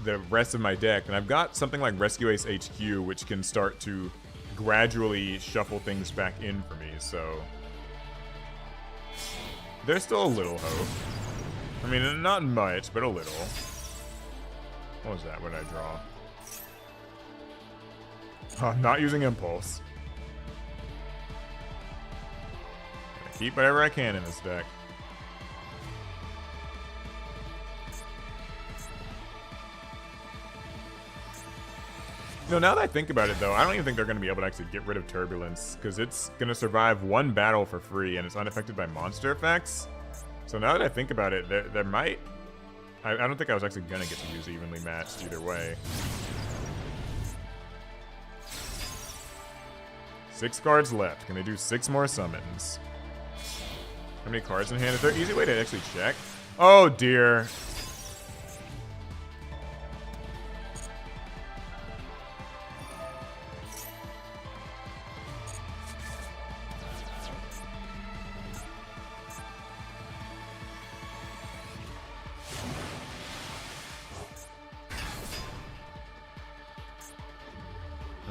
the rest of my deck, then I've got something like Rescue Ace HQ, which can start to gradually shuffle things back in for me, so there's still a little hope. I mean, not much, but a little. What was that? What did I draw? Oh, I'm not using Impulse. Gonna keep whatever I can in this deck. You know, now that I think about it, though, I don't even think they're going to be able to actually get rid of Turbulence, because it's going to survive 1 battle for free, and it's unaffected by monster effects. So now that I think about it, there might... I don't think I was actually going to get to use evenly matched either way. 6 cards left. Can they do 6 more summons? How many cards in hand? Is there an easy way to actually check? Oh, dear.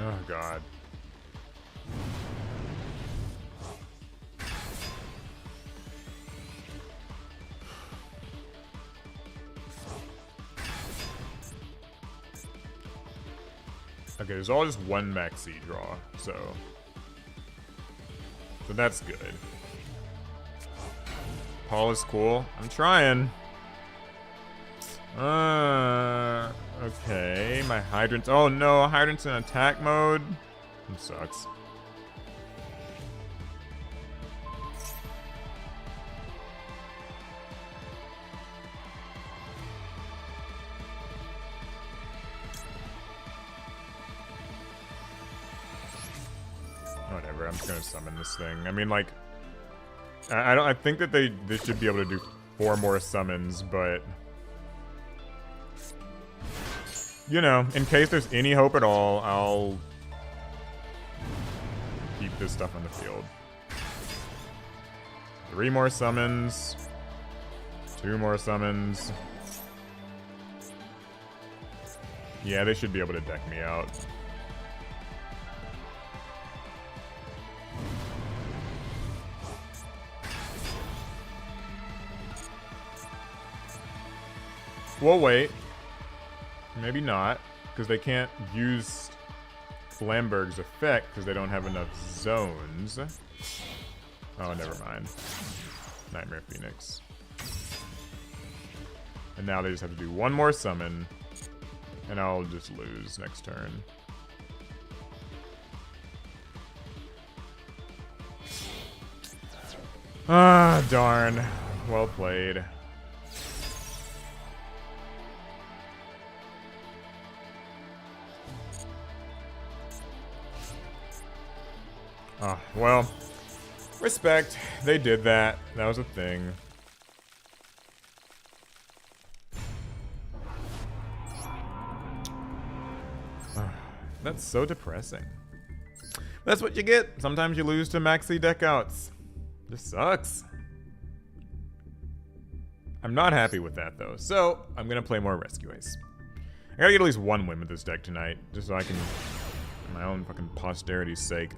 Oh, God. Okay, there's all just 1 maxi draw, so that's good. Paul is cool. I'm trying. Okay, my Hydrant's... Oh no, Hydrant's in attack mode. That sucks. Whatever, I'm just gonna summon this thing. I mean, like, I think that they should be able to do 4 more summons, but you know, in case there's any hope at all, I'll keep this stuff on the field. 3 more summons. 2 more summons. Yeah, they should be able to deck me out. We'll wait. Maybe not, because they can't use Flamberg's effect because they don't have enough zones. Oh, never mind. Nightmare Phoenix. And now they just have to do one more summon, and I'll just lose next turn. Ah, darn. Well played. Oh, well, respect. They did that. That was a thing. That's so depressing. That's what you get. Sometimes you lose to maxi deckouts. Just sucks. I'm not happy with that, though. So, I'm going to play more Rescue Ace. I gotta get at least one win with this deck tonight, just so I can, for my own fucking posterity's sake.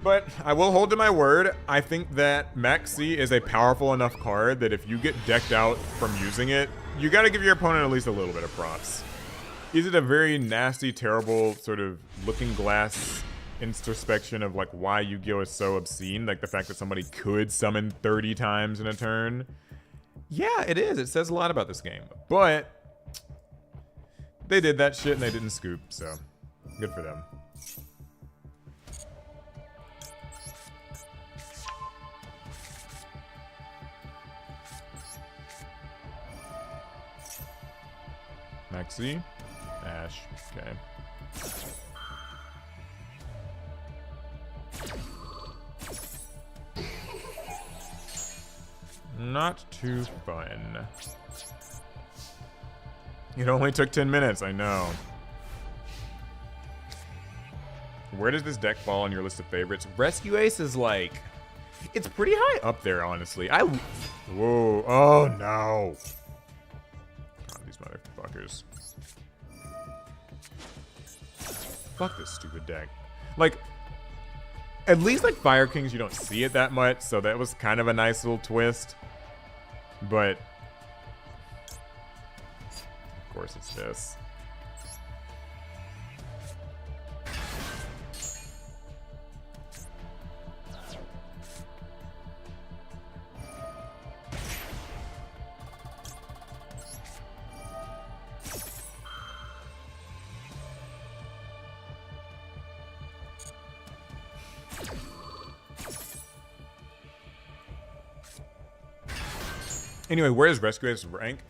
But I will hold to my word. I think that Maxi is a powerful enough card that if you get decked out from using it, you gotta give your opponent at least a little bit of props. Is it a very nasty, terrible sort of looking glass introspection of like why Yu-Gi-Oh! Is so obscene? Like the fact that somebody could summon 30 times in a turn? Yeah, it is. It says a lot about this game. But they did that shit and they didn't scoop, so good for them. Maxi, Ash, okay. Not too fun. It only took 10 minutes, I know. Where does this deck fall on your list of favorites? Rescue Ace is like... It's pretty high up there, honestly. Whoa, oh no. God, these motherfuckers. Fuck this stupid deck. Like, at least like Fire Kings, you don't see it that much, so that was kind of a nice little twist. But, of course it's this. Anyway, where is Rescue Ace rank?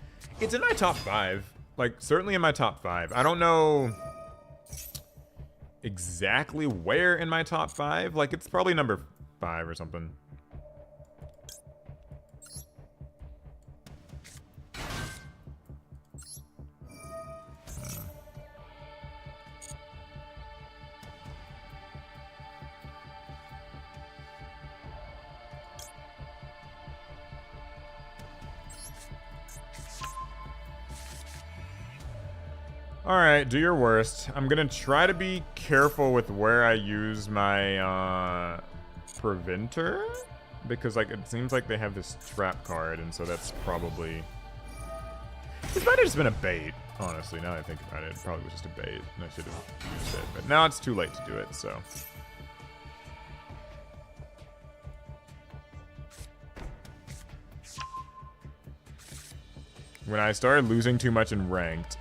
It's in my top 5. Like, certainly in my top 5. I don't know exactly where in my top 5. Like, it's probably number 5 or something. Alright, do your worst. I'm gonna try to be careful with where I use my Preventer, because like it seems like they have this trap card, and so that's probably... This might have just been a bait, honestly, now that I think about it. It probably was just a bait, and I should have used it. But now it's too late to do it, so... When I started losing too much in Ranked,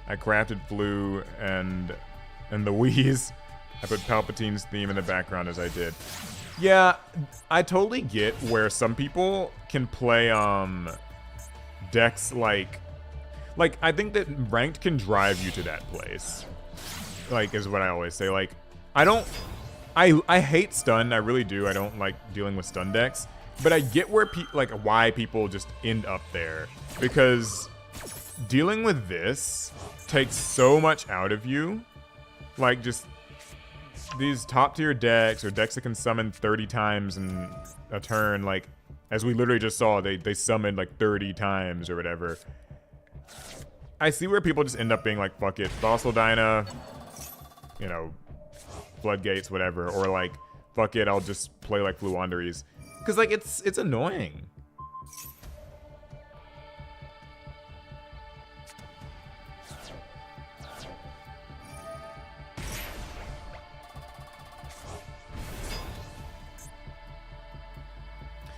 I crafted Flu and the Wheeze. I put Palpatine's theme in the background as I did. Yeah, I totally get where some people can play decks like I think that Ranked can drive you to that place. Like is what I always say. Like I hate stun, I really do. I don't like dealing with stun decks, but I get where why people just end up there, because dealing with this takes so much out of you. Like, just these top tier decks or decks that can summon 30 times in a turn, like, As we literally just saw, they summoned like 30 times or whatever. I see where people just end up being like, fuck it, Fossil Dyna, you know, Floodgates, whatever, or like, fuck it, I'll just play like Fluanderies. Because like, it's annoying.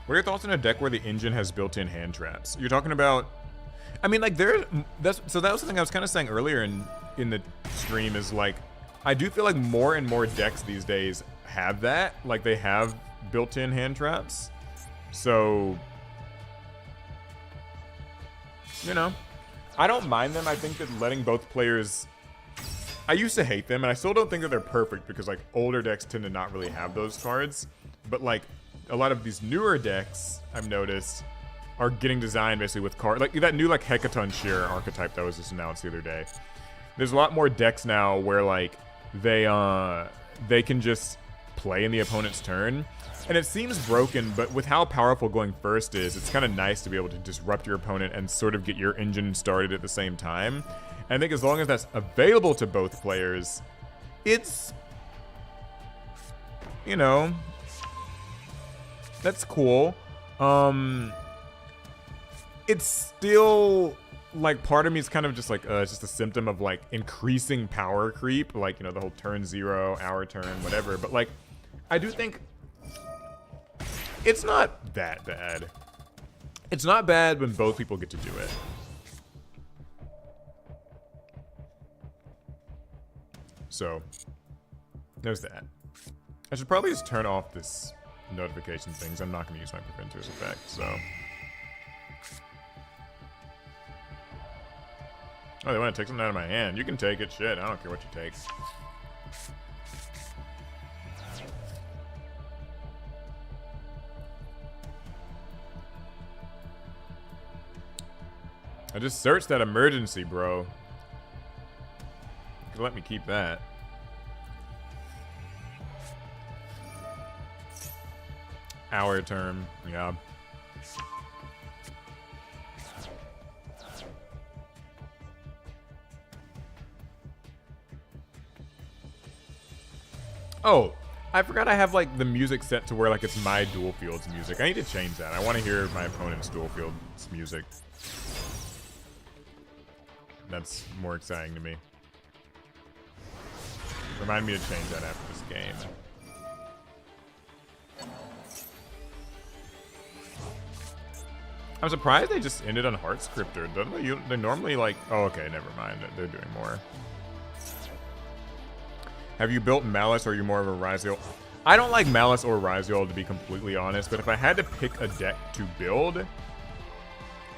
What are your thoughts on a deck where the engine has built-in hand traps? You're talking about, I mean, like that was something I was kind of saying earlier in the stream is like, I do feel like more and more decks these days have that, like they have built-in hand traps. So, you know, I don't mind them. I think that letting both players, I used to hate them and I still don't think that they're perfect because like older decks tend to not really have those cards, but like a lot of these newer decks, I've noticed, are getting designed basically with cards. Like that new like Hecaton Shear archetype that was just announced the other day. There's a lot more decks now where like they can just play in the opponent's turn. And it seems broken, but with how powerful going first is, it's kind of nice to be able to disrupt your opponent and sort of get your engine started at the same time. And I think as long as that's available to both players, it's, you know, that's cool. It's still like part of me is kind of just like it's just a symptom of like increasing power creep, like, you know, the whole turn 0, hour turn, whatever. But like, I do think it's not that bad. It's not bad when both people get to do it. So there's that. I should probably just turn off this notification things. I'm not going to use my Preventor's effect, so. Oh, they want to take something out of my hand. You can take it, shit. I don't care what you take. I just searched that emergency, bro. You can let me keep that. Hour term, yeah. Oh, I forgot I have like the music set to where like it's my Duel Fields music. I need to change that. I want to hear my opponent's Duel Fields music. That's more exciting to me. Remind me to change that after this game. I'm surprised they just ended on Heart Scripter. Don't they? They're normally like, oh, okay, never mind. They're doing more. Have you built Malice or are you more of a Ryziel? I don't like Malice or Ryziel, to be completely honest, but if I had to pick a deck to build,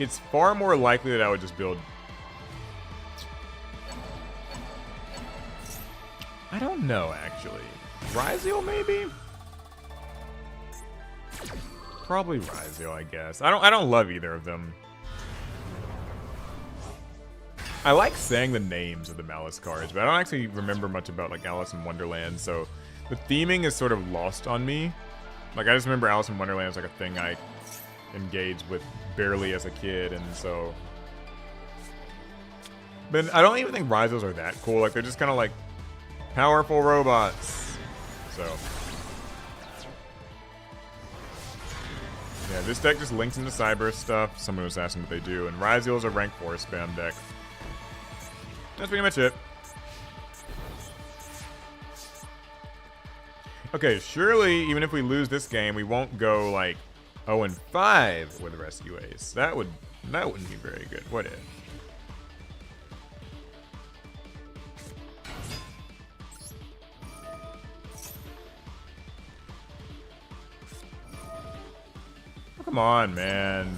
it's far more likely that I would just build. I don't know, actually. Ryziel, maybe? Probably Ryziel, I guess. I don't love either of them. I like saying the names of the Malice cards, but I don't actually remember much about like Alice in Wonderland, so the theming is sort of lost on me. Like I just remember Alice in Wonderland is like a thing I engaged with barely as a kid, and so. But I don't even think Ryziels are that cool. Like they're just kind of like powerful robots. So. Yeah, this deck just links into Cyber stuff. Someone was asking what they do, and Ryziel's a rank 4 spam deck. That's pretty much it. Okay, surely even if we lose this game, we won't go like 0-5 with Rescue Ace. That wouldn't be very good, would it? Oh, come on, man.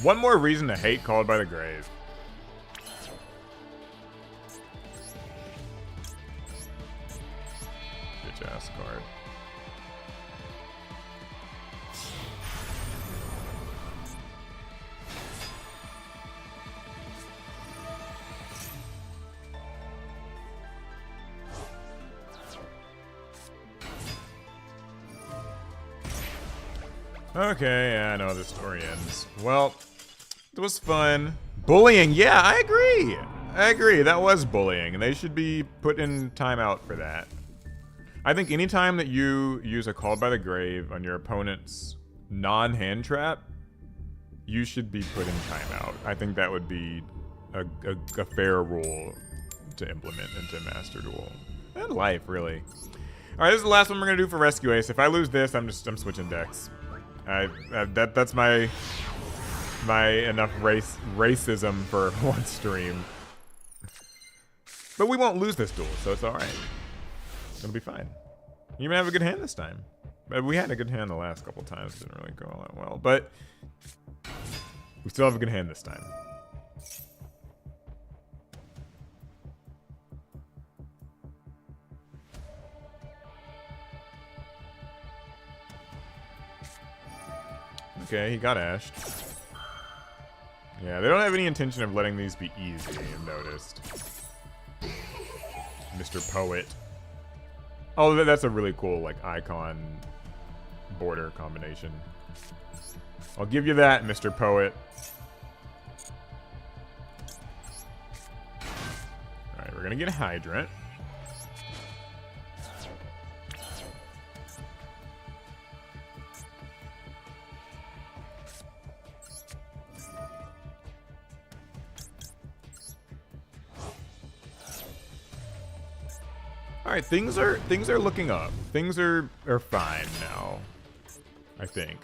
One more reason to hate Called by the Grave. Bitch ass card. Okay, yeah, I know the story ends. Well, it was fun. Bullying, yeah, I agree. I agree, that was bullying, and they should be put in timeout for that. I think anytime that you use a Called by the Grave on your opponent's non-hand trap, you should be put in timeout. I think that would be a fair rule to implement into Master Duel. And life, really. Alright, this is the last one we're gonna do for Rescue Ace. If I lose this, I'm switching decks. That's my enough racism for one stream. But we won't lose this duel, so it's alright. It'll be fine. You even have a good hand this time. But we had a good hand the last couple times. It didn't really go all that well. But we still have a good hand this time. Okay, he got ashed. Yeah, they don't have any intention of letting these be easy, I've noticed. Mr. Poet. Oh, that's a really cool, like, icon border combination. I'll give you that, Mr. Poet. Alright, we're gonna get a Hydrant. Alright, things are looking up. Things are fine now. I think.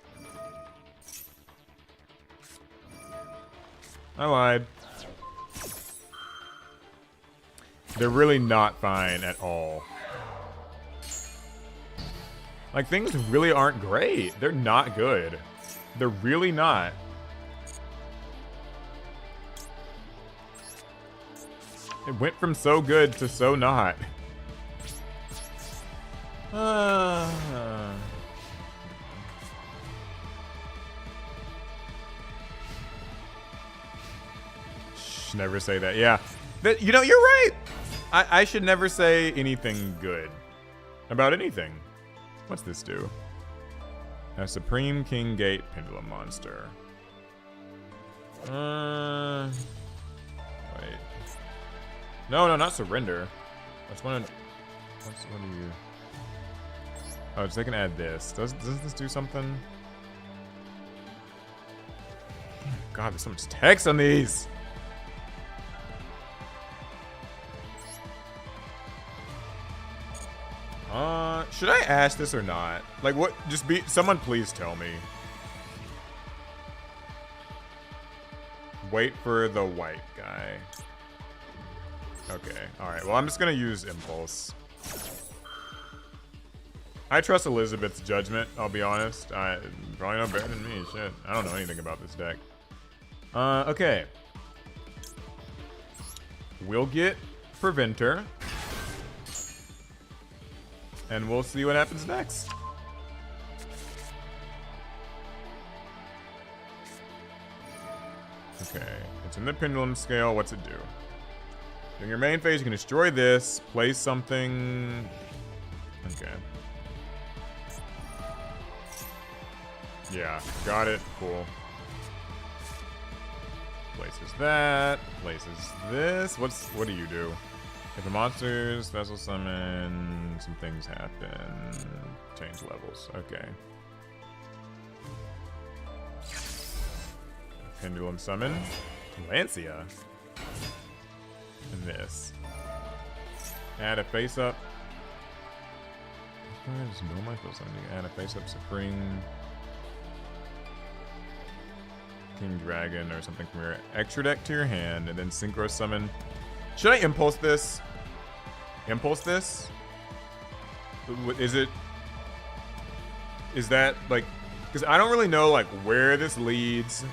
I lied. They're really not fine at all. Like, things really aren't great. They're not good. They're really not. It went from so good to so not. Shh, never say that. Yeah. You know, you're right. I should never say anything good about anything. What's this do? A Supreme King Gate Pendulum Monster. Wait. No, not Surrender. That's one. What do you? Oh, so they can add this. Doesn't this do something? God, there's so much text on these. Should I ask this or not? Like, what? Just be. Someone please tell me. Wait for the white guy. Okay. All right. Well, I'm just gonna use Impulse. I trust Elizabeth's judgment, I'll be honest. Probably no better than me, shit. I don't know anything about this deck. Okay. We'll get Preventer. And we'll see what happens next. Okay, it's in the Pendulum Scale. What's it do? During your main phase, you can destroy this, place something. Okay. Yeah, got it. Cool. Places that. Places this. What do you do? If the monsters vessel summon, some things happen. Change levels. Okay. Pendulum summon. Lancia. And this. Add a face up. There's no my spell summoning. Add a face up Supreme King Dragon or something from your extra deck to your hand, and then synchro summon. Should I impulse this? Impulse this? Is that like, because I don't really know like where this leads.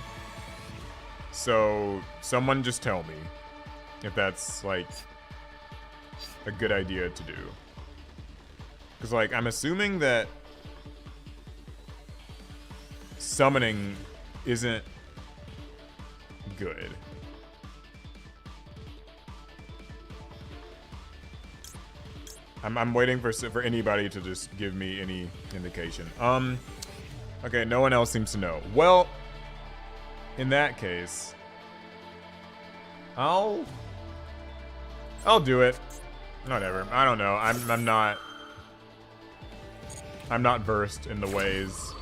So someone just tell me if that's like a good idea to do. Because like I'm assuming that summoning isn't good. I'm waiting for anybody to just give me any indication. Okay, no one else seems to know. Well, in that case, I'll do it. Whatever. I don't know. I'm not versed in the ways.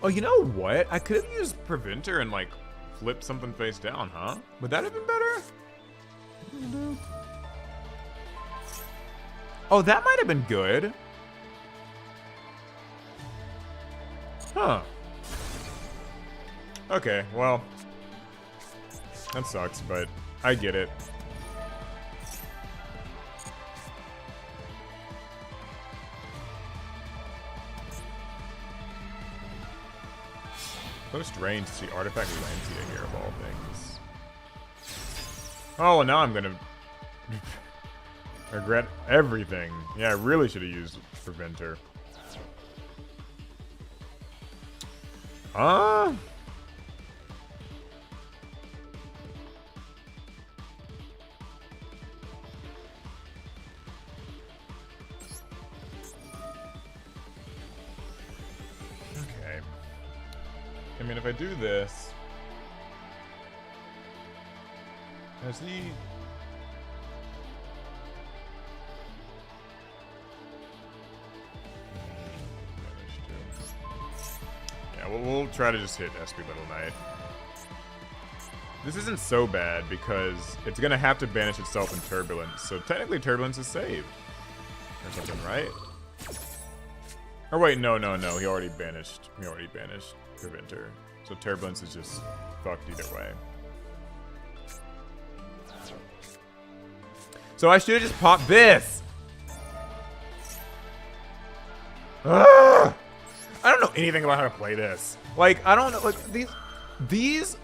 Oh, you know what? I could have used Preventer and, like, flipped something face down, huh? Would that have been better? Oh, that might have been good. Huh. Okay, well. That sucks, but I get it. Post range to see artifact Lancia here of all things. Oh, well, now I'm gonna regret everything. Yeah, I really should have used Preventer. Okay. I mean, if I do this, has he? Yeah, we'll try to just hit SP Little Knight. This isn't so bad because it's gonna have to banish itself in Turbulence, so technically Turbulence is saved or something, right? Or wait, no. He already banished. Preventer. So Turbulence is just fucked either way. So I should have just popped this. Ugh! I don't know anything about how to play this. Like, I don't know. Like, these.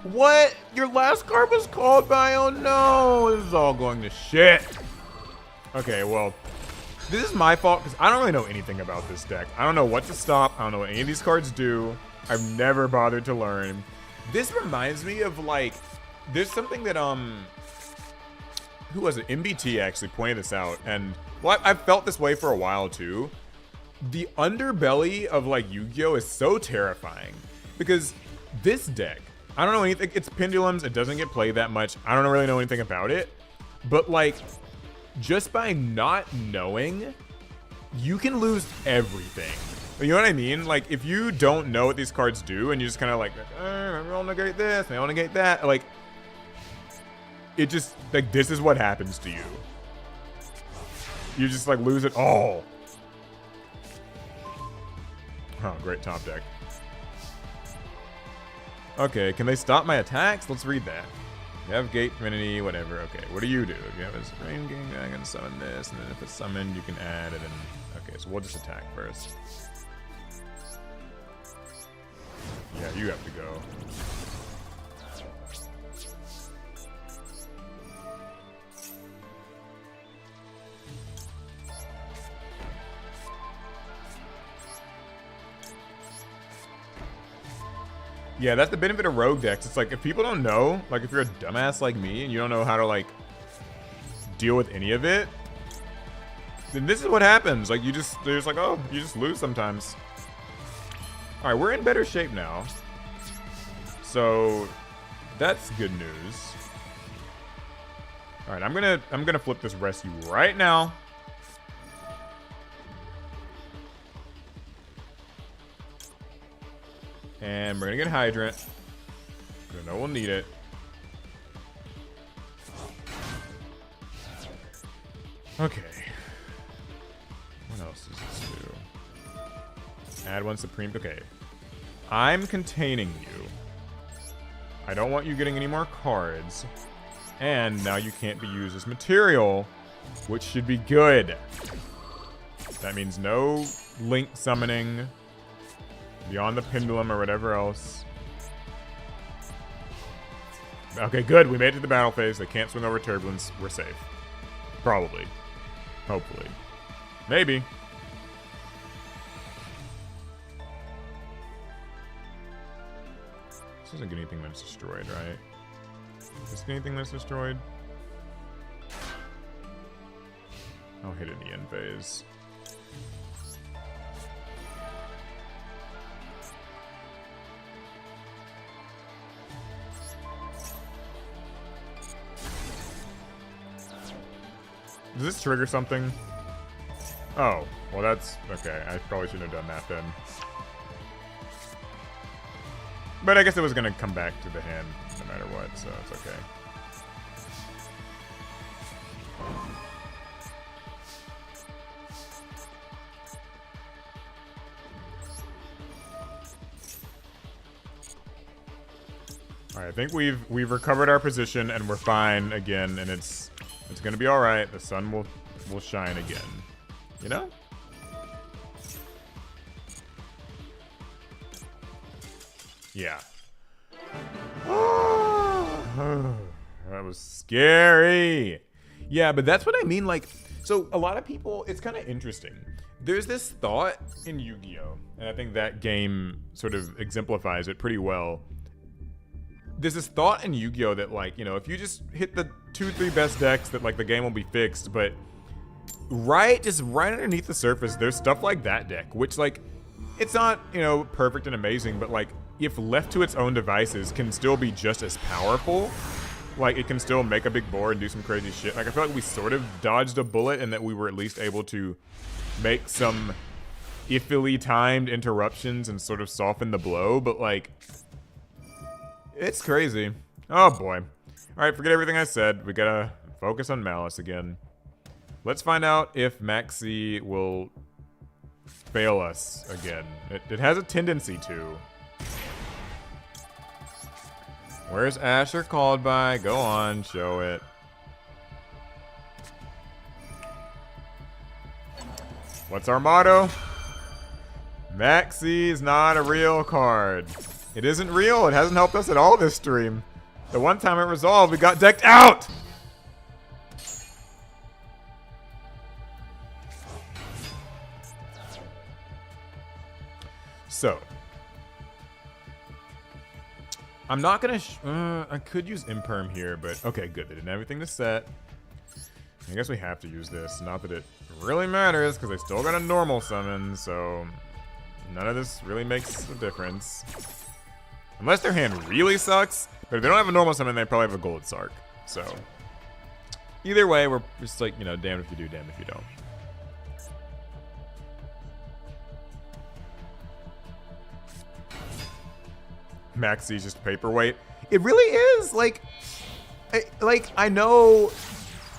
What? Your last card was called by? Oh no. This is all going to shit. Okay, well. This is my fault because I don't really know anything about this deck. I don't know what to stop. I don't know what any of these cards do. I've never bothered to learn. This reminds me of, like, there's something that, who was it? MBT actually pointed this out. And, well, I've felt this way for a while, too. The underbelly of, like, Yu-Gi-Oh! Is so terrifying. Because this deck, I don't know anything. It's Pendulums. It doesn't get played that much. I don't really know anything about it. But, like, just by not knowing, you can lose everything. You know what I mean? Like, if you don't know what these cards do and you just kind of like, I'll negate this, and I'll negate that, like, it just, like, this is what happens to you. You just, like, lose it all. Oh, great top deck. Okay, can they stop my attacks? Let's read that. You have Gate Trinity, whatever. Okay, what do you do? If you have a Spring King, I can summon this, and then if it's summoned, you can add it. And okay, so we'll just attack first. Yeah, you have to go. Yeah, that's the benefit of rogue decks. It's like, if people don't know, like, if you're a dumbass like me and you don't know how to, like, deal with any of it, then this is what happens. Like, they're just like, oh, you just lose sometimes. All right, we're in better shape now. So that's good news. All right, I'm gonna flip this rescue right now. And we're gonna get Hydrant. I know we'll need it. Okay. What else does this do? Add one Supreme. Okay. I'm containing you. I don't want you getting any more cards. And now you can't be used as material, which should be good. That means no Link summoning beyond the Pendulum or whatever else. Okay, good. We made it to the battle phase. They can't swing over Turbulence. We're safe. Probably. Hopefully. Maybe. This doesn't get anything that's destroyed, right? Does this get anything that's destroyed? I'll hit it in the end phase. Does this trigger something? Oh, well that's... okay, I probably shouldn't have done that then. But I guess it was going to come back to the hand no matter what, so it's okay. All right, I think we've recovered our position and we're fine again, and it's going to be all right. The sun will shine again. You know? Yeah. That was scary. Yeah, but that's what I mean. Like, so a lot of people, it's kind of interesting. There's this thought in Yu-Gi-Oh! And I think that game sort of exemplifies it pretty well. There's this thought in Yu-Gi-Oh! That, like, you know, if you just hit the 2-3 best decks, that, like, the game will be fixed. But just right underneath the surface, there's stuff like that deck, which, like, it's not, you know, perfect and amazing, but, like, if left to its own devices, can still be just as powerful. Like, it can still make a big board and do some crazy shit. Like, I feel like we sort of dodged a bullet and that we were at least able to make some iffily timed interruptions and sort of soften the blow, but, like, it's crazy. Oh, boy. All right, forget everything I said. We gotta focus on Malice again. Let's find out if Maxi will fail us again. It has a tendency to. Where's Asher called by? Go on, show it. What's our motto? Maxi is not a real card. It isn't real. It hasn't helped us at all this stream. The one time it resolved, we got decked out! So. I'm not gonna, I could use Imperm here, but okay, good. They didn't have everything to set. I guess we have to use this. Not that it really matters, because they still got a normal summon, so none of this really makes a difference. Unless their hand really sucks, but if they don't have a normal summon, they probably have a gold Sark. So, either way, we're just like, you know, damned if you do, damned if you don't. Maxi's just paperweight. It really is. Like I know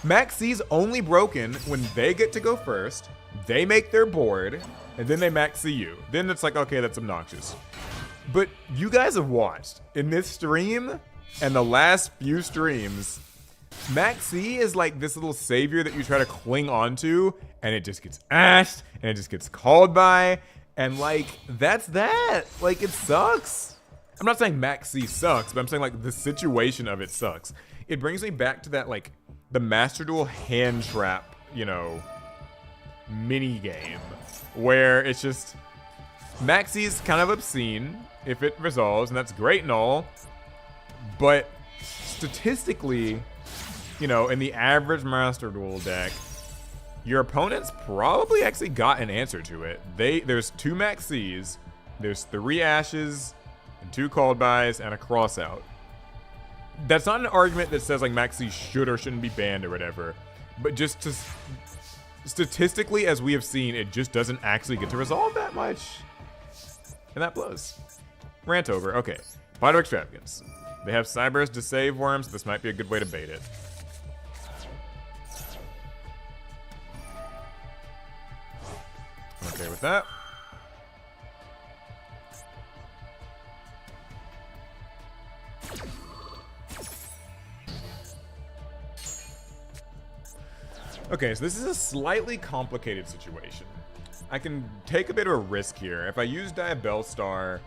Maxi's only broken when they get to go first, they make their board, and then they Maxi you. Then it's like, okay, that's obnoxious. But you guys have watched in this stream and the last few streams, Maxi is like this little savior that you try to cling onto, and it just gets ashed, and it just gets called by, and like, that's that. Like, it sucks. I'm not saying Maxi sucks, but I'm saying, like, the situation of it sucks. It brings me back to that, like, the Master Duel hand trap, you know, mini game, where it's just, Maxi's kind of obscene if it resolves, and that's great and all, but statistically, you know, in the average Master Duel deck, your opponents probably actually got an answer to it. There's 2 Maxis, there's 3 Ashes, and 2 called bys, and a crossout. That's not an argument that says like Maxi should or shouldn't be banned or whatever, but just to statistically, as we have seen, it just doesn't actually get to resolve that much, and that blows. Rant over. Okay, Pot of Extravagance. They have Cyber's to save worms. This might be a good way to bait it. I'm okay with that. Okay, so this is a slightly complicated situation. I can take a bit of a risk here. If I use Diabellstar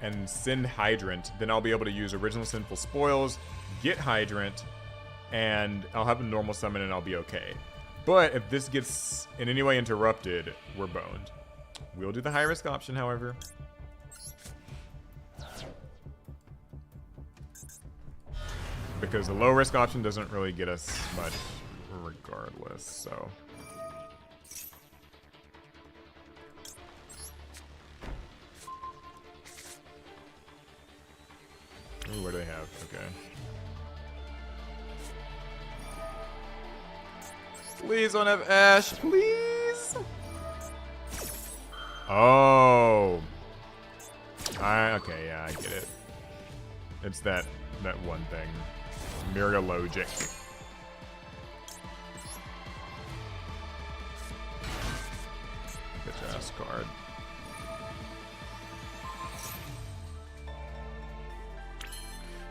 and send Hydrant, then I'll be able to use Original Sinful Spoils, get Hydrant, and I'll have a normal summon and I'll be okay. But if this gets in any way interrupted, we're boned. We'll do the high risk option, however. Because the low risk option doesn't really get us much regardless, so. Ooh, what do they have? Okay. Please don't have Ash, please. Oh. Okay, yeah, I get it. It's that one thing. Miralogic. Get your ass card.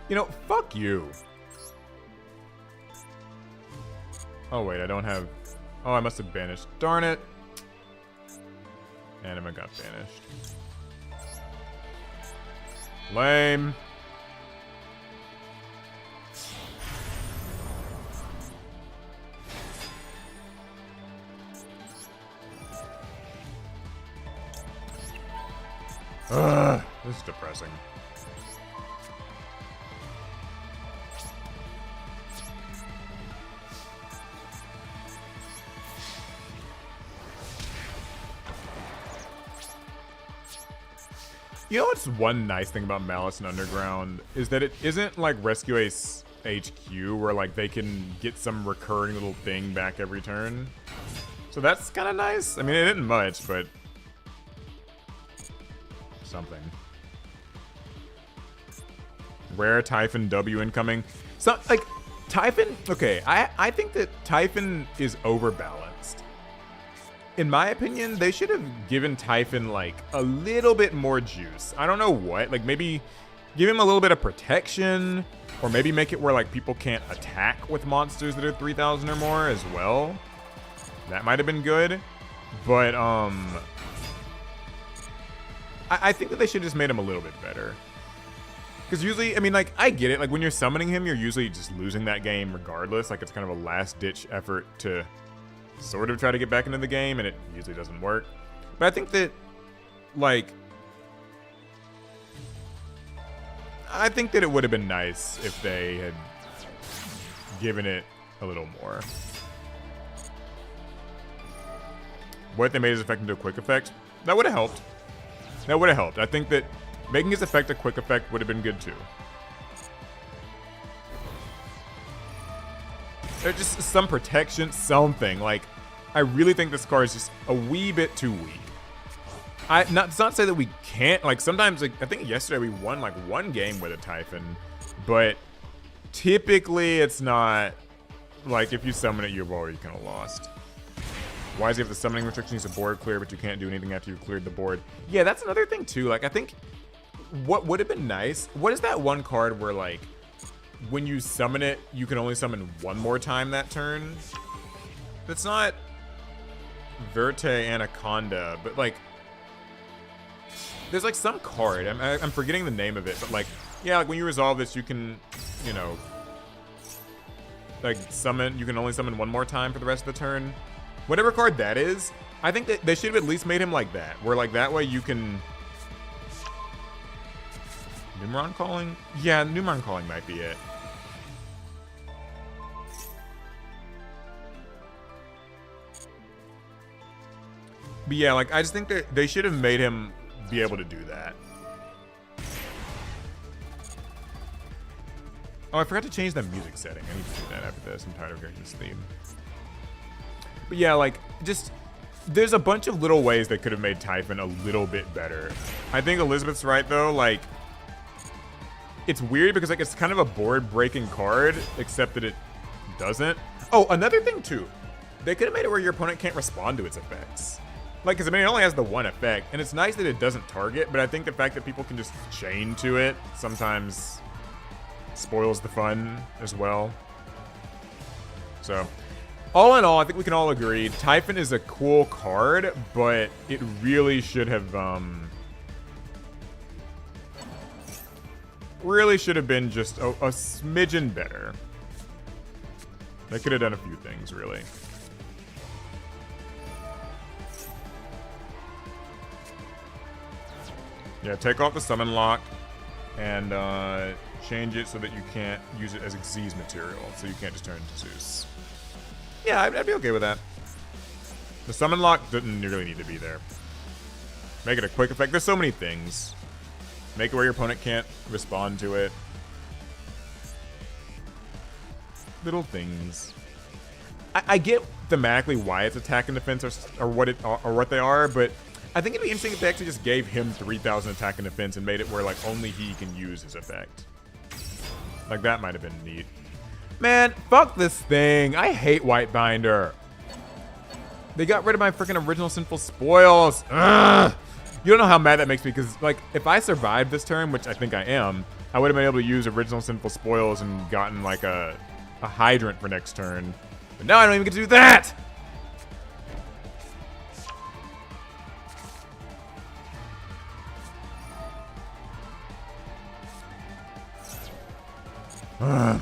You know, fuck you. Oh wait, I don't have... Oh, I must have banished. Darn it. Anima got banished. Lame. Ugh, this is depressing. You know what's one nice thing about Malice and Underground is that it isn't like Rescue Ace HQ where like they can get some recurring little thing back every turn. So that's kind of nice. I mean, it isn't much, but something. Rare Typhon W incoming. So like Typhon, okay, I think that Typhon is overbalanced. In my opinion, they should have given Typhon like a little bit more juice. I don't know what, like maybe give him a little bit of protection, or maybe make it where like people can't attack with monsters that are 3,000 or more as well. That might have been good, but I think that they should have just made him a little bit better. Because usually, I mean, like, I get it. Like, when you're summoning him, you're usually just losing that game regardless. Like, it's kind of a last-ditch effort to sort of try to get back into the game, and it usually doesn't work. But I think that, like, I think that it would have been nice if they had given it a little more. What if they made his effect into a quick effect? That would have helped. That would have helped. I think that making his effect a quick effect would have been good too. There's just some protection, something. Like, I really think this card is just a wee bit too weak. It's not to say that we can't. Like, sometimes, like, I think yesterday we won like one game with a Typhon, but typically it's not like if you summon it, you've already kind of lost. Why does he have the summoning restriction? He's a board clear, but you can't do anything after you've cleared the board. Yeah, that's another thing too. Like, I think what would have been nice, what is that one card where like when you summon it, you can only summon one more time that turn? That's not Verte Anaconda, but like there's like some card, I'm forgetting the name of it, but like, yeah, like when you resolve this, you can, you know, like summon, you can only summon one more time for the rest of the turn. Whatever card that is, I think that they should have at least made him like that, where like that way you can... Numeron Calling? Yeah, Numeron Calling might be it. But yeah, like I just think that they should have made him be able to do that. Oh, I forgot to change the music setting. I need to do that after this. I'm tired of hearing this theme. But yeah, like, just, there's a bunch of little ways they could have made Typhon a little bit better. I think Elizabeth's right, though. Like, it's weird because, like, it's kind of a board-breaking card, except that it doesn't. Oh, another thing, too. They could have made it where your opponent can't respond to its effects. Like, because, I mean, it only has the one effect, and it's nice that it doesn't target, but I think the fact that people can just chain to it sometimes spoils the fun as well. So... all in all, I think we can all agree Typhon is a cool card, but it really should have been just a smidgen better. They could have done a few things, really. Yeah, take off the summon lock and change it so that you can't use it as Xyz material, so you can't just turn into Zeus. Yeah, I'd be okay with that. The summon lock didn't really need to be there. Make it a quick effect. There's so many things. Make it where your opponent can't respond to it. Little things. I get thematically why it's attack and defense or what they are, but I think it'd be interesting if they actually just gave him 3,000 attack and defense and made it where like only he can use his effect. Like that might have been neat. Man, fuck this thing. I hate White Binder. They got rid of my freaking original Sinful Spoils. Ugh. You don't know how mad that makes me, because like if I survived this turn, which I think I am, I would have been able to use original Sinful Spoils and gotten like a hydrant for next turn. But now I don't even get to do that! Oh my god.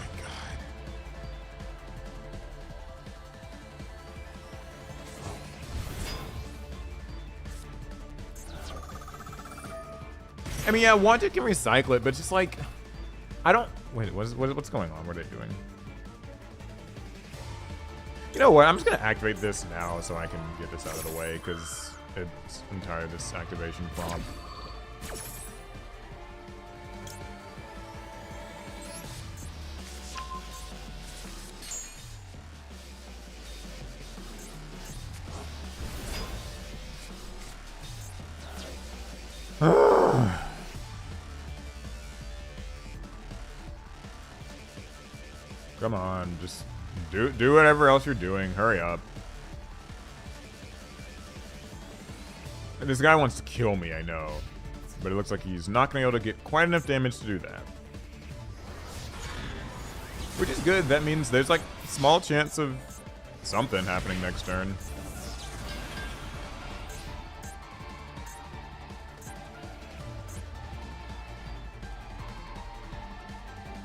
I mean, yeah, Wanted can recycle it, but just like, I don't. Wait, what's going on? What are they doing? You know what? I'm just gonna activate this now so I can get this out of the way, because it's entirely this activation prompt. Come on, just do whatever else you're doing. Hurry up. This guy wants to kill me, I know. But it looks like he's not going to be able to get quite enough damage to do that. Which is good. That means there's like small chance of something happening next turn.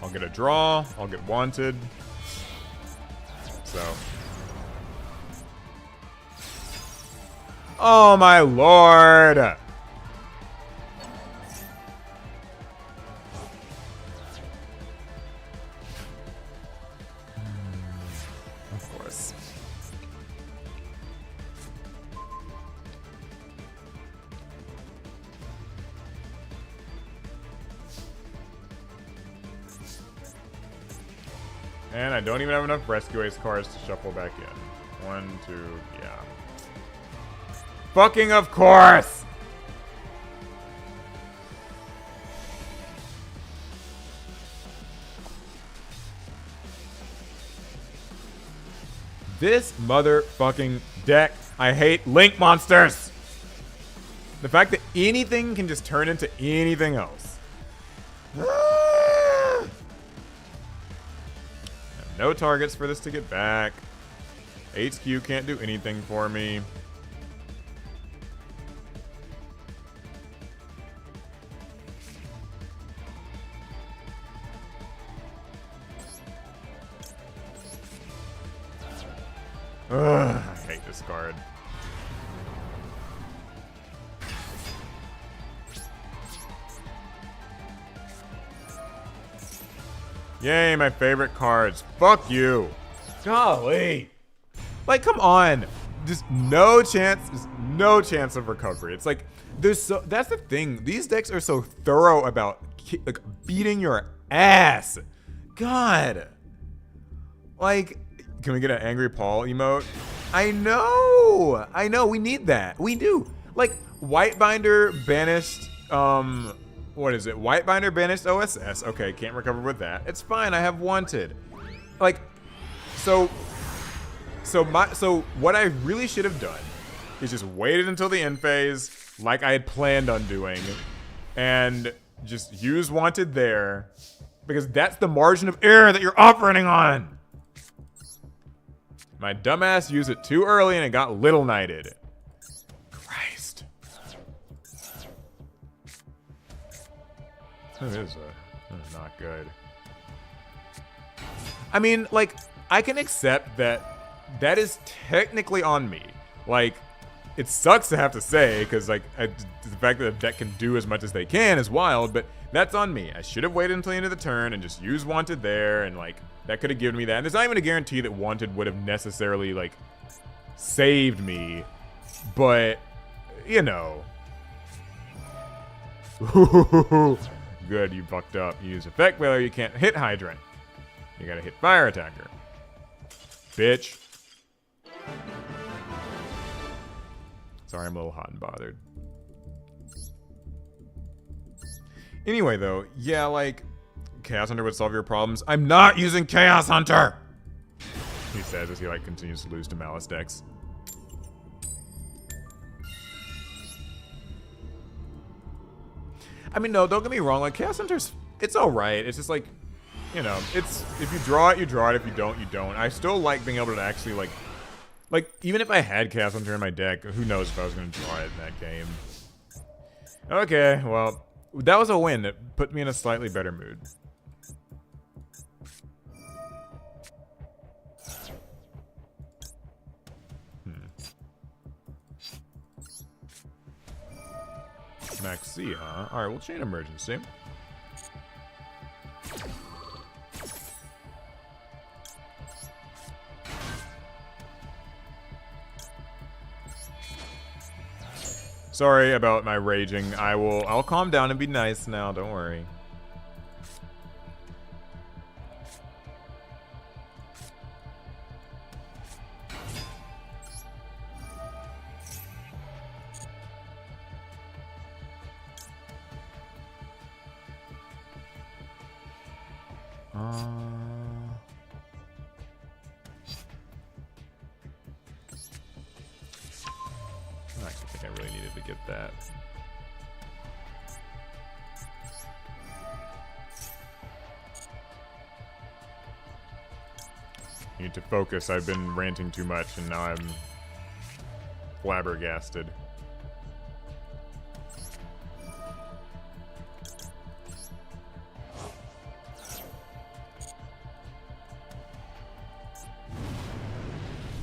I'll get a draw, I'll get Wanted. So. Oh my lord! Of course. And I don't even have enough Rescue Ace cards to shuffle back in. 1, 2, yeah. Fucking of course! This motherfucking deck. I hate Link monsters! The fact that anything can just turn into anything else. No targets for this to get back. HQ can't do anything for me. Ugh, I hate this card. Yay, my favorite cards. Fuck you. Golly. Like, come on. Just no chance of recovery. It's like, that's the thing. These decks are so thorough about like beating your ass. God. Like, can we get an Angry Paul emote? I know, we need that. We do. Like, White Binder banished, what is it? White Binder banished OSS. Okay, can't recover with that. It's fine, I have Wanted. Like, so what I really should have done is just waited until the end phase, like I had planned on doing, and just use Wanted there, because that's the margin of error that you're operating on. My dumbass used it too early and it got Little Knighted. Christ. That is not good. I mean, like, I can accept that is technically on me. Like, it sucks to have to say, because like the fact that a deck can do as much as they can is wild, but that's on me. I should have waited until the end of the turn and just used Wanted there, and like that could have given me that. And there's not even a guarantee that Wanted would have necessarily like saved me, but you know. Good, you fucked up. You use Effect Veiler, you can't hit Hydrant. You gotta hit Fire Attacker. Bitch. Sorry, I'm a little hot and bothered. Anyway, though, yeah, like, Chaos Hunter would solve your problems. I'm not using Chaos Hunter! He says as he, like, continues to lose to Malice decks. I mean, no, don't get me wrong. Like, Chaos Hunter's, it's alright. It's just, like, you know, it's, if you draw it, you draw it. If you don't, you don't. I still like being able to actually, like, even if I had Chaos Hunter in my deck, who knows if I was going to draw it in that game. Okay, well, that was a win. It put me in a slightly better mood. Max C, huh? Alright, we'll chain Emergency. Sorry about my raging. I'll calm down and be nice now, don't worry. I think I really needed to get that. Need to focus. I've been ranting too much and now I'm flabbergasted.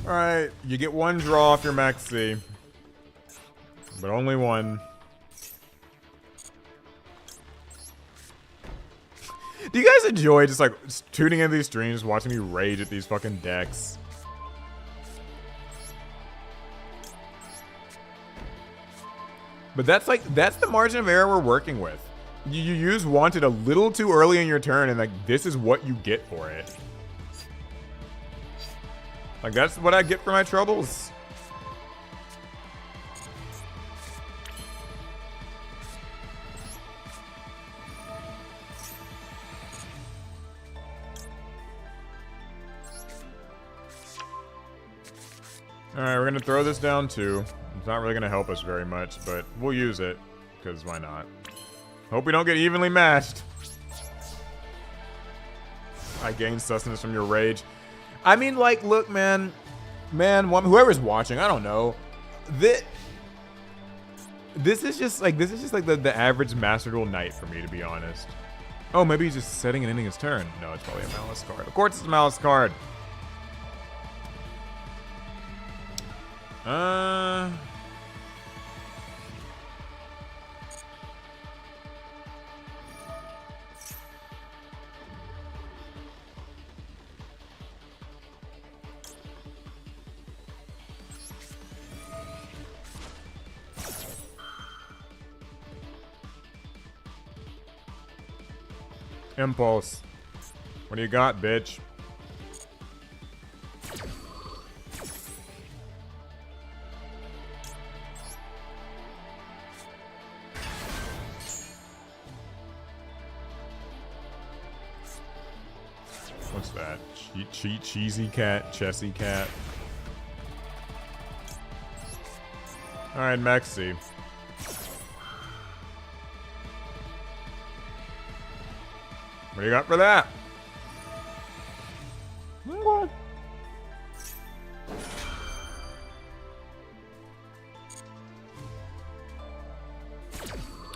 Alright, you get one draw off your Max C. But only one. Do you guys enjoy just like tuning in these streams, watching me rage at these fucking decks? But that's the margin of error we're working with. You use Wanted a little too early in your turn and like this is what you get for it. Like that's what I get for my troubles. Alright, we're gonna throw this down too. It's not really gonna help us very much, but we'll use it, because why not? Hope we don't get evenly matched. I gain sustenance from your rage. I mean, like, look, man, whoever's watching, I don't know. This is just like the average Master Duel night for me, to be honest. Oh, maybe he's just setting and ending his turn. No, it's probably a Malice card. Of course it's a Malice card. Impulse. What do you got, bitch? What's that? Cheesy cat, Chessy cat. Alright, Maxi. What do you got for that? Okay.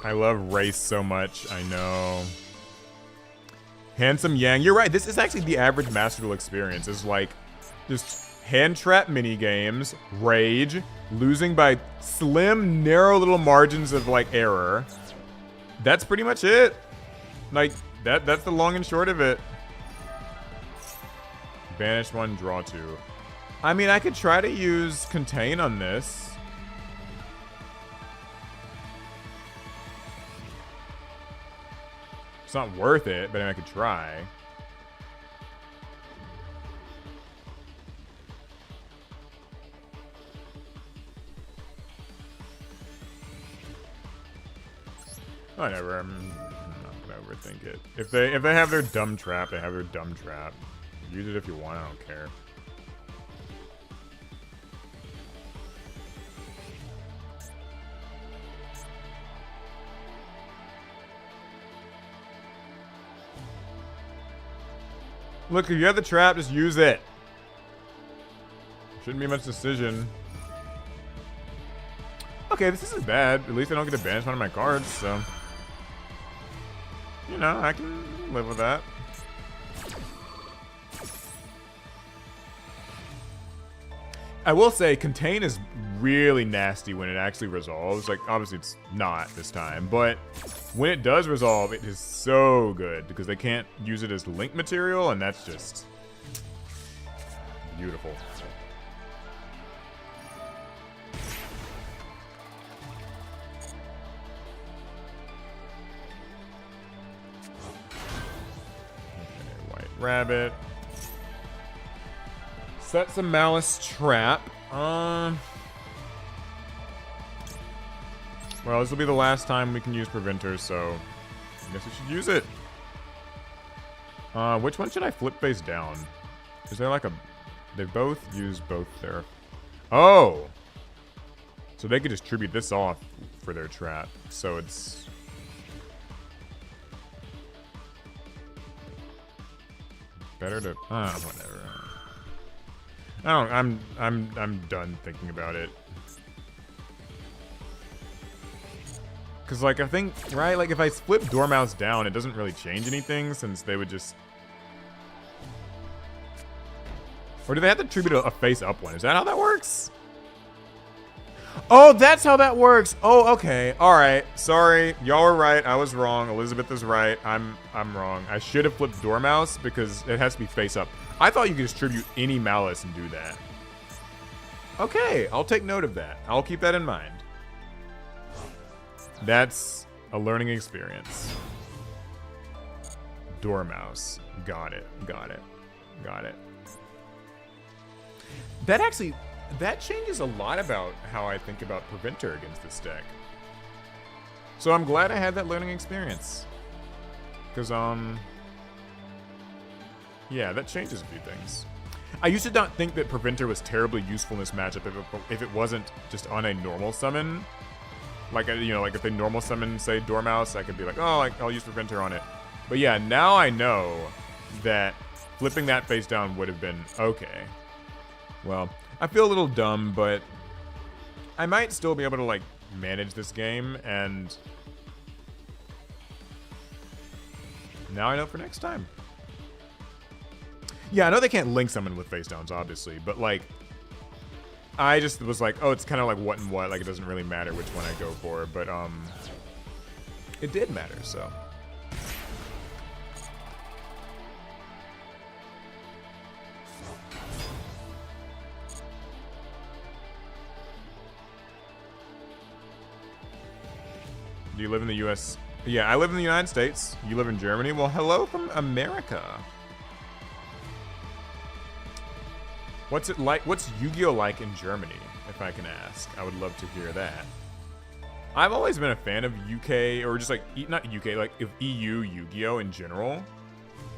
I love Race so much, I know. Handsome Yang, you're right. This is actually the average Master Duel experience. Is like just hand trap mini games, rage, losing by slim, narrow little margins of like error. That's pretty much it. Like that's the long and short of it. Banish 1, draw 2. I mean, I could try to use contain on this. It's not worth it, but I could try. Whatever. I'm not gonna overthink it. If they have their dumb trap, they have their dumb trap. Use it if you want. I don't care. Look, if you have the trap, just use it. Shouldn't be much decision. Okay, this isn't bad. At least I don't get to banish one of my cards, so... You know, I can live with that. I will say, contain is really nasty when it actually resolves. Like, obviously it's not this time, but when it does resolve, it is so good because they can't use it as link material, and that's just beautiful. Okay, white rabbit. Set some Malice Trap. Well, this will be the last time we can use Preventer, so I guess we should use it. Which one should I flip face down? Is there like a... They both use both their... Oh! So they could just tribute this off for their trap. So it's... Better to... whatever. I don't... I'm done thinking about it. Because, like, I think, right? Like, if I flip Dormouse down, it doesn't really change anything, since they would just... Or do they have to tribute a face-up one? Is that how that works? Oh, that's how that works! Oh, okay. Alright. Sorry. Y'all were right. I was wrong. Elizabeth is right. I'm wrong. I should have flipped Dormouse, because it has to be face-up. I thought you could just tribute any Malice and do that. Okay. I'll take note of that. I'll keep that in mind. That's a learning experience. Dormouse. Got it. Got it. Got it. That actually... That changes a lot about how I think about Preventer against this deck. So I'm glad I had that learning experience. Because, yeah, that changes a few things. I used to not think that Preventer was terribly useful in this matchup if it wasn't just on a normal summon. Like, you know, like if they normal summon, say, Dormouse, I could be like, oh, I'll use Preventer on it. But yeah, now I know that flipping that face down would have been okay. Well, I feel a little dumb, but I might still be able to, like, manage this game, and now I know for next time. Yeah, I know they can't link summon with face downs, obviously, but, like, I just was like, oh, it's kind of like what and what, like, it doesn't really matter which one I go for, but, it did matter, so. Do you live in the US? Yeah, I live in the United States. You live in Germany? Well, hello from America. What's it like? What's Yu-Gi-Oh like in Germany, if I can ask? I would love to hear that. I've always been a fan of UK, or just like, not UK, like EU Yu-Gi-Oh in general.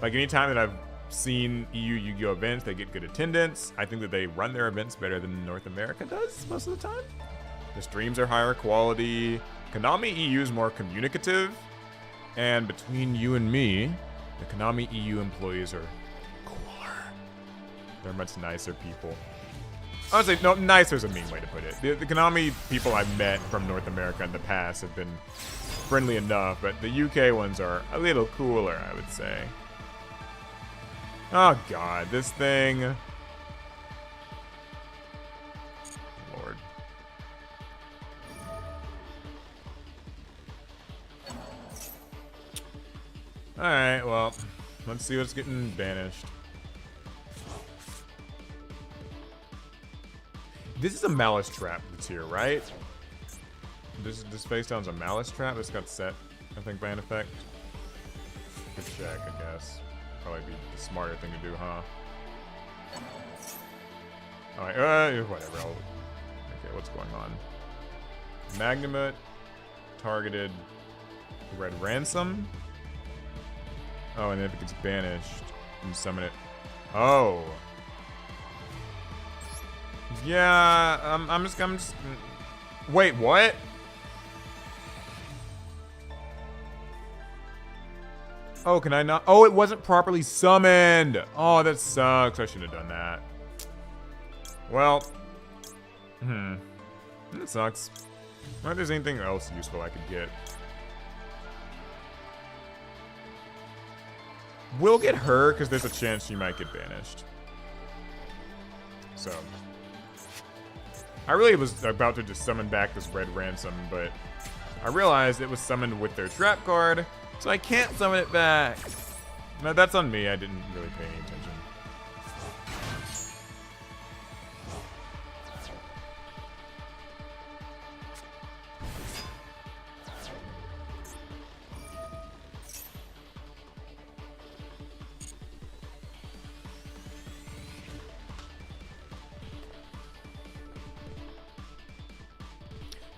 Like anytime that I've seen EU Yu-Gi-Oh events, they get good attendance. I think that they run their events better than North America does most of the time. The streams are higher quality. Konami EU is more communicative, and between you and me, the Konami EU employees are cooler. They're much nicer people. Honestly, no, nicer is a mean way to put it. The Konami people I've met from North America in the past have been friendly enough, but the UK ones are a little cooler, I would say. Oh god, this thing. Alright, well, let's see what's getting banished. This is a Malice Trap that's here, right? This face down's a Malice Trap. This got set, I think, by an effect. Good check, I guess. Probably be the smarter thing to do, huh? Alright, whatever. Okay, what's going on? Magnamut targeted Red Ransom. Oh, and then if it gets banished, you summon it. Oh. Yeah, I'm just. Wait, what? Oh, can I not? Oh, it wasn't properly summoned. Oh, that sucks. I should have done that. Well, that sucks. I wonder if there's anything else useful I could get. We'll get her, because there's a chance she might get banished. So. I really was about to just summon back this Red Ransom, but I realized it was summoned with their trap card, so I can't summon it back. No, that's on me. I didn't really pay any attention.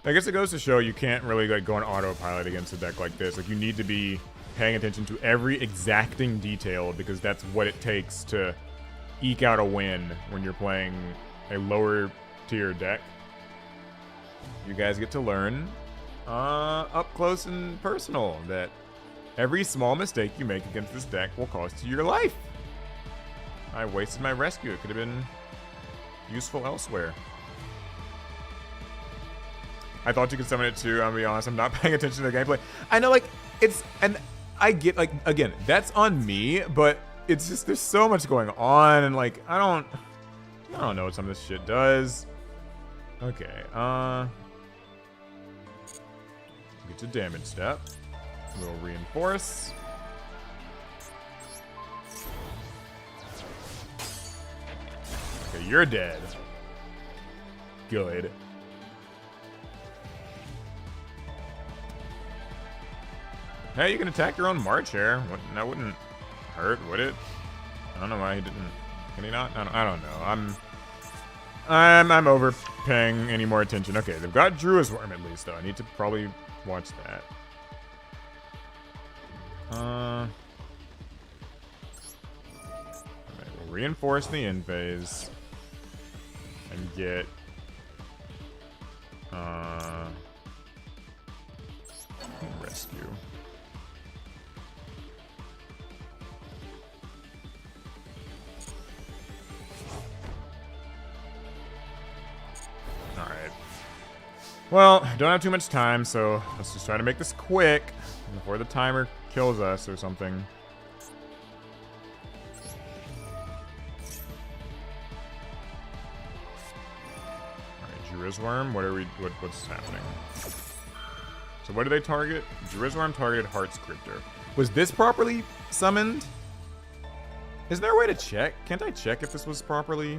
I guess it goes to show you can't really like go on autopilot against a deck like this. Like you need to be paying attention to every exacting detail because that's what it takes to eke out a win when you're playing a lower tier deck. You guys get to learn up close and personal that every small mistake you make against this deck will cost you your life. I wasted my rescue. It could have been useful elsewhere. I thought you could summon it too. I'm gonna be honest. I'm not paying attention to the gameplay. I know, like, it's, and I get, like, again, that's on me, but it's just, there's so much going on, and, like, I don't know what some of this shit does. Okay, get to damage step. We'll reinforce. Okay, you're dead. Good. Hey, you can attack your own March here. That wouldn't hurt, would it? I don't know why he didn't. Can he not? I don't know. I'm over paying any more attention. Okay, they've got Druid's Worm at least, though. I need to probably watch that. Alright, we'll reinforce the end phase and get rescue. Alright. Well, don't have too much time, so let's just try to make this quick before the timer kills us or something. Alright, Druid's-Worm, what's happening? So what do they target? Druid's-Worm targeted Heart Scripter. Was this properly summoned? Is there a way to check? Can't I check if this was properly?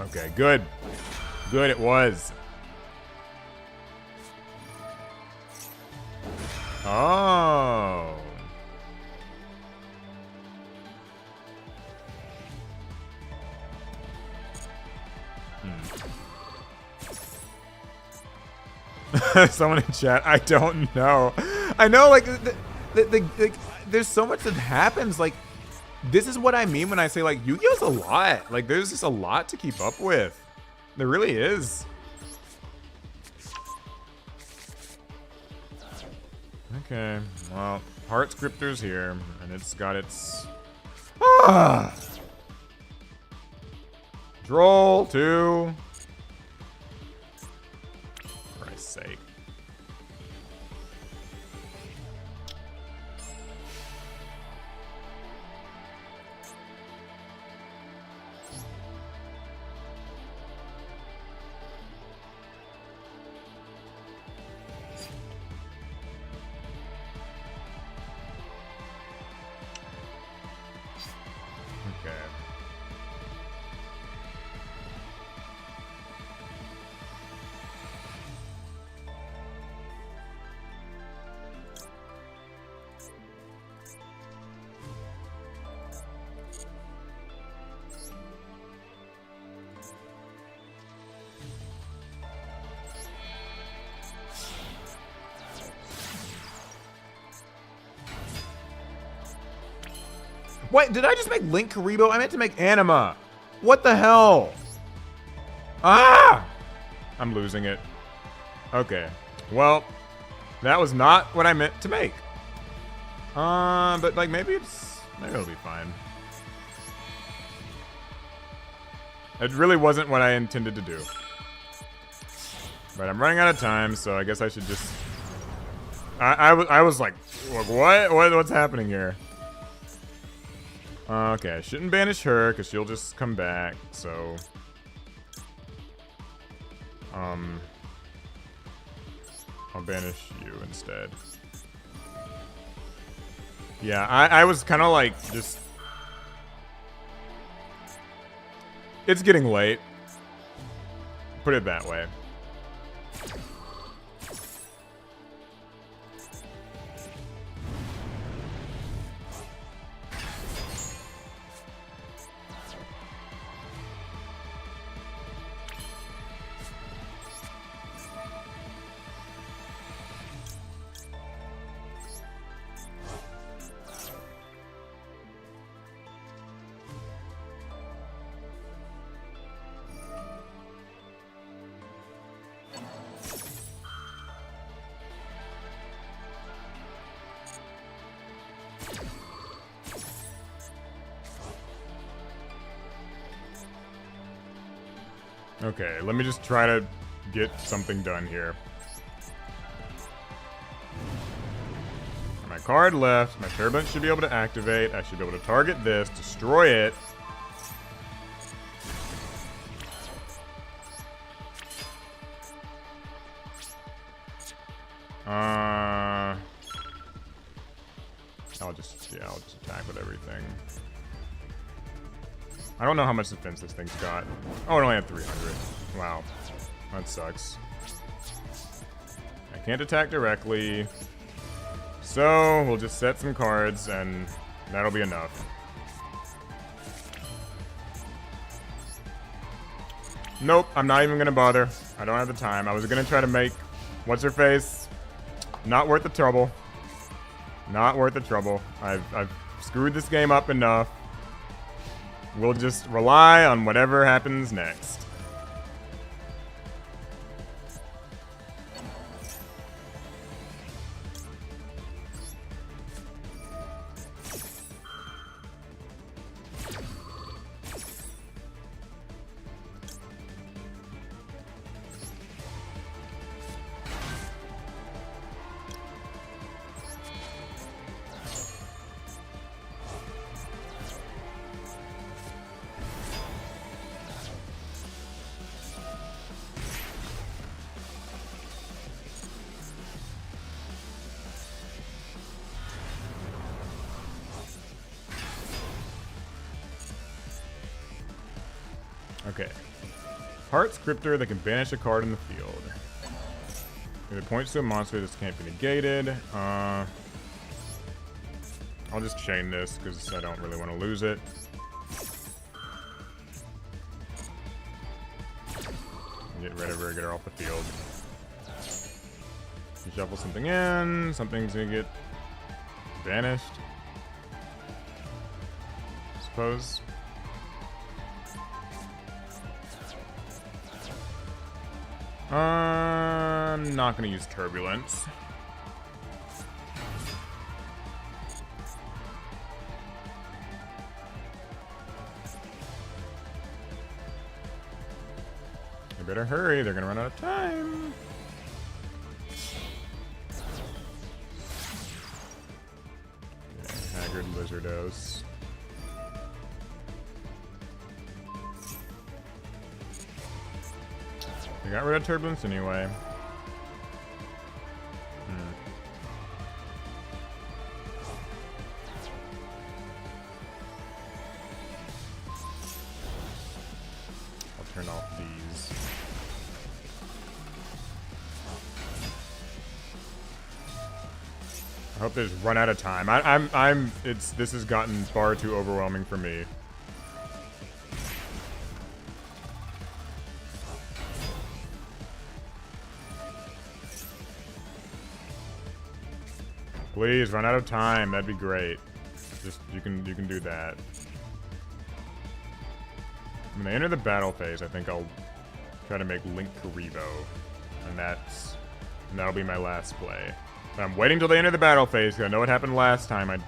Okay, good. Good, it was. Oh. Someone in chat, I don't know. I know, like, there's so much that happens, like, this is what I mean when I say, like, Yu-Gi-Oh's a lot. Like, there's just a lot to keep up with. There really is. Okay, well, Heart Scripter's here, and it's got its... Ah! Droll, too. For Christ's sake. Wait, did I just make Link Karibo? I meant to make Anima. What the hell? Ah! I'm losing it. Okay. Well, that was not what I meant to make. But like maybe it'll be fine. It really wasn't what I intended to do. But I'm running out of time, so I guess I should just... I was like, what's happening here? Okay, I shouldn't banish her, because she'll just come back, so... I'll banish you instead. Yeah, I was kind of like, just... It's getting late. Put it that way. Okay, let me just try to get something done here. My card left. My turbulence should be able to activate. I should be able to target this, destroy it. I'll just attack with everything. I don't know how much defense this thing's got. Oh, it only had 300. Wow. That sucks. I can't attack directly. So, we'll just set some cards, and that'll be enough. Nope, I'm not even gonna bother. I don't have the time. I was gonna try to make... What's-her-face? Not worth the trouble. Not worth the trouble. I've screwed this game up enough. We'll just rely on whatever happens next. Okay. Heart Scripter that can banish a card in the field. If it points to a monster, this can't be negated. I'll just chain this because I don't really want to lose it. Get rid of her, get her off the field. Shuffle something in, something's gonna get banished. I suppose. I'm not gonna use Turbulence. You better hurry, they're gonna run out of time. Okay, Haggard Lizardos. We got rid of Turbulence anyway. I'll turn off these. I hope they just run out of time. This has gotten far too overwhelming for me. Please, run out of time. That'd be great. just you can do that. When they enter the battle phase, I think I'll try to make Link Karibo, and that'll be my last play. But I'm waiting till they enter the battle phase because I know what happened last time. I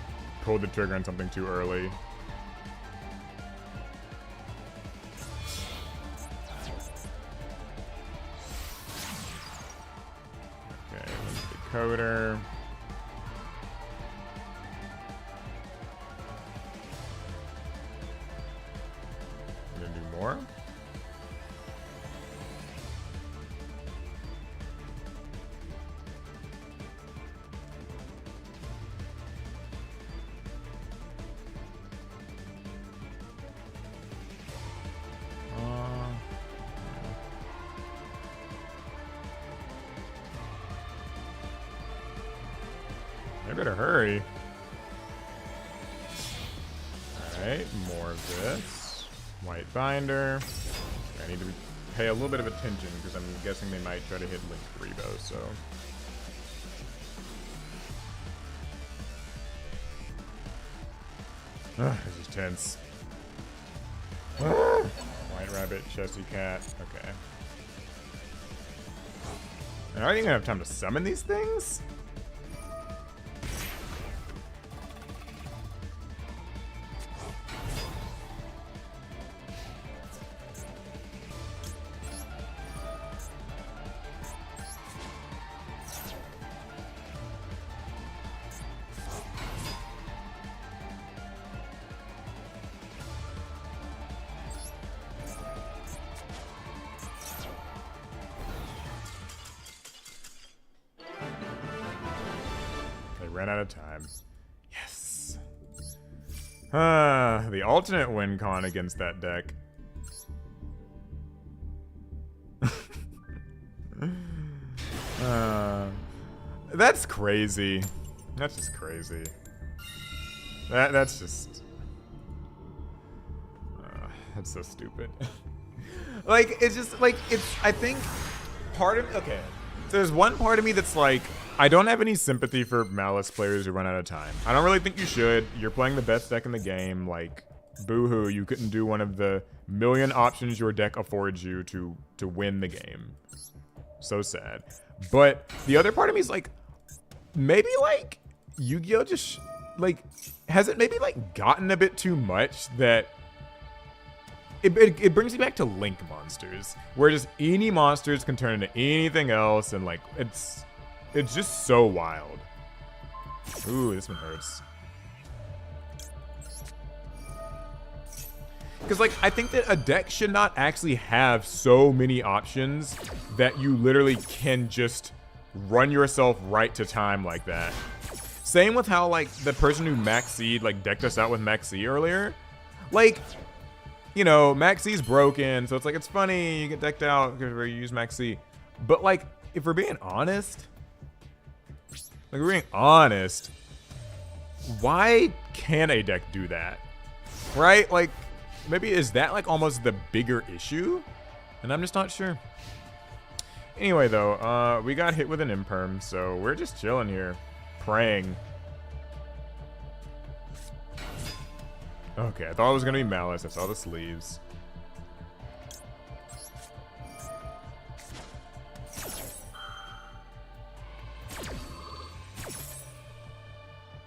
pulled the trigger on something too early. Okay, decoder. More. I better hurry. Alright, more of this. White binder. I need to pay a little bit of attention because I'm guessing they might try to hit Link Karibo, so. This is tense. White rabbit, chessy cat. Okay. And are you gonna have time to summon these things? Ran out of time. Yes. The alternate win con against that deck. That's crazy. That's just crazy. That's just. That's so stupid. Like, it's just like I think part of okay. There's one part of me that's like, I don't have any sympathy for Malice players who run out of time. I don't really think you should. You're playing the best deck in the game. Like, boo-hoo, you couldn't do one of the million options your deck affords you to win the game. So sad. But the other part of me is like, maybe like Yu-Gi-Oh just like, has it maybe like gotten a bit too much that it brings me back to Link monsters, where just any monsters can turn into anything else, and like it's just so wild. Ooh, this one hurts. Because like I think that a deck should not actually have so many options that you literally can just run yourself right to time like that. Same with how like the person who Max'd like decked us out with Max'd earlier, like. You know, Maxie's broken, so it's like, it's funny, you get decked out because we use Maxie. But like, if we're being honest, why can a deck do that? Right? Like, maybe is that like almost the bigger issue? And I'm just not sure. Anyway though, we got hit with an imperm, so we're just chilling here, praying. Okay, I thought it was gonna be Malice. I saw the sleeves.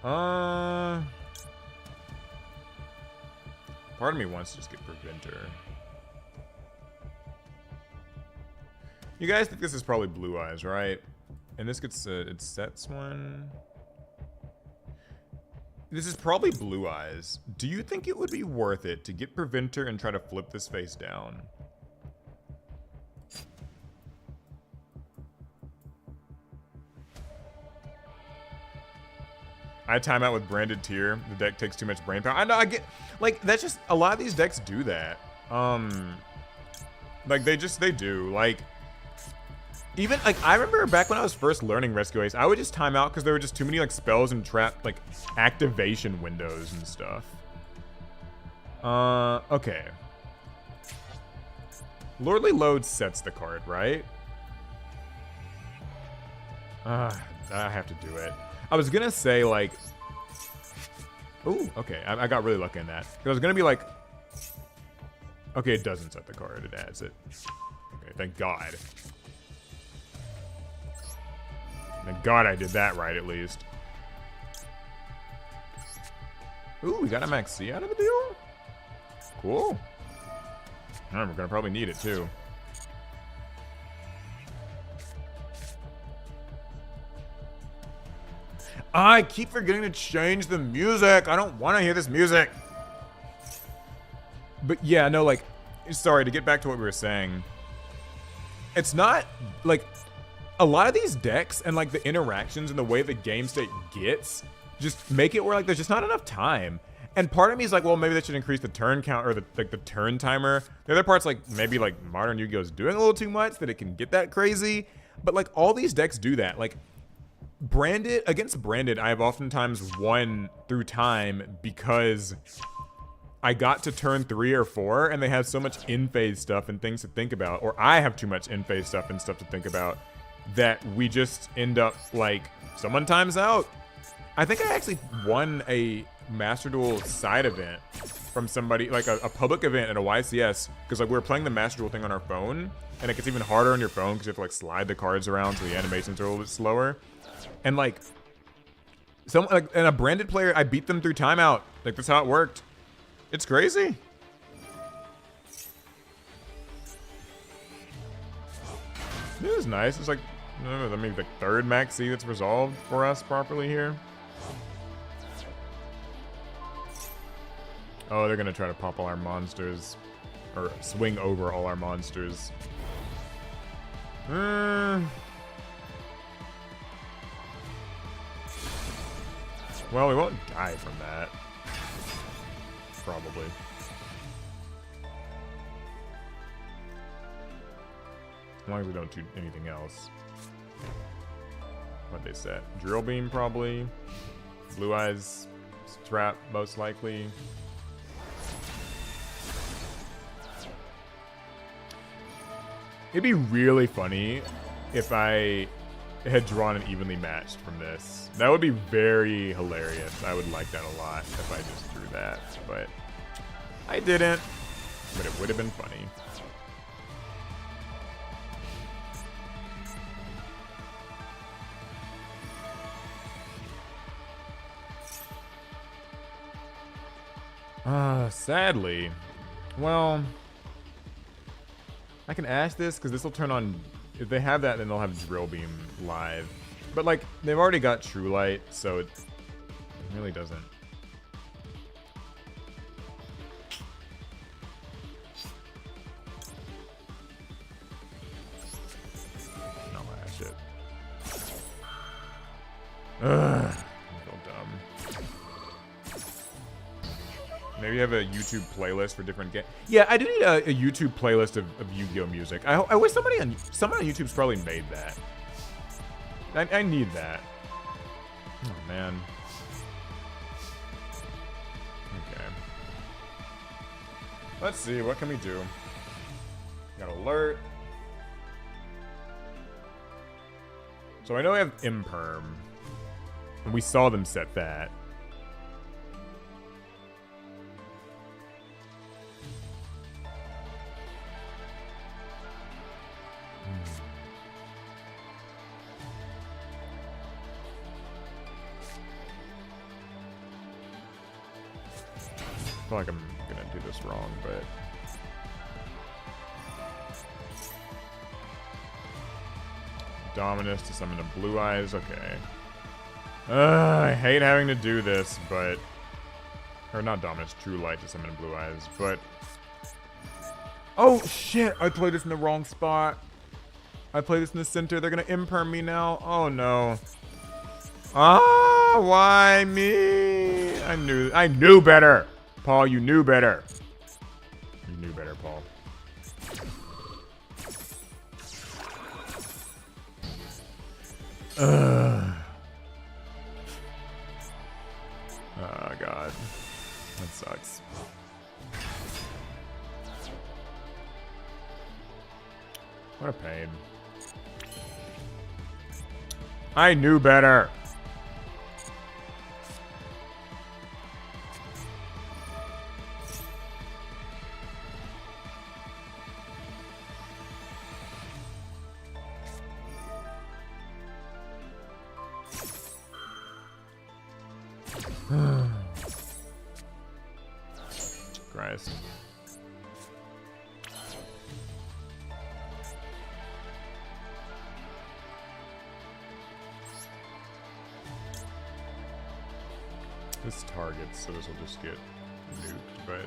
Part of me wants to just get Preventer. You guys think this is probably Blue Eyes, right? And this gets it sets one. This is probably Blue Eyes. Do you think it would be worth it to get Preventer and try to flip this face down? I time out with Branded Tier. The deck takes too much brain power. I know, I get, like, that's just, a lot of these decks do that. Like, they do. Like, even, like, I remember back when I was first learning Rescue Ace, I would just time out because there were just too many, like, spells and trap, like, activation windows and stuff. Okay. Lordly Load sets the card, right? I have to do it. I was gonna say, like, Ooh, okay. I got really lucky in that. Because I was going to be like... Okay, it doesn't set the card. It adds it. Okay, thank God. Thank God I did that right, at least. Ooh, we got a Max C out of the deal? Cool. Alright, we're going to probably need it, too. I keep forgetting to change the music. I don't want to hear this music. But yeah, no, like, sorry, to get back to what we were saying. It's not, like, a lot of these decks and, like, the interactions and the way the game state gets just make it where, like, there's just not enough time. And part of me is like, well, maybe they should increase the turn count or the turn timer. The other part's like, maybe, like, Modern Yu-Gi-Oh! Is doing a little too much that it can get that crazy. But, like, all these decks do that. Like, against Branded, I have oftentimes won through time because I got to turn 3 or 4 and they have so much in-phase stuff and things to think about, or I have too much in-phase stuff and stuff to think about, that we just end up like, someone times out. I think I actually won a Master Duel side event from somebody, like a public event at a YCS, because like we were playing the Master Duel thing on our phone, and it gets even harder on your phone because you have to like slide the cards around so the animations are a little bit slower. And like, and a Branded player, I beat them through timeout. Like, that's how it worked. It's crazy. It is nice. It's like, I mean, the third Max C that's resolved for us properly here. Oh, they're gonna try to pop all our monsters, or swing over all our monsters. Well, we won't die from that. Probably. As long as we don't do anything else. What they set? Drill Beam, probably. Blue Eyes Trap, most likely. It'd be really funny if I had drawn an evenly matched from this. That would be very hilarious. I would like that a lot if I just drew that, but I didn't. But it would have been funny. Sadly. Well, I can ask this because this will turn on. If they have that, then they'll have Drill Beam live. But like, they've already got True Light, so it really doesn't. No, shit. Ugh, I feel dumb. Maybe you have a YouTube playlist for different games. Yeah, I do need a YouTube playlist of Yu-Gi-Oh! Music. I wish someone on YouTube's probably made that. I need that. Oh, man. Okay. Let's see, what can we do? Got Alert. So I know we have Imperm. And we saw them set that. I feel like I'm gonna do this wrong, but Dominus to summon a Blue Eyes. Okay. I hate having to do this, but or not Dominus, True Light to summon a Blue Eyes, but oh shit! I played this in the wrong spot. I played this in the center. They're gonna imperm me now. Oh no. Ah, why me? I knew better. Paul, you knew better. You knew better, Paul. Oh, God. That sucks. What a pain. I knew better. Christ. This targets, so this will just get nuked, but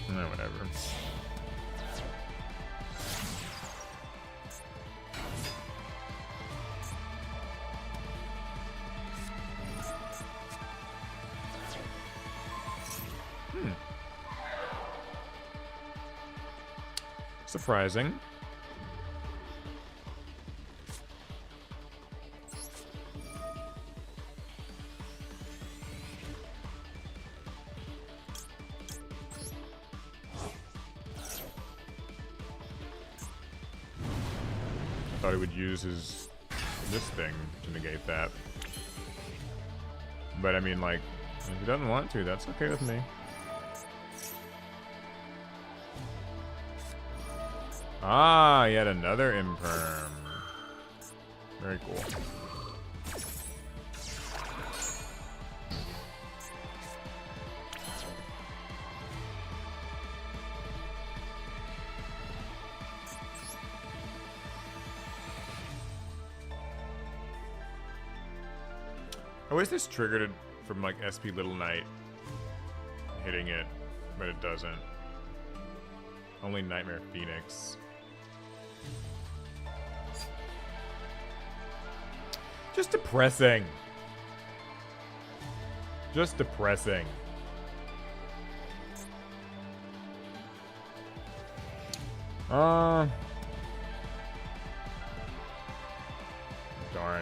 no, whatever. Surprising. I thought he would use this thing to negate that. But I mean, like, if he doesn't want to, that's okay with me. Ah, yet another imperm. Very cool. I wish this triggered it from like SP Little Knight hitting it, but it doesn't. Only Nightmare Phoenix. Just depressing. Just depressing. Darn,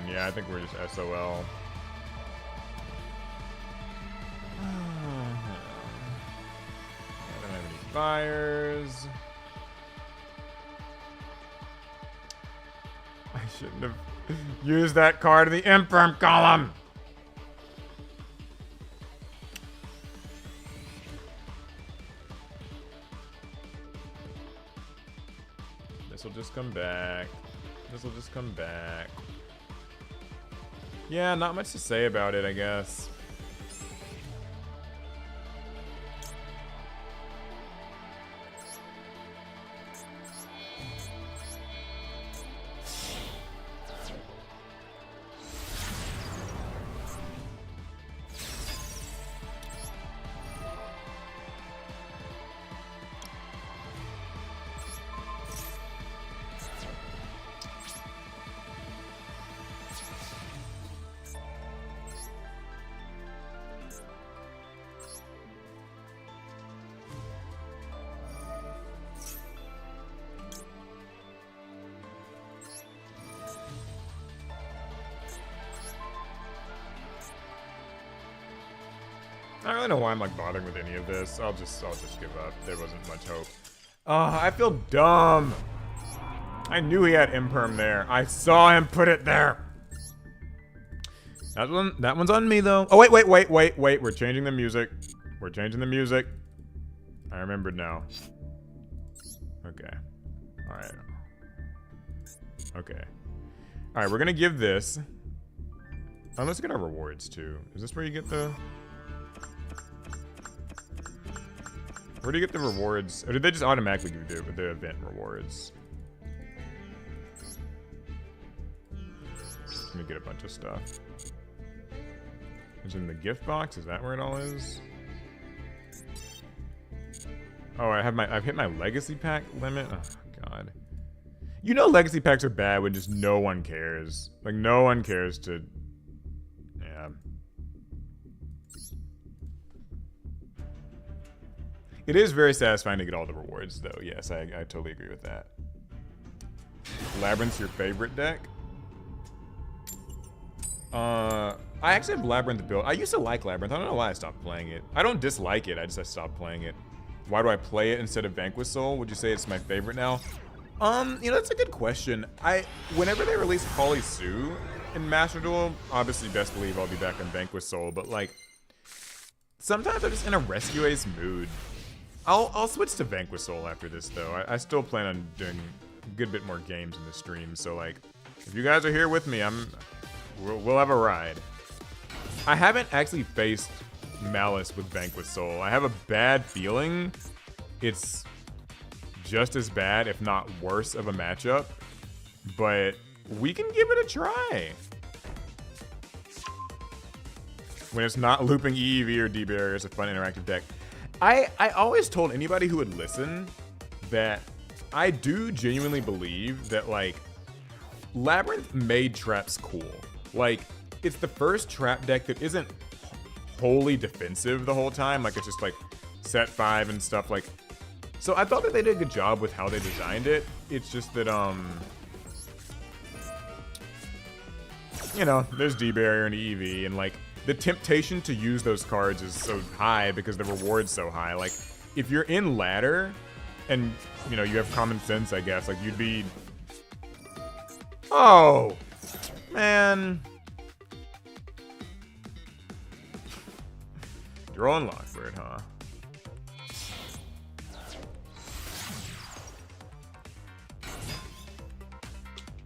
yeah, I think we're just SOL. I don't have any fires. I shouldn't have used that card in the imperm column. This will just come back. This will just come back. Yeah, not much to say about it, I guess. I don't really know why I'm like bothering with any of this. I'll just give up. There wasn't much hope. I feel dumb. I knew he had imperm there. I saw him put it there. That one's on me though. Oh wait. We're changing the music. We're changing the music. I remembered now. Okay. All right. Okay. All right. We're gonna give this. Oh, let's get our rewards too. Is this where you get the? Where do you get the rewards? Or did they just automatically give you the event rewards? Let me get a bunch of stuff. Is it in the gift box? Is that where it all is? Oh, I've hit my legacy pack limit. Oh god. You know legacy packs are bad when just no one cares. Like no one cares to. Yeah. It is very satisfying to get all the rewards, though. Yes, I totally agree with that. Labyrinth's your favorite deck? I actually have Labyrinth built. I used to like Labyrinth. I don't know why I stopped playing it. I don't dislike it. I stopped playing it. Why do I play it instead of Vanquish Soul? Would you say it's my favorite now? You know, that's a good question. Whenever they release Polly Sue in Master Duel, obviously best believe I'll be back on Vanquish Soul, but like, sometimes I'm just in a Rescue Ace mood. I'll switch to Vanquish Soul after this though. I still plan on doing a good bit more games in the stream, so like, if you guys are here with me, we'll have a ride. I haven't actually faced Malice with Vanquish Soul. I have a bad feeling it's just as bad, if not worse, of a matchup. But we can give it a try. When it's not looping EEV or D-Barrier, it's a fun interactive deck. I always told anybody who would listen that I do genuinely believe that, like, Labyrinth made traps cool. Like, it's the first trap deck that isn't wholly defensive the whole time. Like, it's just, like, set 5 and stuff. Like, so I thought that they did a good job with how they designed it. It's just that, you know, there's D-Barrier and EEV, and, like, the temptation to use those cards is so high because the reward's so high. Like, if you're in ladder and, you know, you have common sense, I guess, like, you'd be... Oh! Man. Drawing Lockbird, huh?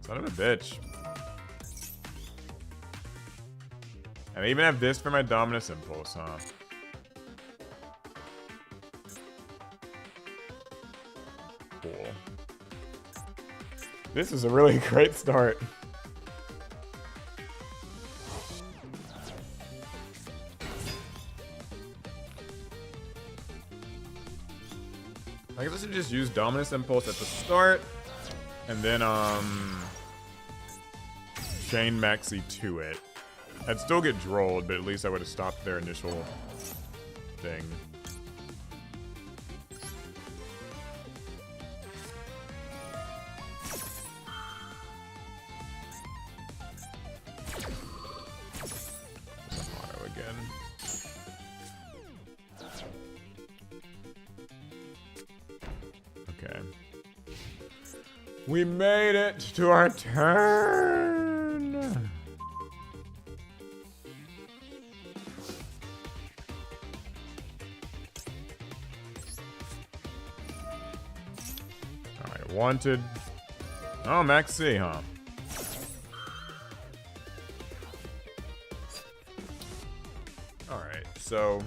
Son of a bitch. And I even have this for my Dominus Impulse, huh? Cool. This is a really great start. I guess I should just use Dominus Impulse at the start, and then chain Maxi to it. I'd still get drolled, but at least I would have stopped their initial thing. Auto again. Okay. We made it to our turn! Wanted. Oh, Max C, huh? Alright, so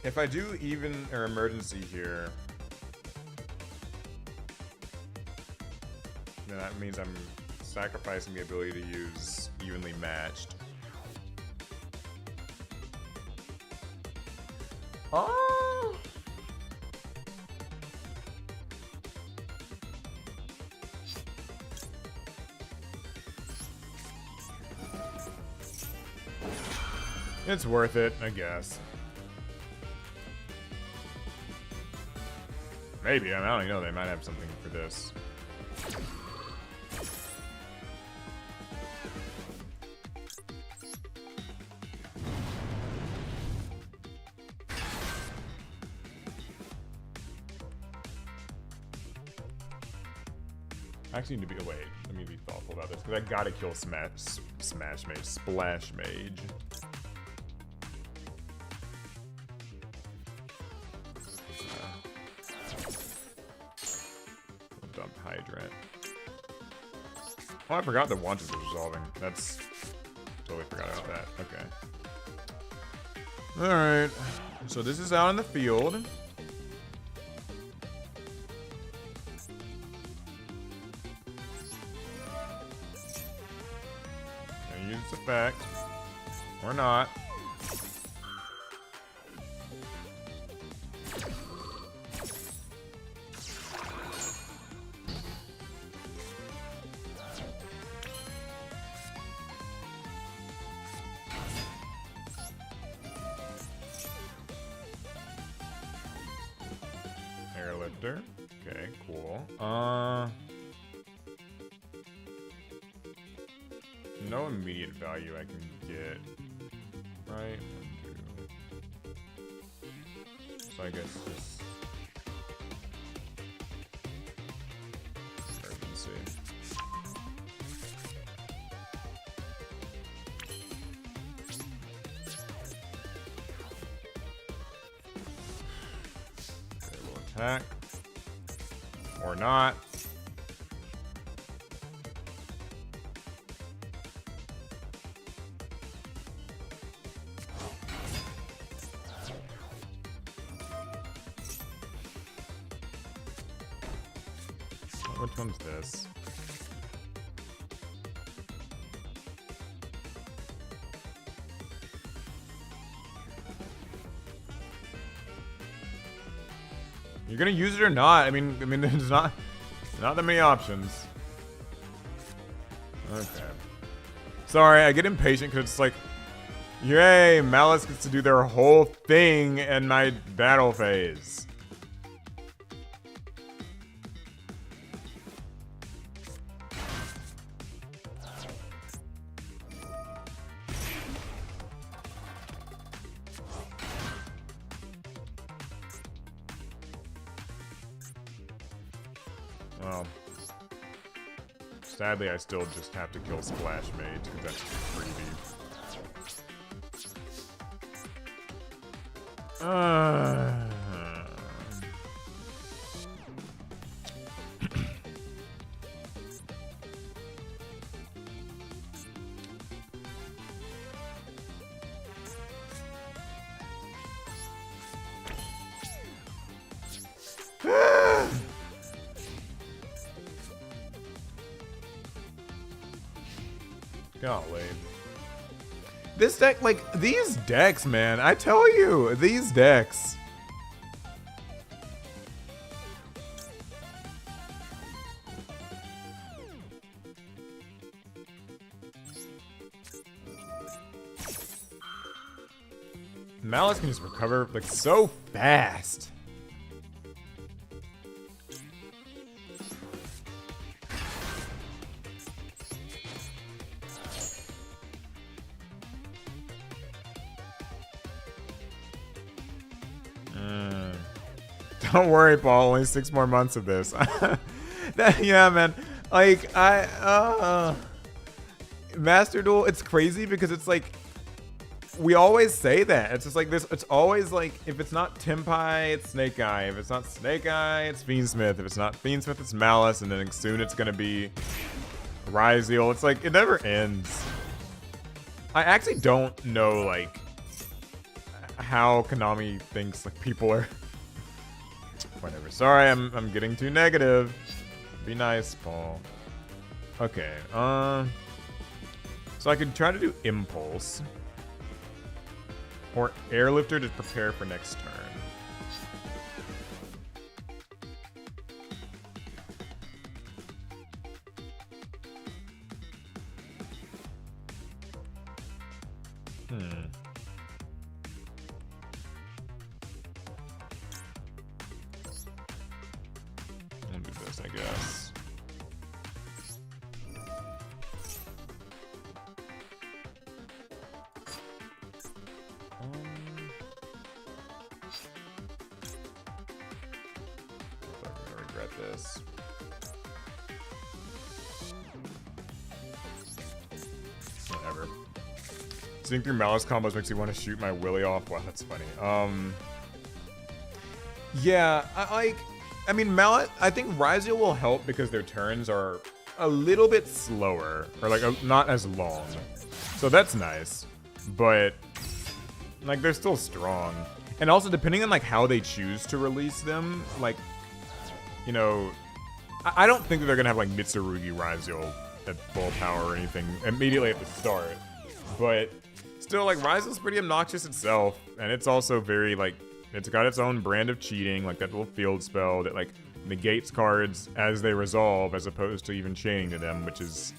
if I do even or emergency here, then that means I'm sacrificing the ability to use evenly matched. Oh! It's worth it, I guess. Maybe, I don't even know, they might have something for this. I actually need to be, wait, let me be thoughtful about this, because I gotta kill Splash Mage. Dump Hydrant. Oh, I forgot the Wanted was resolving. That's... Totally forgot about that. Okay. Alright. So this is out in the field. Gonna use its effect. Or not. Airlifter. Okay, cool. No immediate value I can get. Right? So I guess just urgency. Okay, we'll attack. Or not. Which one's this? You're gonna use it or not? I mean, there's not that many options. Okay. Sorry, I get impatient because it's like, yay, Malice gets to do their whole thing in my battle phase. Well, sadly, I still just have to kill Splash Mage because that's freebie. Golly. This deck, like, these decks, man, I tell you, these decks. Malice can just recover, like, so fast. Don't worry, Paul. Only 6 more months of this. Yeah, man. Like, Master Duel, it's crazy because it's like, we always say that. It's just like this. It's always like, if it's not Tempai, it's Snake Eye. If it's not Snake Eye, it's Fiendsmith. If it's not Fiendsmith, it's Malice. And then soon it's going to be Ryziel. It's like, it never ends. I actually don't know, like, how Konami thinks, like, people are... Whatever. Sorry, I'm getting too negative. Be nice, Paul. Okay. So I could try to do Impulse or Airlifter to prepare for next turn. I'll do this, I guess. I'm gonna regret this. Whatever. Seeing through Malice combos makes me want to shoot my Willy off. Wow, that's funny. Yeah, I mean, Malice, I think Ryziel will help because their turns are a little bit slower, or like not as long. So that's nice, but like they're still strong. And also depending on like how they choose to release them, like, you know, I don't think that they're gonna have like Mitsurugi Ryziel at full power or anything immediately at the start. But still, like, Ryziel's pretty obnoxious itself, and it's also very like, it's got its own brand of cheating, like that little field spell that like negates cards as they resolve as opposed to even chaining to them, which is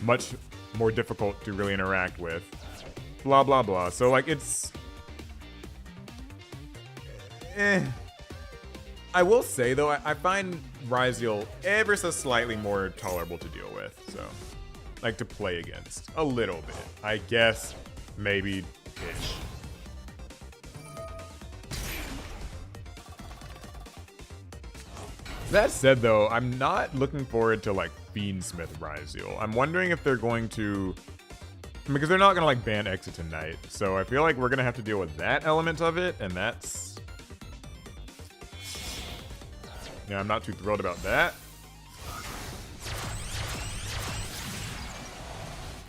much more difficult to really interact with. Blah, blah, blah. So like it's... I will say though, I find Ryziel ever so slightly more tolerable to deal with, so... like to play against. A little bit. I guess maybe-ish. That said, though, I'm not looking forward to, like, Fiendsmith Ryziel. I'm wondering if they're going to... because they're not going to, like, ban Exit tonight. So I feel like we're going to have to deal with that element of it, and that's... yeah, I'm not too thrilled about that.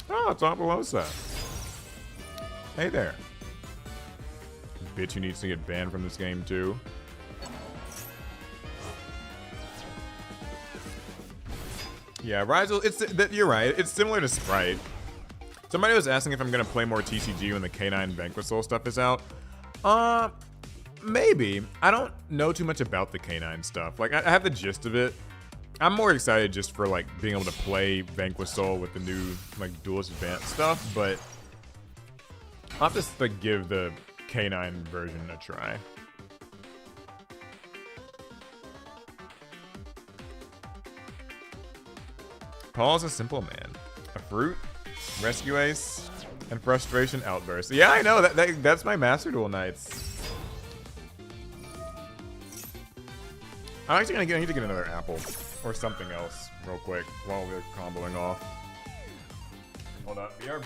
Oh, it's Apollosa. Hey there. Bitch who needs to get banned from this game, too. Yeah, Rise will, you're right. It's similar to Sprite. Somebody was asking if I'm gonna play more TCG when the K9 Vanquish Soul stuff is out. Maybe. I don't know too much about the K9 stuff. Like, I have the gist of it. I'm more excited just for, like, being able to play Vanquish Soul with the new, like, Duelist Advanced stuff, but I'll have to, like, give the K9 version a try. Paul is a simple man. A fruit, rescue ace, and frustration outburst. Yeah, I know. That's my Master Duel nights. I'm actually I need to get another apple or something else real quick while we're comboing off. Hold up, BRB.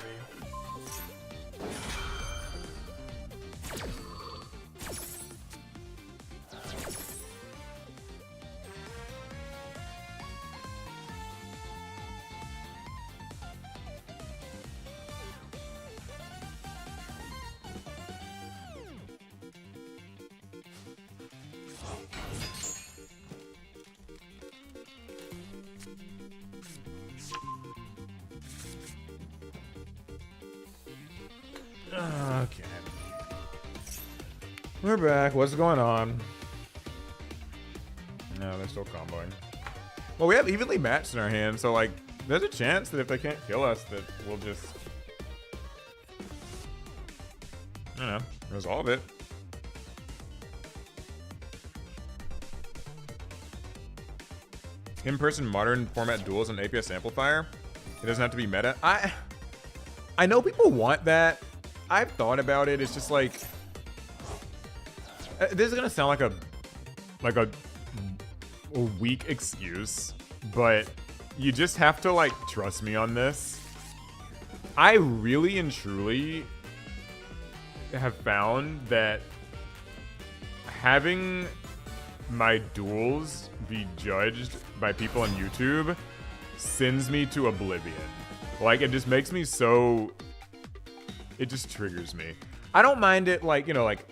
Okay. We're back. What's going on? No, they're still comboing. Well, we have evenly matched in our hand, so like, there's a chance that if they can't kill us, that we'll just, I don't know, resolve it. In-person modern format duels and APS amplifier. It doesn't have to be meta. I know people want that. I've thought about it. It's just like, this is gonna sound like a weak excuse, but you just have to like trust me on this. I really and truly have found that having my duels be judged by people on YouTube sends me to oblivion. Like, it just makes me so, it just triggers me. I don't mind it, like, you know, like,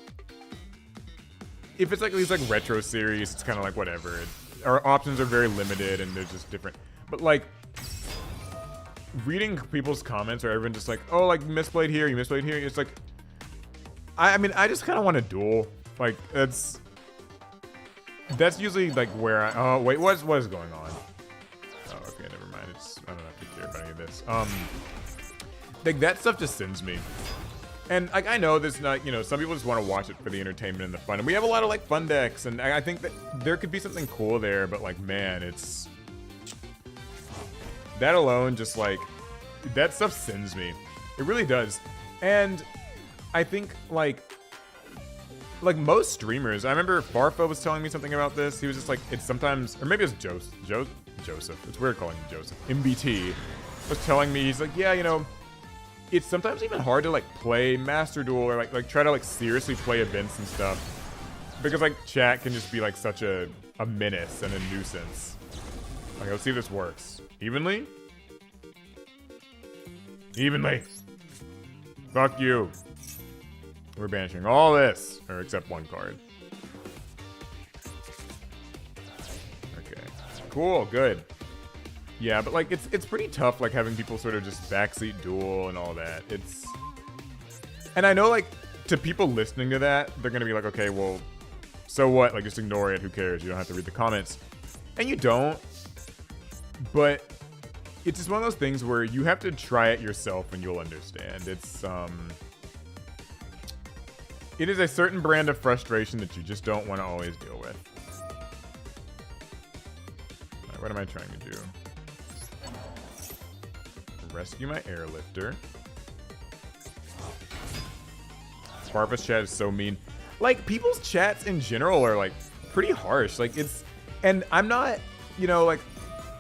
if it's like these like retro series, it's kind of like whatever. Our options are very limited and they're just different. But like, reading people's comments or everyone just like, oh, like, you misplayed here, it's like, I mean, I just kind of want to duel. Like, that's usually like where I, oh wait, what is going on? Oh, okay, never mind. I don't have to care about any of this. Like, that stuff just sends me. And like, I know there's not, you know, some people just want to watch it for the entertainment and the fun. And we have a lot of like fun decks, and I think that there could be something cool there, but like, man, it's, that alone just like, that stuff sends me. It really does. And I think like most streamers, I remember Farfa was telling me something about this. He was just like, it's sometimes, or maybe it's Joseph. It's weird calling him Joseph. MBT was telling me, he's like, yeah, you know, it's sometimes even hard to like play Master Duel or like try to like seriously play events and stuff, because like chat can just be like such a menace and a nuisance. Okay, let's see if this works. Evenly? Evenly. Fuck you. We're banishing all this, or except one card. Okay. Cool, good. Yeah, but like it's pretty tough like having people sort of just backseat duel and all that. It's, and I know like to people listening to that, they're gonna be like, okay, well, so what? Like, just ignore it, who cares? You don't have to read the comments. And you don't. But it's just one of those things where you have to try it yourself and you'll understand. It's it is a certain brand of frustration that you just don't want to always deal with. All right, what am I trying to do? Rescue my airlifter. Farfa's chat is so mean. Like, people's chats in general are like pretty harsh. Like, it's, and I'm not, you know, like,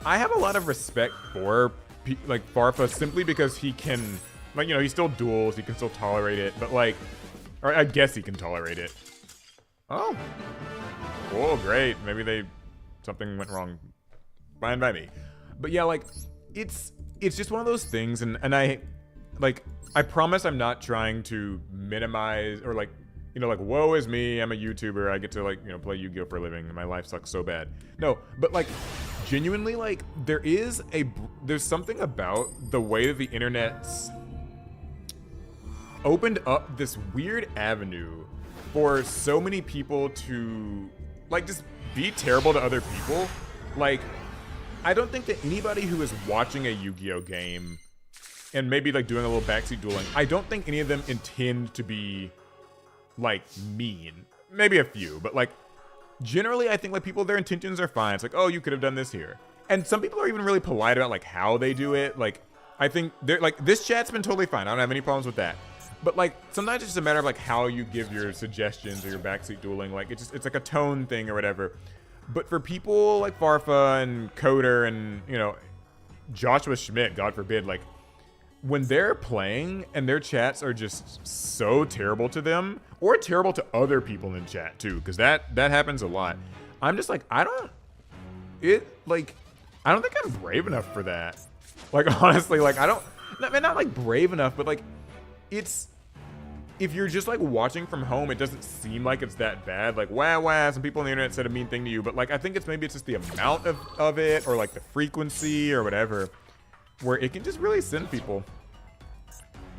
I have a lot of respect for like Farfa simply because he can, like, you know, he still duels, he can still tolerate it, but like, or I guess he can tolerate it. Oh, cool, great. Maybe something went wrong. Fine by me. But yeah, like, it's just one of those things, and I promise I'm not trying to minimize or like, you know, like, woe is me, I'm a YouTuber, I get to like, you know, play Yu-Gi-Oh for a living, and my life sucks so bad. No, but like, genuinely, like, there's something about the way that the internet's opened up this weird avenue for so many people to, like, just be terrible to other people. Like, I don't think that anybody who is watching a Yu-Gi-Oh game and maybe, like, doing a little backseat dueling, I don't think any of them intend to be, like, mean. Maybe a few, but, like, generally, I think, like, people, their intentions are fine. It's like, oh, you could have done this here. And some people are even really polite about, like, how they do it. Like, I think they're, like, this chat's been totally fine. I don't have any problems with that. But, like, sometimes it's just a matter of, like, how you give your suggestions or your backseat dueling. Like, it's like a tone thing or whatever. But for people like Farfa and Coder and, you know, Joshua Schmidt, God forbid, like, when they're playing and their chats are just so terrible to them, or terrible to other people in chat too, because that happens a lot. I'm just like, I don't think I'm brave enough for that. Like, honestly, like, not like brave enough, but like, it's, if you're just like watching from home, it doesn't seem like it's that bad. Like, wow, some people on the internet said a mean thing to you, but like, I think it's just the amount of it, or like the frequency or whatever, where it can just really send people.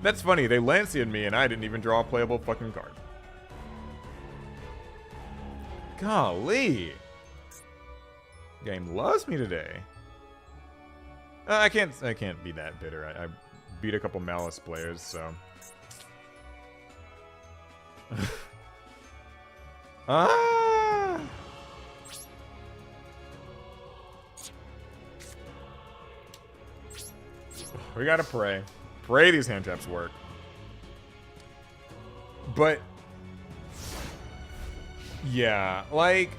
That's funny, they Lancia'd me and I didn't even draw a playable fucking card. Golly. Game loves me today. I can't be that bitter. I beat a couple Malice players, so. We gotta pray. Pray these hand traps work. But yeah, like,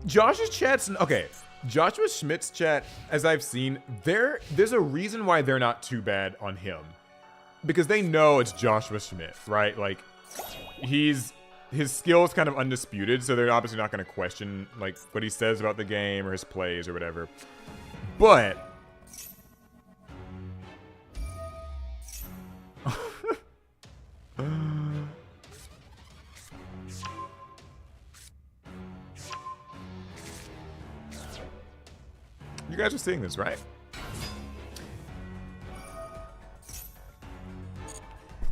Josh's chat's okay. Joshua Schmidt's chat, as I've seen, there's a reason why they're not too bad on him. Because they know it's Joshua Schmidt, right? Like, his skill is kind of undisputed, so they're obviously not going to question, like, what he says about the game or his plays or whatever. But you guys are seeing this, right?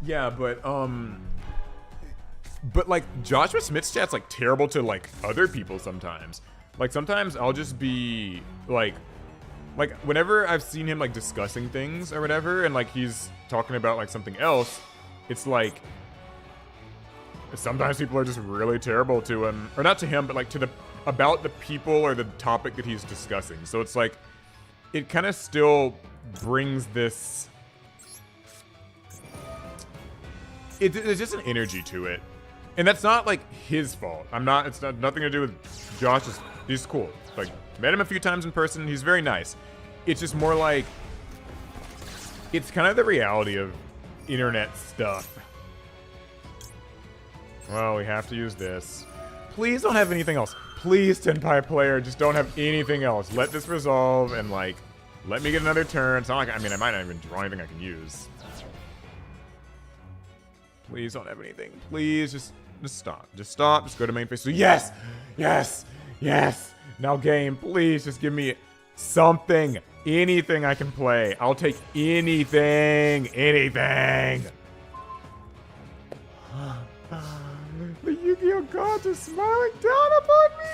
Yeah, but like, Joshua Smith's chat's like terrible to like other people sometimes. Like, sometimes I'll just be like whenever I've seen him like discussing things or whatever, and like he's talking about like something else, it's like sometimes people are just really terrible to him, or not to him, but like about the people or the topic that he's discussing. So it's like, it kind of still brings this, there's just an energy to it. And that's not like his fault. It's not nothing to do with Josh. He's cool. Like, met him a few times in person. He's very nice. It's just more like, it's kind of the reality of internet stuff. Well, we have to use this. Please don't have anything else. Please, Tenpai player, just don't have anything else. Let this resolve and, like, let me get another turn. It's not like, I mean, I might not even draw anything I can use. Please don't have anything. Please, just stop. Just stop. Just go to main phase. So yes! Yes! Yes! Now game, please just give me something. Anything I can play. I'll take anything. Anything! The Yu-Gi-Oh gods are smiling down upon me!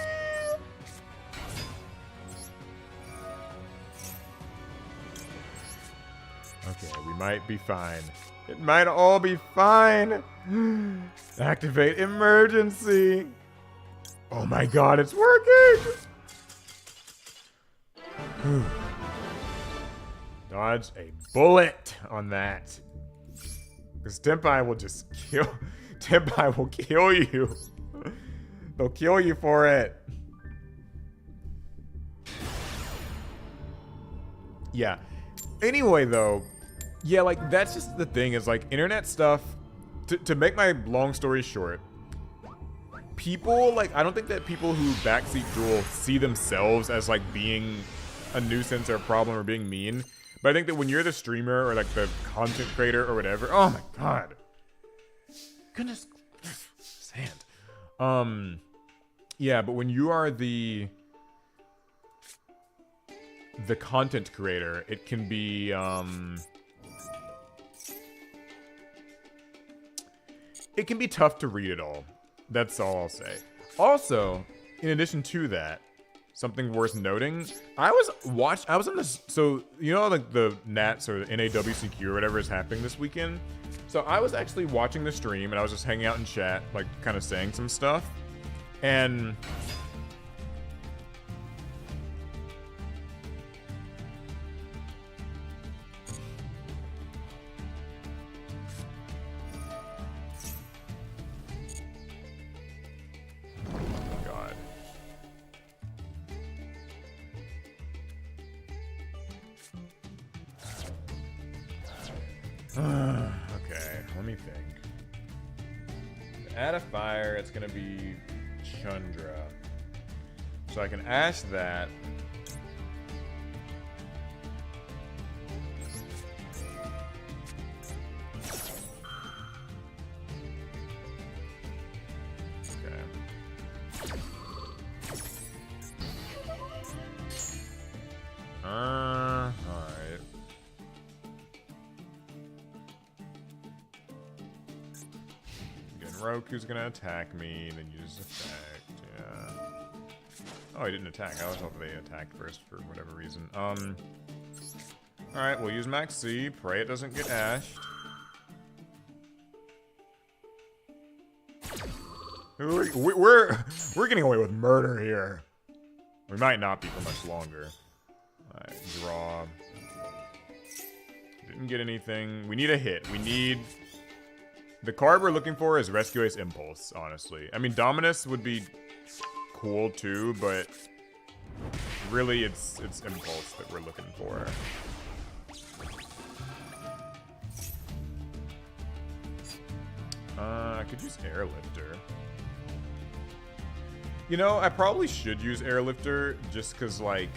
Okay, we might be fine. It might all be fine. Activate emergency. Oh my god, it's working! Dodge a bullet on that. Because Tenpai will just kill... Tenpai will kill you. They'll kill you for it. Yeah. Anyway, though, yeah, like, that's just the thing, is like, internet stuff, to make my long story short, people, like, I don't think that people who backseat duel see themselves as like being a nuisance or a problem or being mean. But I think that when you're the streamer or like the content creator or whatever, oh my god. Goodness, sand. Yeah, but when you are the the content creator, it can be tough to read it all. That's all I'll say. Also, in addition to that, something worth noting, I was on this, so you know, like the Nats or the NAWCQ or whatever is happening this weekend. So I was actually watching the stream and I was just hanging out in chat, like kind of saying some stuff. And okay, let me think. To add a fire, it's gonna be Chandra. So I can ash that. Okay. Alright. Roku's gonna attack me, then use effect, yeah. Oh, he didn't attack. I always thought they attacked first for whatever reason. Alright, we'll use Max C. Pray it doesn't get ashed. We're getting away with murder here. We might not be for much longer. Alright, draw. Didn't get anything. We need a hit. We need... The card we're looking for is Rescue Ace Impulse, honestly. I mean, Dominus would be cool too, but really it's Impulse that we're looking for. I could use Airlifter. You know, I probably should use Airlifter just because, like,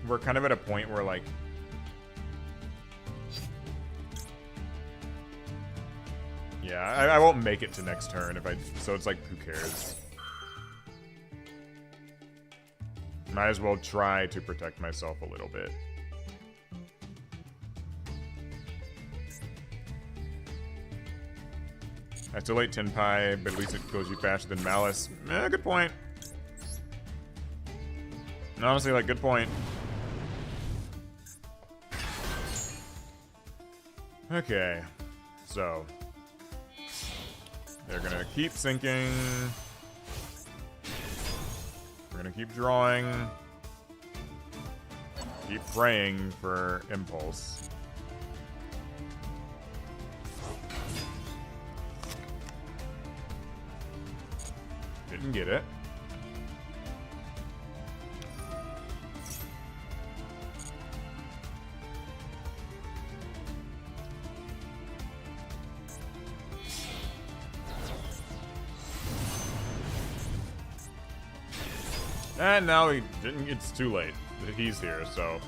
we're kind of at a point where, like, yeah, I won't make it to next turn if so it's like, who cares? Might as well try to protect myself a little bit. I still late Tenpai, but at least it goes you faster than Malice. Good point. Honestly, like, good point. Okay, so they're gonna keep sinking. We're gonna keep drawing. Keep praying for Impulse. Didn't get it. And now it's too late. He's here, so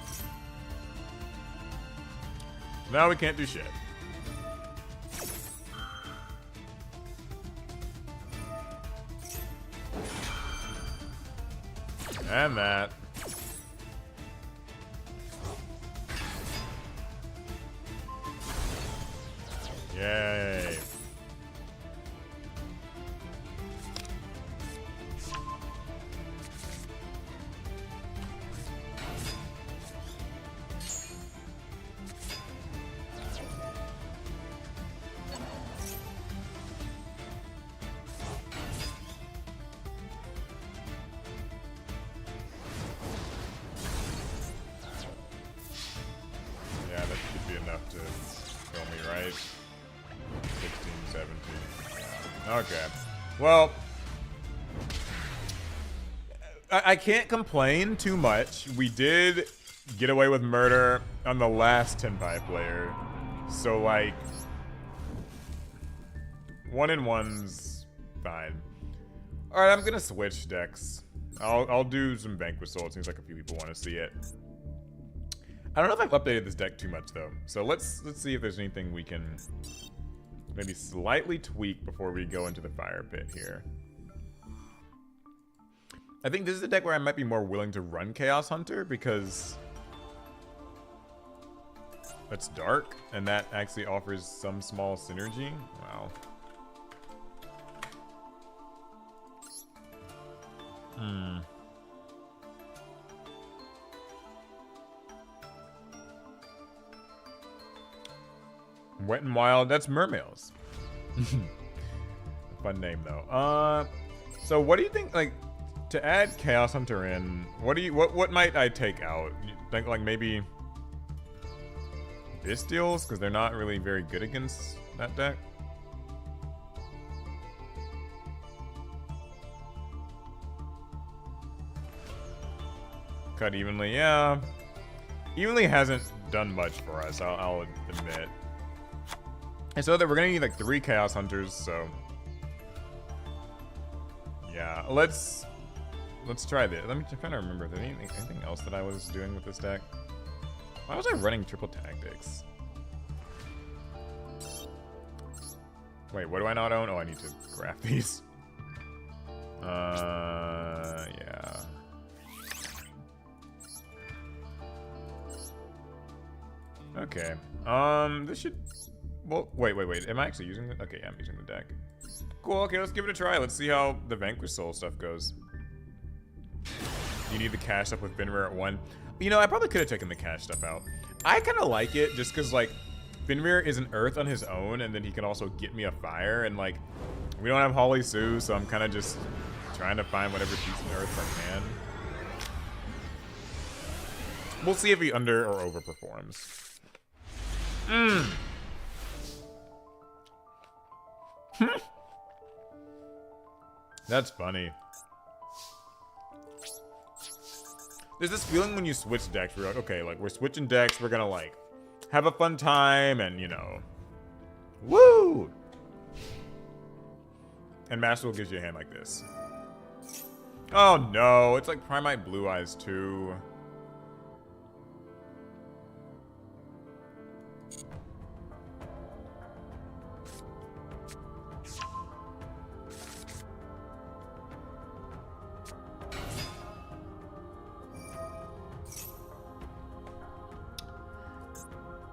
now we can't do shit. And that. Yay. Okay. Well, I can't complain too much. We did get away with murder on the last Tenpai player. So, like, 1-1's fine. Alright, I'm gonna switch decks. I'll do some Vanquish Soul. It seems like a few people want to see it. I don't know if I've updated this deck too much, though. So let's see if there's anything we can maybe slightly tweak before we go into the fire pit here. I think this is a deck where I might be more willing to run Chaos Hunter because that's dark, and that actually offers some small synergy. Wow. Wet and Wild, that's Mermails. Fun name though. So what do you think, like, to add Chaos Hunter in, what might I take out? You think like maybe Bystials, because they're not really very good against that deck? Cut Evenly, yeah. Evenly hasn't done much for us, I'll admit. And so that we're gonna need like 3 Chaos Hunters, so yeah, let's try this. Let me try to remember. Is there anything else that I was doing with this deck? Why was I running triple tactics? Wait, what do I not own? Oh, I need to graph these. Yeah. Okay. This should. Well, wait. Am I actually using it? Okay, yeah, I'm using the deck. Cool. Okay, let's give it a try. Let's see how the Vanquish Soul stuff goes. You need the cash stuff with Finrare at 1. You know, I probably could have taken the cash stuff out. I kind of like it just because, like, Finrare is an Earth on his own, and then he can also get me a Fire, and, like, we don't have Holly Sue, so I'm kind of just trying to find whatever decent Earth I can. We'll see if he under or overperforms. That's funny. There's this feeling when you switch decks where you're like, okay, like, we're switching decks, we're gonna, like, have a fun time, and, you know, woo! And Master Duel gives you a hand like this. Oh no, it's like Primite Blue Eyes too.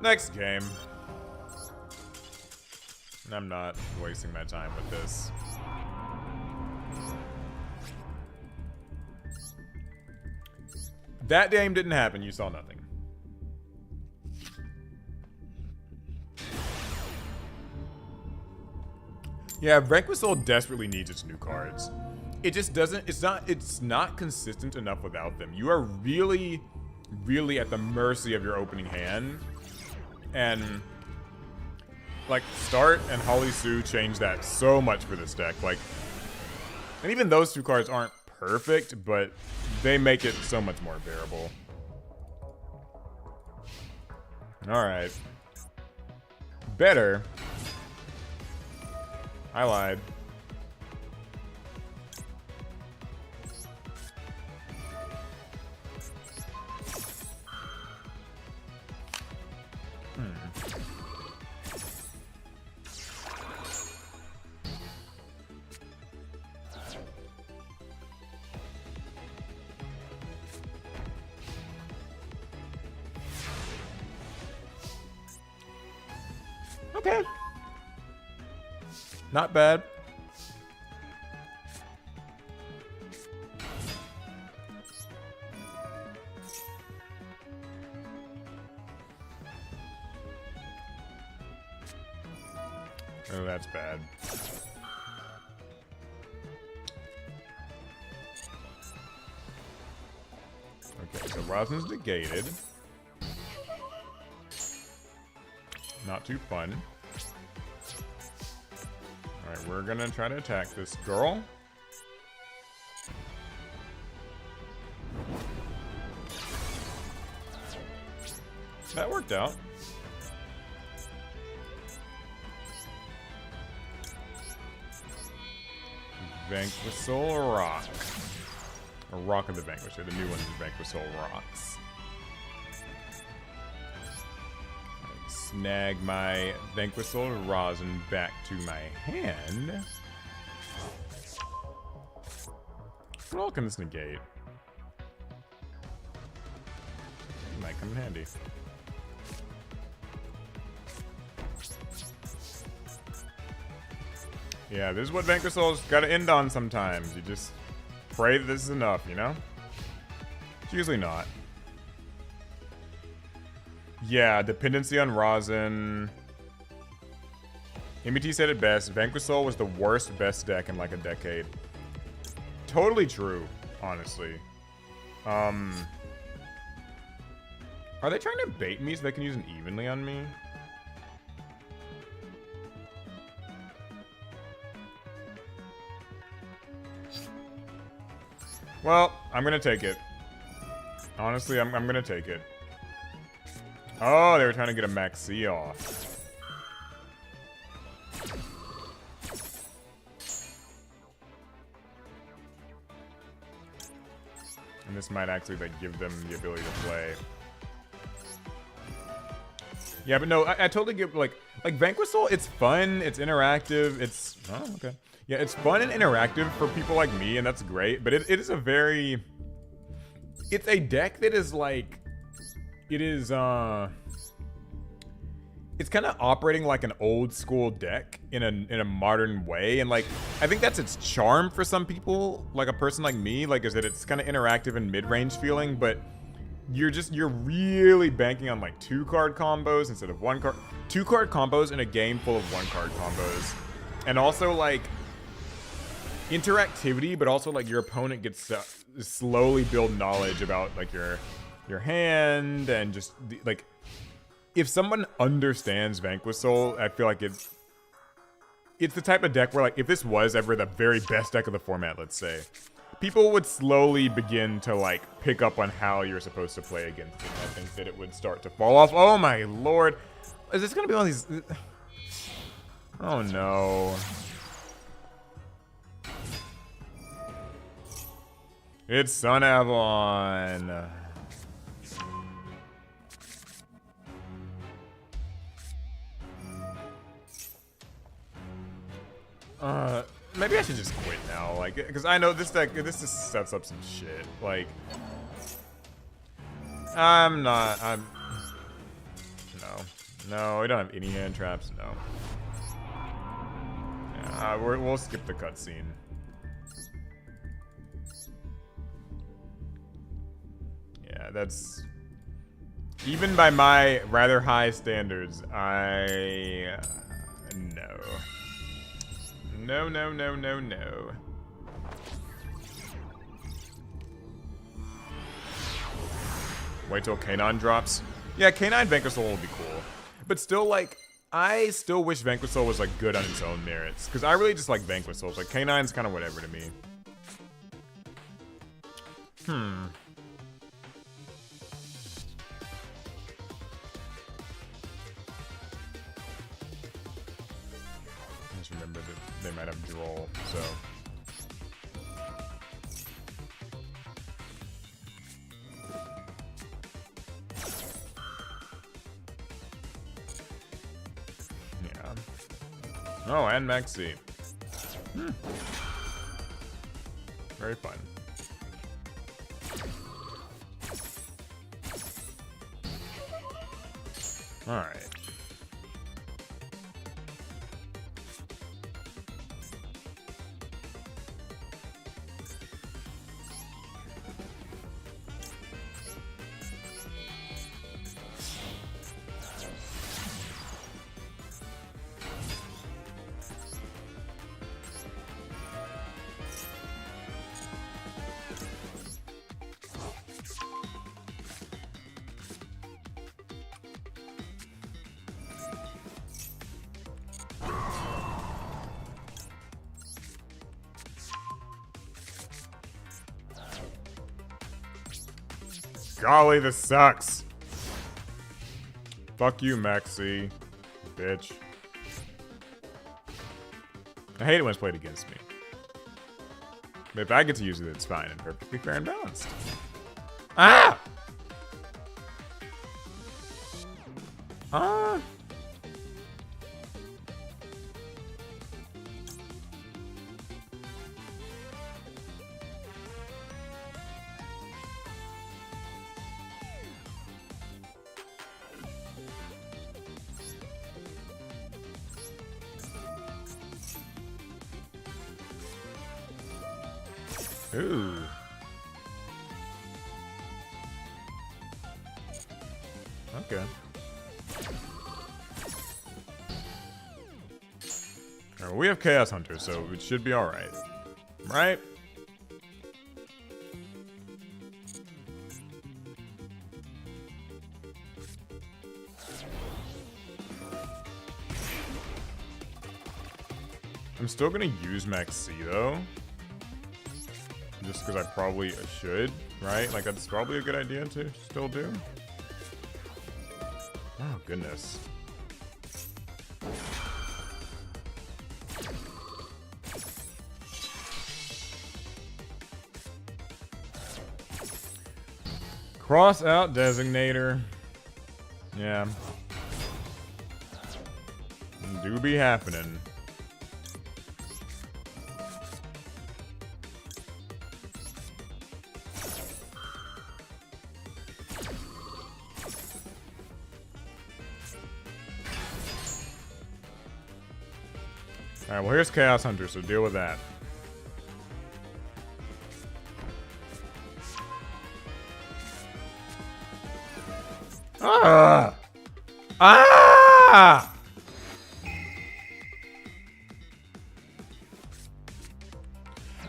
Next game. I'm not wasting my time with this. That game didn't happen. You saw nothing. Yeah, Vanquish Soul desperately needs its new cards. It just doesn't, it's not consistent enough without them. You are really, really at the mercy of your opening hand. And like Start and Holly Sue change that so much for this deck. Like, and even those 2 cards aren't perfect, but they make it so much more bearable. Alright. Better. I lied. Okay. Not bad. Oh, that's bad. Okay, so Rosin's negated. Not too fun. Alright, we're gonna try to attack this girl. That worked out. Vanquish Soul Rock. Or Rock of the Vanquisher. The new one is Vanquish Soul Rocks. Snag my Vanquish Soul Rosin back to my hand. What all can this negate? Might come in handy. Yeah, this is what Vanquish Soul's gotta end on sometimes. You just pray that this is enough, you know? It's usually not. Yeah, dependency on rosin. MBT said it best. Vanquish Soul was the worst best deck in like a decade. Totally true, honestly. Are they trying to bait me so they can use it evenly on me? Well, I'm gonna take it. Honestly, I'm gonna take it. Oh, they were trying to get a Maxi off. And this might actually like give them the ability to play. Yeah, but no, I totally get like Vanquish Soul. It's fun. It's interactive. It's okay. Yeah, it's fun and interactive for people like me, and that's great. But it is a very. It's a deck that is like, it is it's kind of operating like an old school deck in a modern way, and like I think that's its charm for some people, like a person like me, like is that it's kind of interactive and mid-range feeling, but you're really banking on like 2-card combos instead of 1-card, 2-card combos in a game full of 1-card combos, and also like interactivity, but also like your opponent gets to slowly build knowledge about like your hand, and just like if someone understands Vanquish Soul, I feel like it's the type of deck where like if this was ever the very best deck of the format, let's say, people would slowly begin to like pick up on how you're supposed to play against it. I think that it would start to fall off. Oh my lord, is this gonna be all these? Oh no. It's Sun Avalon. Maybe I should just quit now, like, because I know this deck, this just sets up some shit. Like, no, we don't have any hand traps, no. Yeah, we'll skip the cutscene. Yeah, that's, even by my rather high standards, no. No. Wait till K9 drops. Yeah, K9 Vanquish Soul will be cool. But still, like, I still wish Vanquish Soul was, like, good on its own merits. Because I really just like Vanquish Souls. Like, K9's kind of whatever to me. Just remember that they might have Duel, so. Yeah. Oh, and Maxi. Very fun. All right. Golly, this sucks. Fuck you, Maxi. Bitch. I hate it when it's played against me. But if I get to use it, it's fine and perfectly fair and balanced. Ah! Ooh. Okay. Alright, we have Chaos Hunter, so it should be alright. Right? I'm still gonna use Max C though. Just because I probably should, right? Like, that's probably a good idea to still do. Oh, goodness. Cross out Designator. Yeah. Do be happening. Alright, well here's Chaos Hunter, so deal with that. Ah! Ah!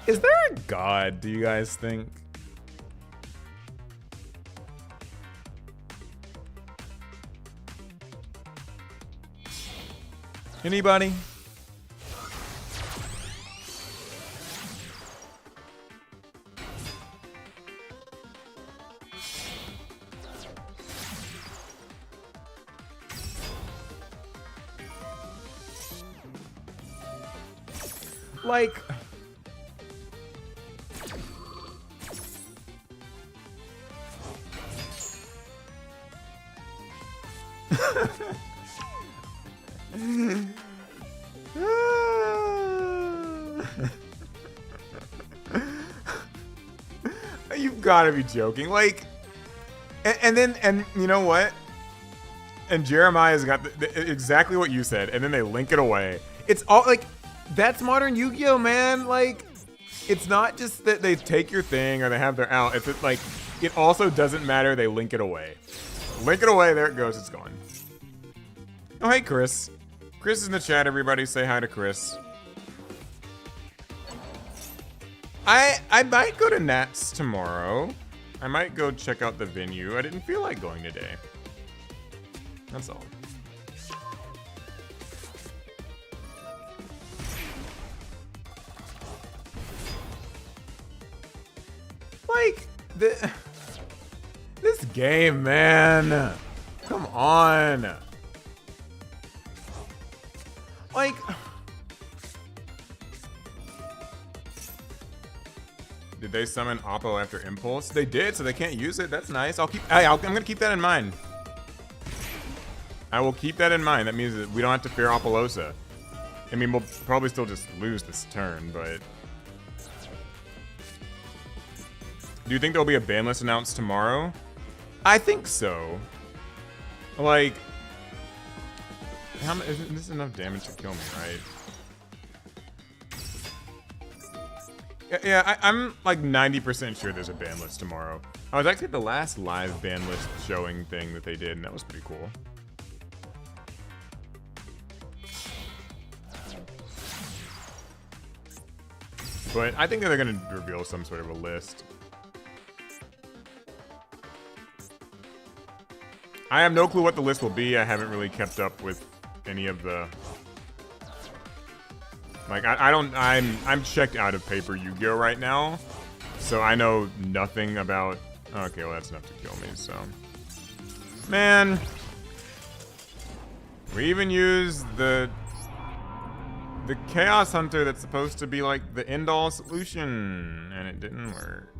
Is there a god, do you guys think? Anybody? Like, you've got to be joking. Like, and you know what? And Jeremiah's got exactly what you said, and then they link it away. It's all like, that's modern Yu-Gi-Oh, man. Like, it's not just that they take your thing or they have their out. It's like, it also doesn't matter. They link it away. Link it away. There it goes. It's gone. Oh, hey, Chris. Chris is in the chat. Everybody say hi to Chris. I might go to Nats tomorrow. I might go check out the venue. I didn't feel like going today. That's all. Like, this game, man. Come on. Like, did they summon Oppo after Impulse? They did, so they can't use it. That's nice. I'm gonna keep that in mind. I will keep that in mind. That means that we don't have to fear Apollosa. I mean, we'll probably still just lose this turn, but... Do you think there'll be a ban list announced tomorrow? I think so. Like... Isn't this enough damage to kill me, right? Yeah, I'm like 90% sure there's a ban list tomorrow. I was actually at the last live ban list showing thing that they did, and that was pretty cool. But I think that they're going to reveal some sort of a list. I have no clue what the list will be. I haven't really kept up with any of the... Like, I'm checked out of Paper Yu-Gi-Oh! Right now. So I know nothing about... Okay, well, that's enough to kill me, so... Man. We even used the Chaos Hunter that's supposed to be like the end-all solution, and it didn't work.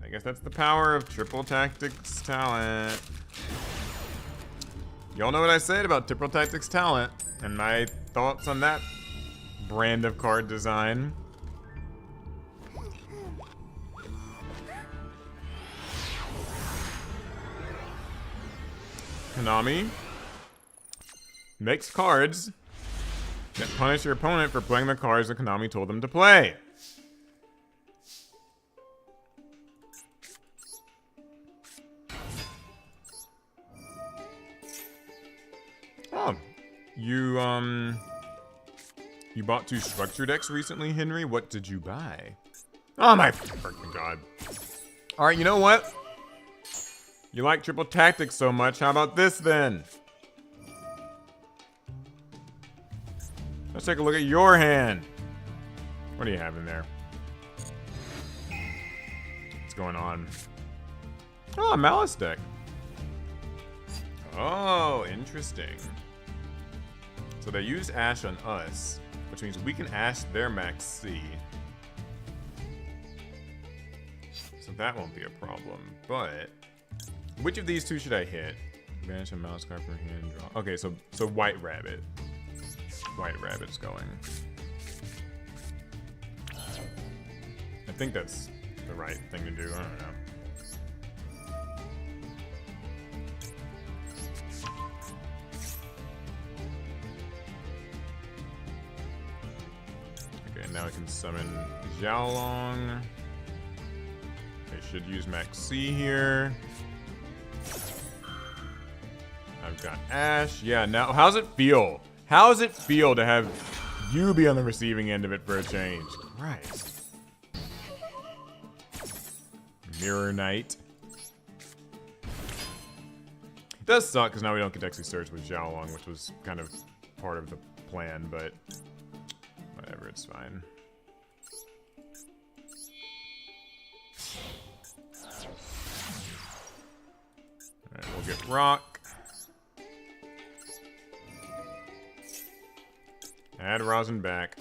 I guess that's the power of Triple Tactics talent. Y'all know what I said about Triple Tactics talent, and my thoughts on that brand of card design. Konami makes cards that punish your opponent for playing the cards that Konami told them to play. You bought 2 structure decks recently, Henry? What did you buy? Oh my freaking god. Alright, you know what? You like triple tactics so much, how about this then? Let's take a look at your hand. What do you have in there? What's going on? Oh, a Malice deck. Oh, interesting. So they use Ash on us, which means we can Ash their Max C. So that won't be a problem, but which of these 2 should I hit? Banish a Malice card per hand draw. Okay, so White Rabbit. White Rabbit's going. I think that's the right thing to do. I don't know. Okay, now I can summon Xiaolong. I should use Max C here. I've got Ash. Yeah, now how's it feel? How does it feel to have you be on the receiving end of it for a change? Christ. Mirror Knight. It does suck because now we don't get to actually search with Xiaolong, which was kind of part of the plan, but whatever, it's fine. Alright, we'll get Rock. Add Rosin back.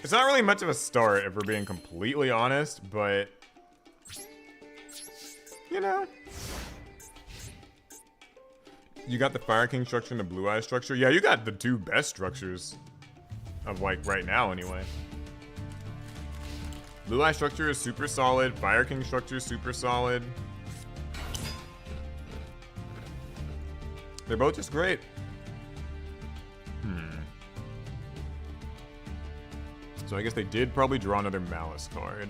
It's not really much of a start if we're being completely honest, but you know. You got the Fire King structure and the Blue Eye structure. Yeah, you got the 2 best structures of like right now anyway. Blue Eye structure is super solid. Fire King structure is super solid. They're both just great. So I guess they did probably draw another Malice card.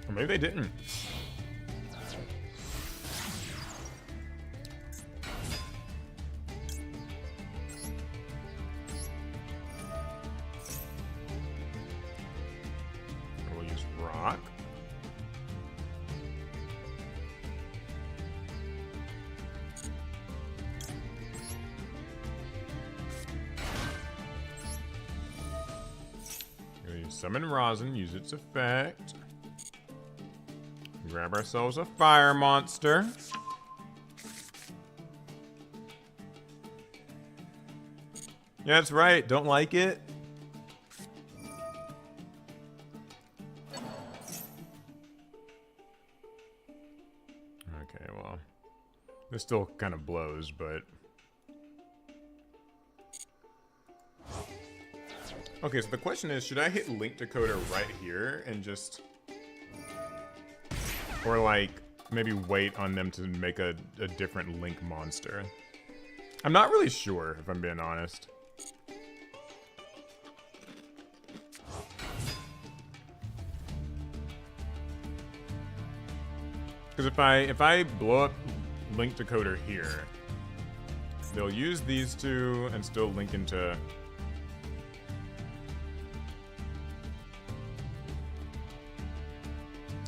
Or maybe they didn't. Summon Rosin, use its effect. Grab ourselves a fire monster. Yeah, that's right. Don't like it? Okay, well. This still kind of blows, but okay, so the question is, should I hit Link Decoder right here and just, or like maybe wait on them to make a different Link monster? I'm not really sure, if I'm being honest. Because if I blow up Link Decoder here, they'll use these 2 and still link into.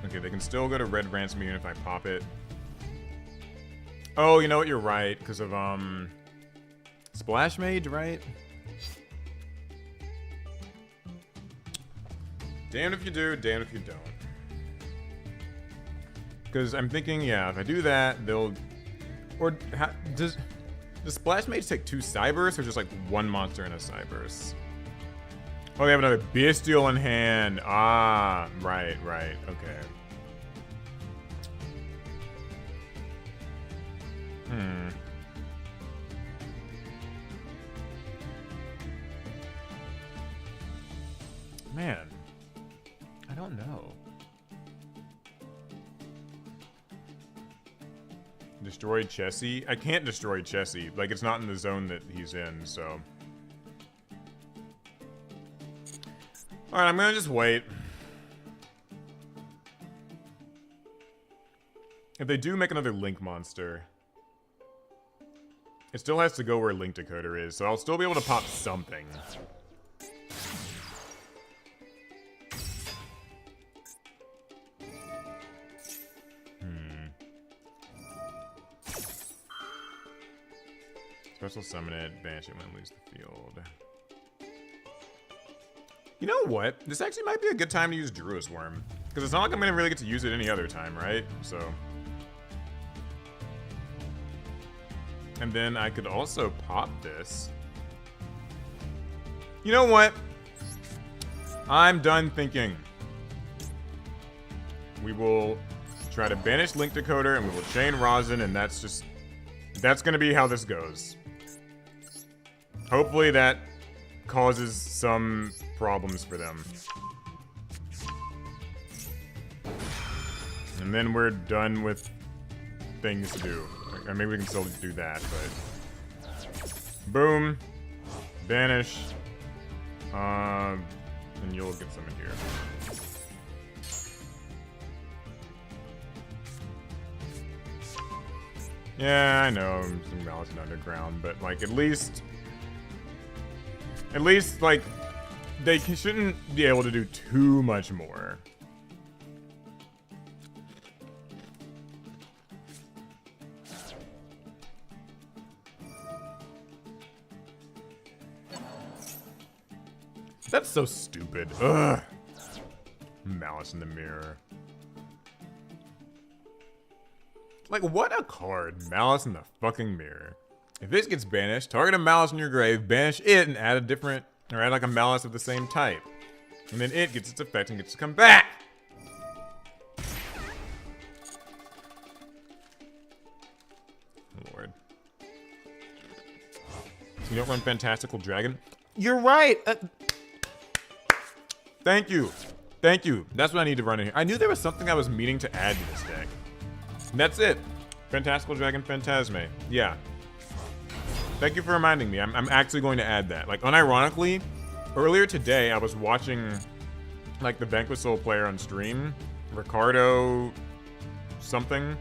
Okay, they can still go to Red Ransom even if I pop it. Oh, you know what? You're right, because of Splash Mage, right? Damned if you do, damned if you don't. Because I'm thinking, yeah, if I do that, they'll, or does Splash Mage take 2 Cyberse or just like 1 monster and a Cyberse? Oh, they have another Bestial in hand. Ah, right, okay. Man, I don't know. Destroy Chessie? I can't destroy Chessie. Like, it's not in the zone that he's in, so. Alright, I'm gonna just wait. If they do make another Link monster, it still has to go where Link Decoder is, so I'll still be able to pop something. Special summon it, banish it when it leaves the field. You know what? This actually might be a good time to use Druid's Worm. Because it's not like I'm going to really get to use it any other time, right? So. And then I could also pop this. You know what? I'm done thinking. We will try to banish Link Decoder and we will chain Rosin, and that's going to be how this goes. Hopefully that causes some problems for them. And then we're done with things to do. Or maybe we can still do that, but... Boom. Banish. And you'll get some in here. Yeah, I know, some Malice and Underground, but like at least, like, they shouldn't be able to do too much more. That's so stupid. Ugh. Malice in the Mirror. Like, what a card. Malice in the fucking Mirror. If this gets banished, target a Malice in your grave, banish it, and add a different, or add like a Malice of the same type. And then it gets its effect and gets to come back. Lord. So you don't run Fantastical Dragon? You're right! Thank you. Thank you. That's what I need to run in here. I knew there was something I was meaning to add to this deck. And that's it. Fantastical Dragon Phantasme. Yeah. Thank you for reminding me. I'm actually going to add that. Like, unironically, earlier today, I was watching, like, the Vanquish Soul player on stream. Ricardo something.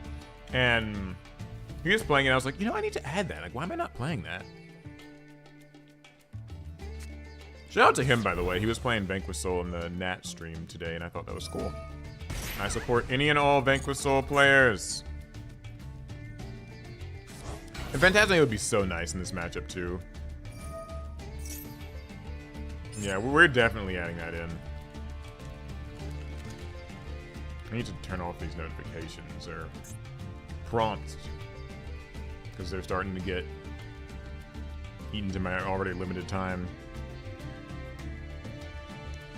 And he was playing it. I was like, you know, I need to add that. Like, why am I not playing that? Shout out to him, by the way. He was playing Vanquish Soul in the Nat stream today, and I thought that was cool. I support any and all Vanquish Soul players. And Phantasme would be so nice in this matchup, too. Yeah, we're definitely adding that in. I need to turn off these notifications or prompts, because they're starting to get eaten to my already limited time.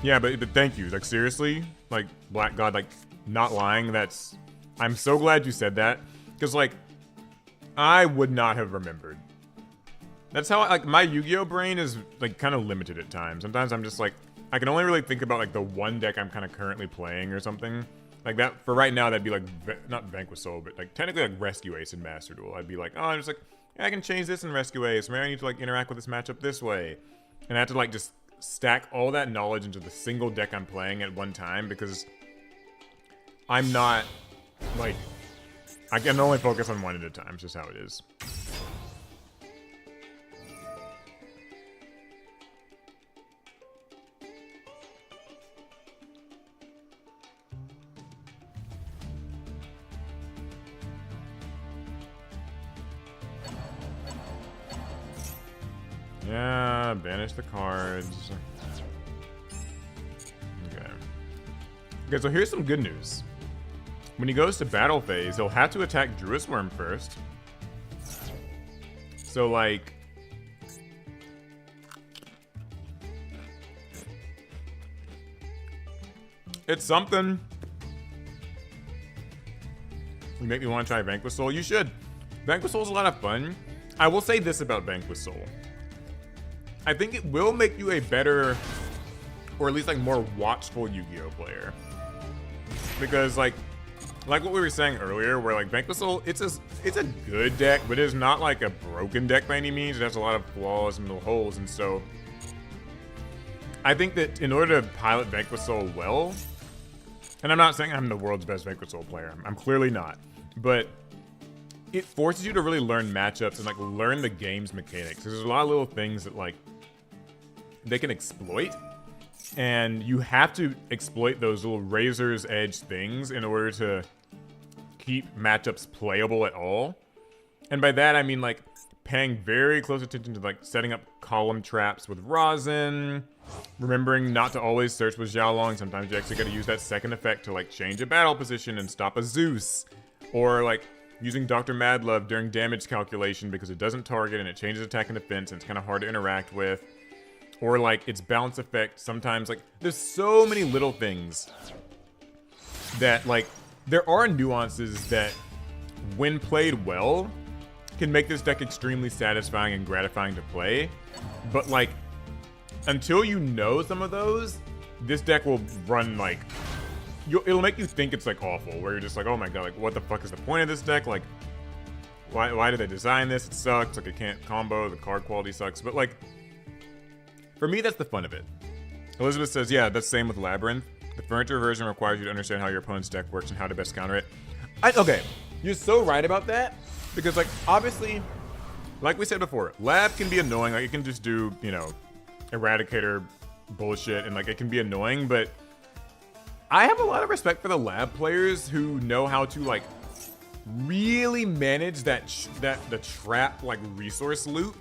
Yeah, but thank you. Like, seriously? Like, Black God, like, not lying, that's... I'm so glad you said that. Because, like, I would not have remembered. That's how, like, my Yu-Gi-Oh! Brain is, like, kind of limited at times. Sometimes I'm just, like, I can only really think about, like, the one deck I'm kind of currently playing or something. Like, that, for right now, that'd be, like, not Vanquish Soul, but, like, technically, like, Rescue Ace in Master Duel. I'd be like, oh, I'm just like, yeah, I can change this in Rescue Ace. Maybe I need to, like, interact with this matchup this way. And I have to, like, just stack all that knowledge into the single deck I'm playing at one time, because I'm not, like, I can only focus on one at a time. It's just how it is. Yeah, banish the cards. Okay. Okay, so here's some good news. When he goes to battle phase, he'll have to attack Druid's Worm first. So, like... it's something. You make me want to try Vanquish Soul? You should. Vanquish Soul's a lot of fun. I will say this about Vanquish Soul. I think it will make you a better, or at least like more watchful Yu-Gi-Oh player. Because like what we were saying earlier, where like Vanquish Soul, it's a good deck, but it's not like a broken deck by any means. It has a lot of flaws and little holes, and so I think that in order to pilot Vanquish Soul well, and I'm not saying I'm the world's best Vanquish Soul player. I'm clearly not. But it forces you to really learn matchups and like learn the game's mechanics. There's a lot of little things that like they can exploit. And you have to exploit those little razor's edge things in order to keep matchups playable at all. And by that, I mean like paying very close attention to like setting up column traps with rosin, remembering not to always search with Xiaolong. Sometimes you actually got to use that second effect to like change a battle position and stop a Zeus, or like using Dr. Madlove during damage calculation because it doesn't target and it changes attack and defense and it's kind of hard to interact with. Or like its bounce effect sometimes, like there's so many little things that like there are nuances that when played well can make this deck extremely satisfying and gratifying to play. But like until you know some of those, this deck will run like, it'll make you think it's like awful, where you're just like, oh my god, like what the fuck is the point of this deck? Like why did they design this? It sucks, like it can't combo, the card quality sucks. But like, for me, that's the fun of it. Elizabeth says, yeah, that's the same with Labyrinth. The furniture version requires you to understand how your opponent's deck works and how to best counter it. Okay, you're so right about that. Because, like, obviously, like we said before, Lab can be annoying. Like, it can just do, you know, Eradicator bullshit, and, like, it can be annoying. But I have a lot of respect for the Lab players who know how to, like, really manage the trap, like, resource loop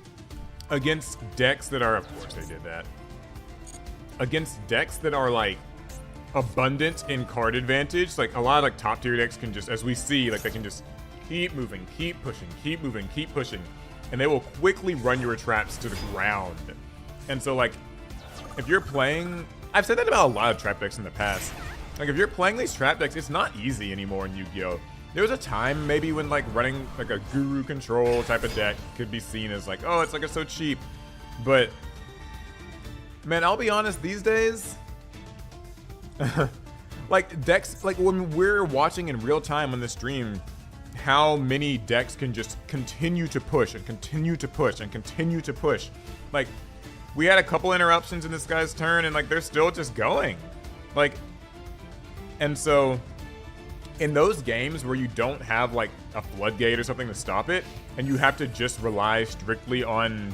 against decks that are, of course they did that, against decks that are like abundant in card advantage. Like a lot of like top tier decks can just, as we see, like they can just keep moving, keep pushing, keep moving, keep pushing, and they will quickly run your traps to the ground. And so like, if you're playing, I've said that about a lot of trap decks in the past, like if you're playing these trap decks, it's not easy anymore in Yu-Gi-Oh! There was a time maybe when like running like a guru control type of deck could be seen as like, oh, it's like it's so cheap. But man, I'll be honest, these days, like decks, like when we're watching in real time on the stream, how many decks can just continue to push and continue to push and continue to push. Like we had a couple interruptions in this guy's turn and like they're still just going. Like, and so in those games where you don't have like a floodgate or something to stop it, and you have to just rely strictly on,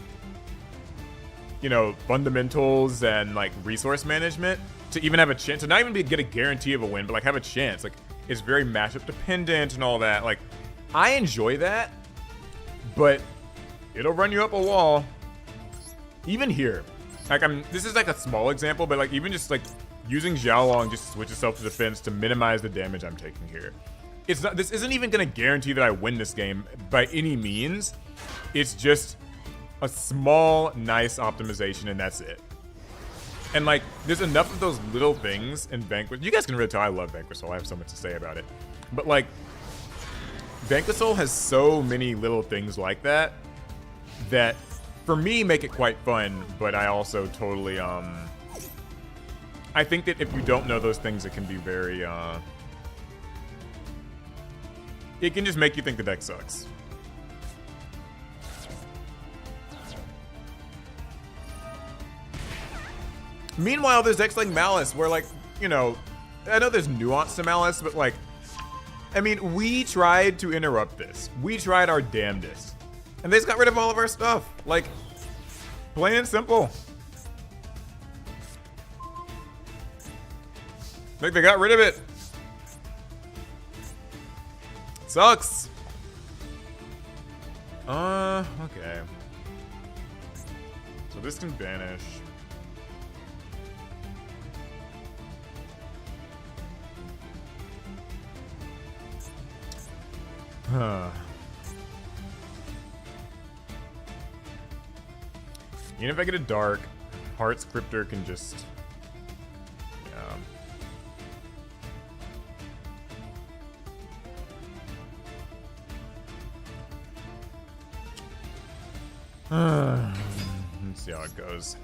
you know, fundamentals and like resource management to even have a chance, to not even get a guarantee of a win, but like have a chance. Like it's very matchup dependent and all that. Like I enjoy that, but it'll run you up a wall. Even here, like this is like a small example, but like even just like using Xiaolong just to switch itself to defense to minimize the damage I'm taking here. It's not, this isn't even gonna guarantee that I win this game by any means. It's just a small, nice optimization and that's it. And like, there's enough of those little things in Vanquish. You guys can really tell I love Vanquish Soul. I have so much to say about it. But like, Vanquish Soul has so many little things like that, that for me make it quite fun, but I also totally, I think that if you don't know those things, it can be very, it can just make you think the deck sucks. Meanwhile, there's decks like Malice, where like, you know, I know there's nuance to Malice, but like, I mean, we tried to interrupt this. We tried our damnedest. And they just got rid of all of our stuff. Like, plain and simple. Like they got rid of it. Sucks. Okay. So this can vanish. Even if I get a dark, Heart Scriptor can just, let's see how it goes.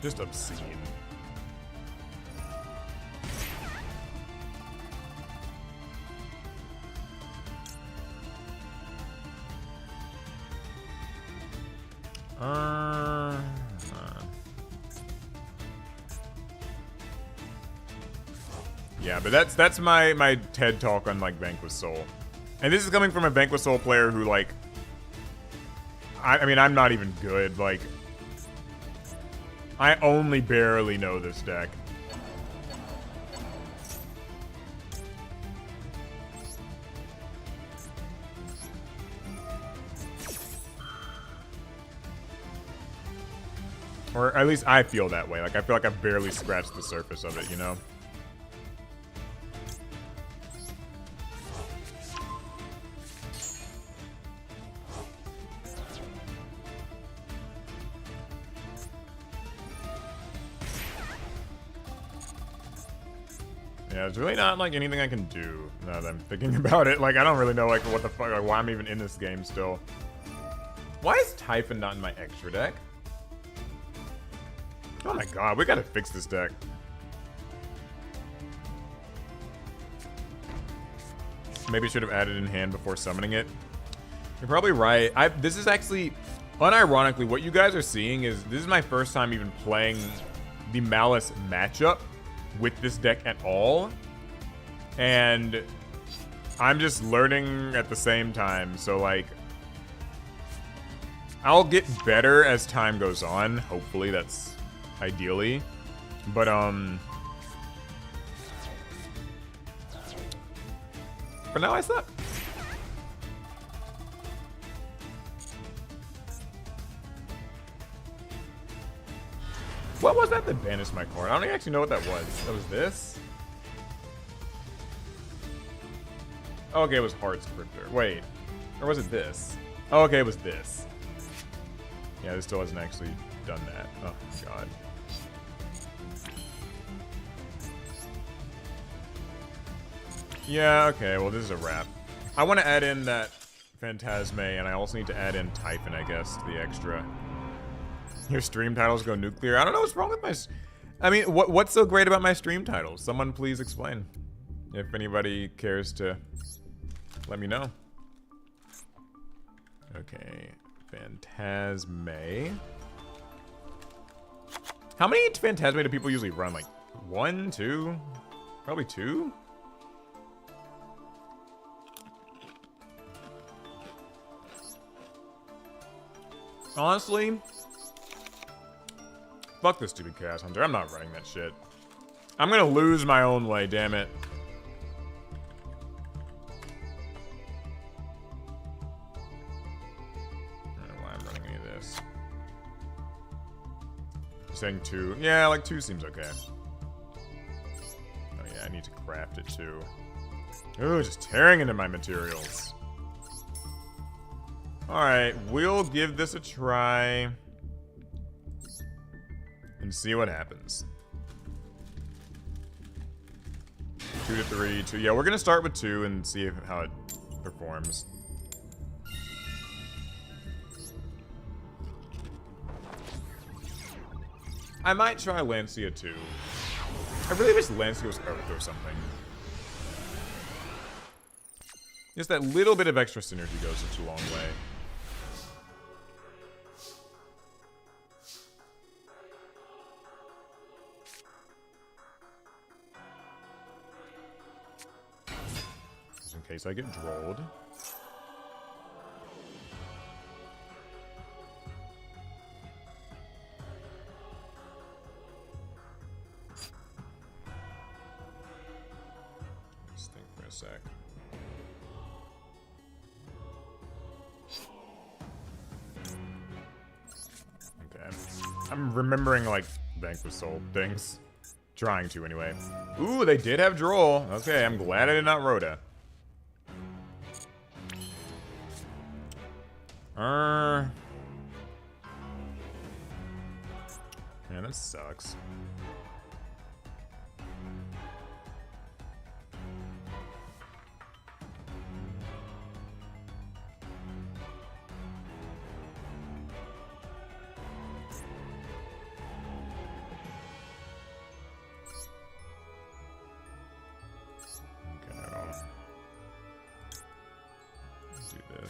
Just obscene. Yeah, but that's my TED talk on like Vanquish Soul, and this is coming from a Vanquish Soul player who like, I mean I'm not even good. Like, I only barely know this deck. Or at least I feel that way. Like, I feel like I've barely scratched the surface of it, you know? Yeah, there's really not, like, anything I can do now that I'm thinking about it. Like, I don't really know, like, what the fuck, like, why I'm even in this game still. Why is Typhon not in my extra deck? Oh my god, we gotta fix this deck. Maybe should have added in hand before summoning it. You're probably right. This is actually, unironically, what you guys are seeing is, this is my first time even playing the Malice matchup with this deck at all. And I'm just learning at the same time, so like, I'll get better as time goes on. Hopefully, that's ideally. But, for now, I suck. What was that that banished my card? I don't actually know what that was. That was this? Oh, okay, it was Heart Scripter. Wait. Or was it this? Oh, okay, it was this. Yeah, this still hasn't actually done that. Oh, God. Yeah, okay, well, this is a wrap. I want to add in that Phantasme, and I also need to add in Typhon, I guess, to the extra. Your stream titles go nuclear. I don't know what's wrong with my... I mean, what's so great about my stream titles? Someone please explain. If anybody cares to let me know. Okay. Phantasme. How many Phantasme do people usually run? Like, 1, 2? Probably 2? Honestly... Fuck this stupid Chaos Hunter. I'm not running that shit. I'm gonna lose my own way, damn it. I don't know why I'm running any of this. You're saying 2. Yeah, like 2 seems okay. Oh yeah, I need to craft it too. Ooh, just tearing into my materials. Alright, we'll give this a try. And see what happens. 2 to 3, 2. Yeah, we're gonna start with 2 and see how it performs. I might try Lancia too. I really wish Lancia was Earth or something. Just that little bit of extra synergy goes such a long way. In case I get drolled. Let's think for a sec. Okay. I'm remembering, like, Vanquish Soul things. Trying to, anyway. Ooh, they did have droll. Okay, I'm glad I did not Rhoda. Man, that sucks.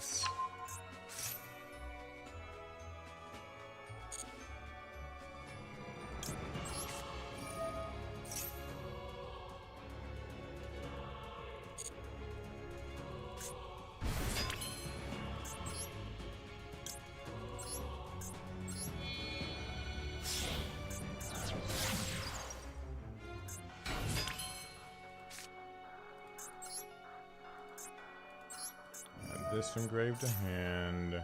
this. This from grave to hand.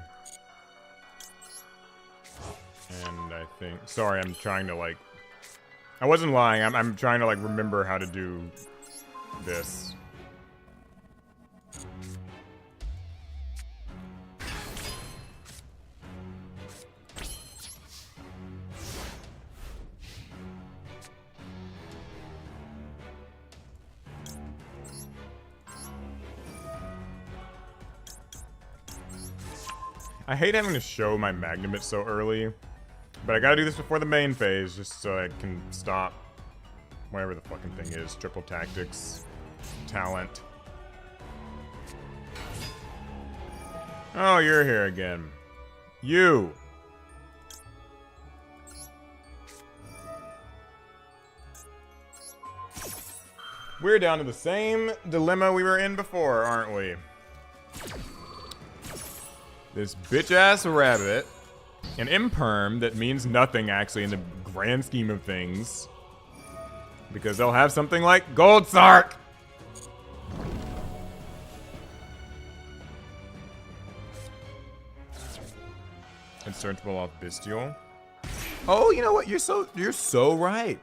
And I think... Sorry, I'm trying to, like... I wasn't lying. I'm trying to, like, remember how to do this. I hate having to show my Magnumit so early, but I gotta do this before the main phase just so I can stop whatever the fucking thing is. Triple tactics, talent. Oh, you're here again. You! We're down to the same dilemma we were in before, aren't we? This bitch-ass rabbit, an imperm that means nothing actually in the grand scheme of things, because they'll have something like Gold Sark. Insearchable off Bestial. Oh, you know what? You're so right.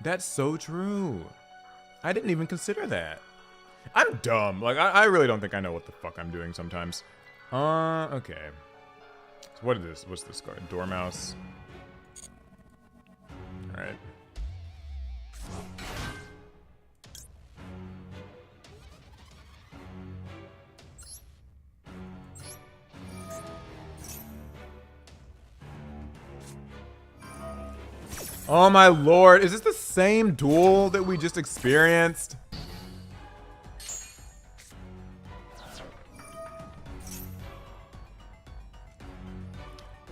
That's so true. I didn't even consider that. I'm dumb. Like I really don't think I know what the fuck I'm doing sometimes. Okay. So what is this? What's this card? Dormouse. Alright. Oh my lord, is this the same duel that we just experienced?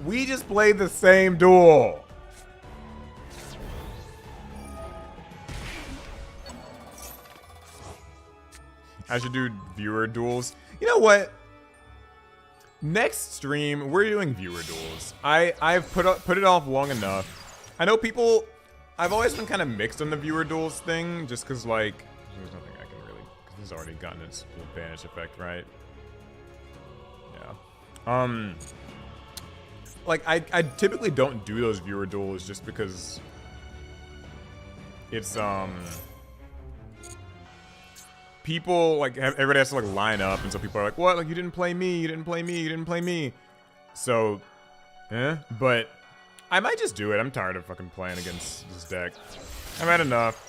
We just played the same duel. I should do viewer duels. You know what? Next stream, we're doing viewer duels. I've put it off long enough. I know people... I've always been kind of mixed on the viewer duels thing, just because, like... There's nothing I can really... Because this has already gotten its full banish effect, right? Yeah. Like, I typically don't do those viewer duels just because it's, people, like, everybody has to, like, line up, and so people are like, what? Like, you didn't play me, you didn't play me, you didn't play me. So, but I might just do it. I'm tired of fucking playing against this deck. I've had enough.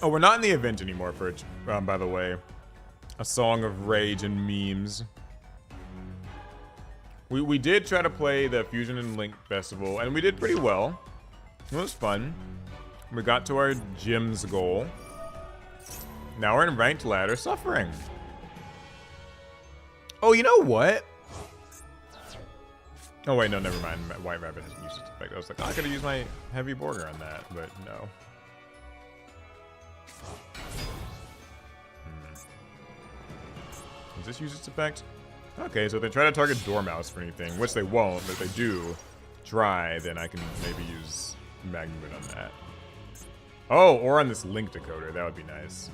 Oh, we're not in the event anymore for it, by the way. A Song of Rage and Memes. We did try to play the Fusion and Link Festival, and we did pretty well. It was fun. We got to our gym's goal. Now we're in ranked ladder suffering. Oh, you know what? Oh, wait, no, never mind. White Rabbit hasn't used its effect. I was like, oh, I could have used my heavy border on that, but no. Does this use its effect? Okay, so if they try to target Dormouse for anything, which they won't, but if they do try, then I can maybe use Magnumit on that. Oh, or on this Link decoder. That would be nice.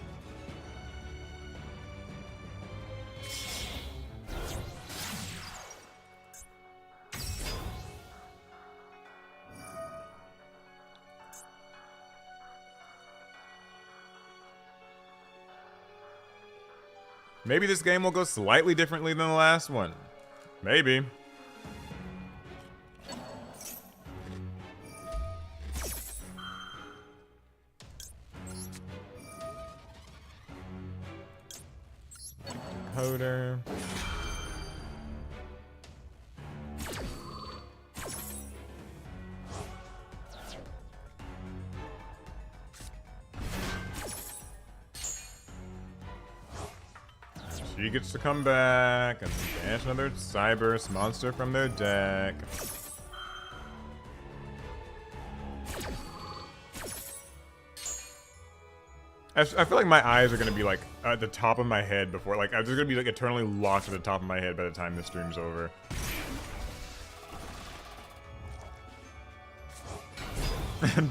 Maybe this game will go slightly differently than the last one. Maybe. Decoder. She gets to come back and banish another Cyberse monster from their deck. I feel like my eyes are gonna be like at the top of my head before, like I'm just gonna be like eternally locked at the top of my head by the time the stream's over.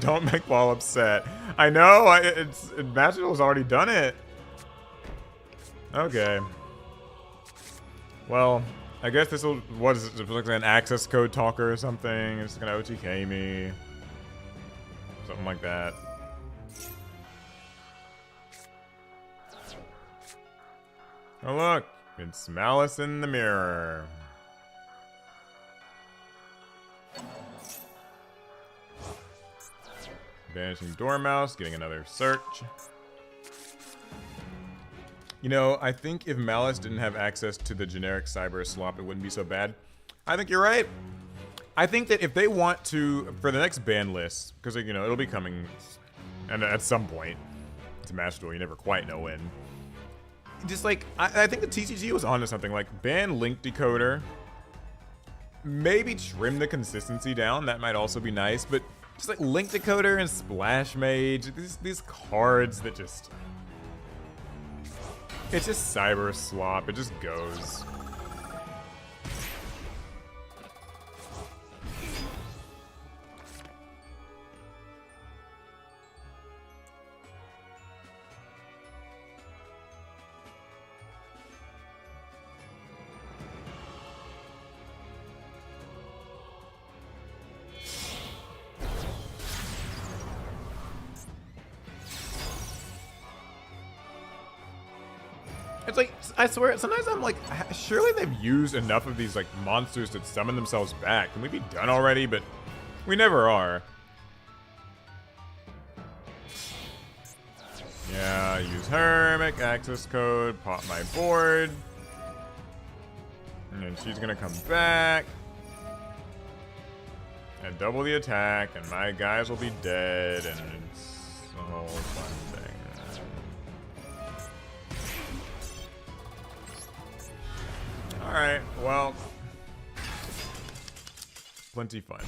Don't make Paul upset. I know. Masterduel's already done it. Okay. Well, I guess this will, what is it, like an access code talker or something? It's gonna OTK me. Something like that. Oh look, it's Malice in the Mirror. Banishing Dormouse, getting another search. You know, I think if Malice didn't have access to the generic Cyber slop, it wouldn't be so bad. I think you're right. I think that if they want to, for the next ban list, because, you know, it'll be coming and at some point. It's a Master Duel, you never quite know when. Just like, I think the TCG was onto something, like ban Link Decoder. Maybe trim the consistency down, that might also be nice, but just like Link Decoder and Splash Mage, these cards that just... It's just cyber slop, it just goes. It's like, I swear, sometimes I'm like, surely they've used enough of these like monsters that summon themselves back. Can we be done already? But we never are. Yeah, use her, make access code, pop my board. And then she's gonna come back. And double the attack, and my guys will be dead, and it's a whole fun thing. Alright, well, plenty fun.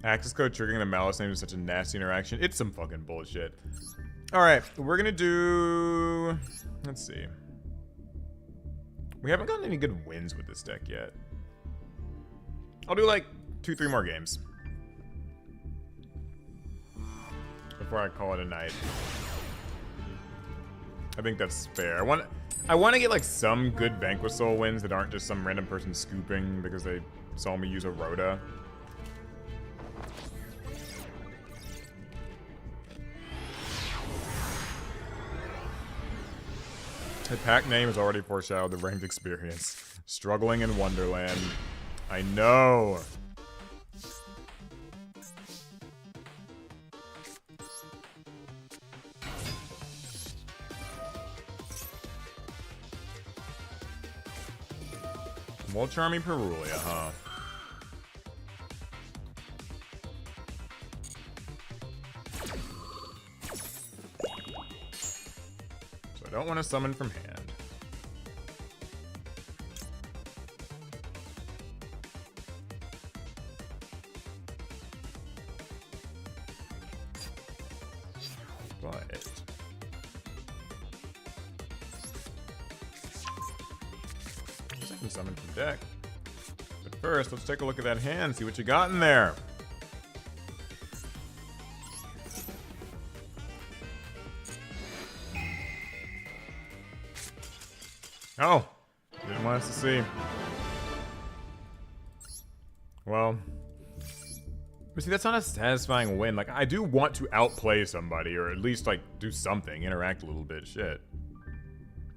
Access code triggering the Malice name is such a nasty interaction. It's some fucking bullshit. Alright, we're gonna do... Let's see. We haven't gotten any good wins with this deck yet. I'll do like 2-3 more games before I call it a night. I think that's fair. I want to get like some good Vanquish Soul wins that aren't just some random person scooping because they saw me use a Rhoda. The pack name has already foreshadowed the ranked experience. Struggling in Wonderland. I know. More Charming Perulia, huh? So I don't want to summon from hand. But I can summon from deck. But first, let's take a look at that hand, see what you got in there. Oh, didn't want us to see. Well, but see, that's not a satisfying win. Like, I do want to outplay somebody, or at least, like, do something, interact a little bit, shit.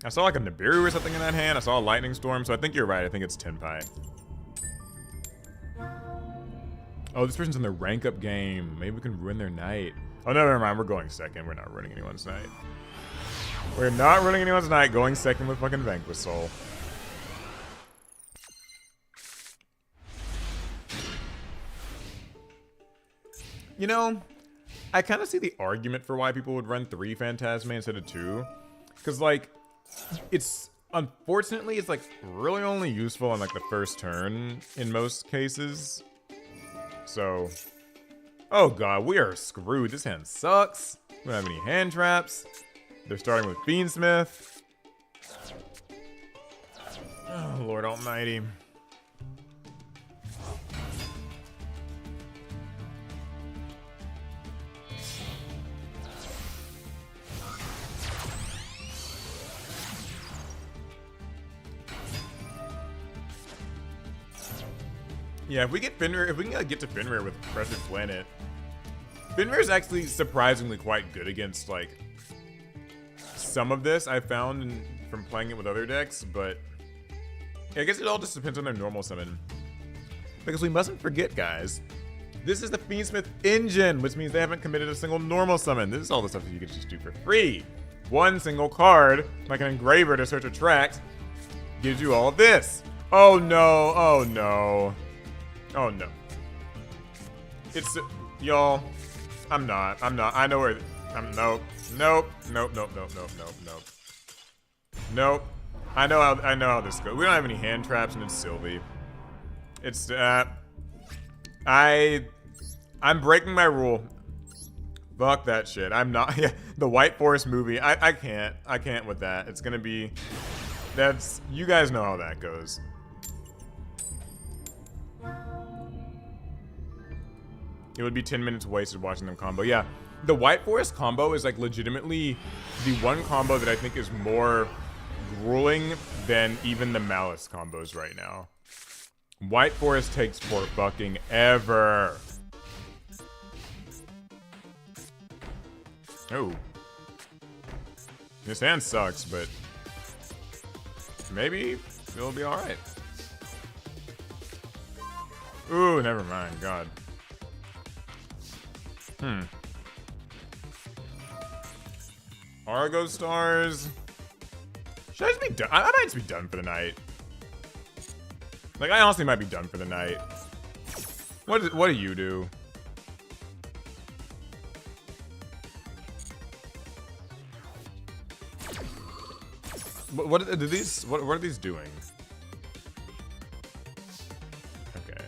I saw, like, a Nibiru or something in that hand. I saw a Lightning Storm, so I think you're right. I think it's Tenpai. Oh, this person's in the rank up game. Maybe we can ruin their night. Oh, no, never mind. We're going second. We're not ruining anyone's night. We're not ruining anyone's night. Going second with fucking Vanquish Soul. You know, I kind of see the argument for why people would run 3 Phantasme instead of 2. Because, like, unfortunately, it's, like, really only useful on, like, the first turn in most cases. So, oh god, we are screwed. This hand sucks. We don't have any hand traps. They're starting with Fiendsmith. Oh, Lord Almighty. Yeah, if we get Fenrir, if we can get to Fenrir with Pressured Planet, Fenrir is actually surprisingly quite good against like some of this I found from playing it with other decks, but I guess it all just depends on their normal summon. Because we mustn't forget, guys, this is the Fiendsmith engine, which means they haven't committed a single normal summon. This is all the stuff that you can just do for free. One single card, like an engraver to search a tract, gives you all of this. Oh no, oh no. Oh no. It's, y'all, I'm not, I know where, nope. Nope. I know how this goes. We don't have any hand traps and it's Sylvie. It's, I'm breaking my rule. Fuck that shit. I'm not, yeah, the White Forest movie, I can't with that. It's gonna be, you guys know how that goes. It would be 10 minutes wasted watching them combo. Yeah, the White Forest combo is like legitimately the one combo that I think is more grueling than even the Malice combos right now. White Forest takes for fucking ever. Oh. This hand sucks, but maybe it'll be alright. Ooh, never mind. God. Argo Stars. Should I just be done? I might just be done for the night. Like, I honestly might be done for the night. What do you do? What are these doing? Okay.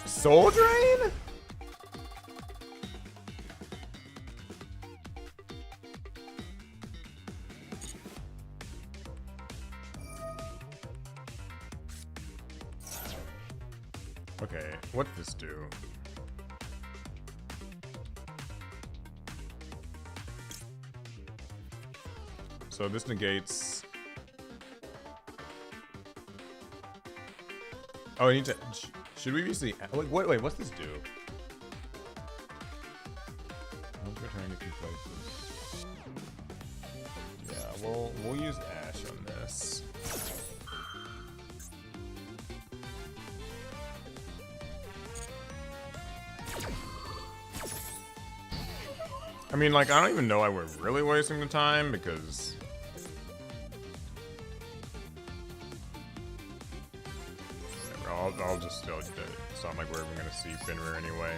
Soul Drain? Okay, what does this do? So this negates... Oh, I need to... Should we use the... Wait, what's this do? Once returning to 2 places. Yeah, we'll use Ash on this. I mean, like, I don't even know why we're really wasting the time, because... I'll just it's not like we're even gonna see Fenrir anyway.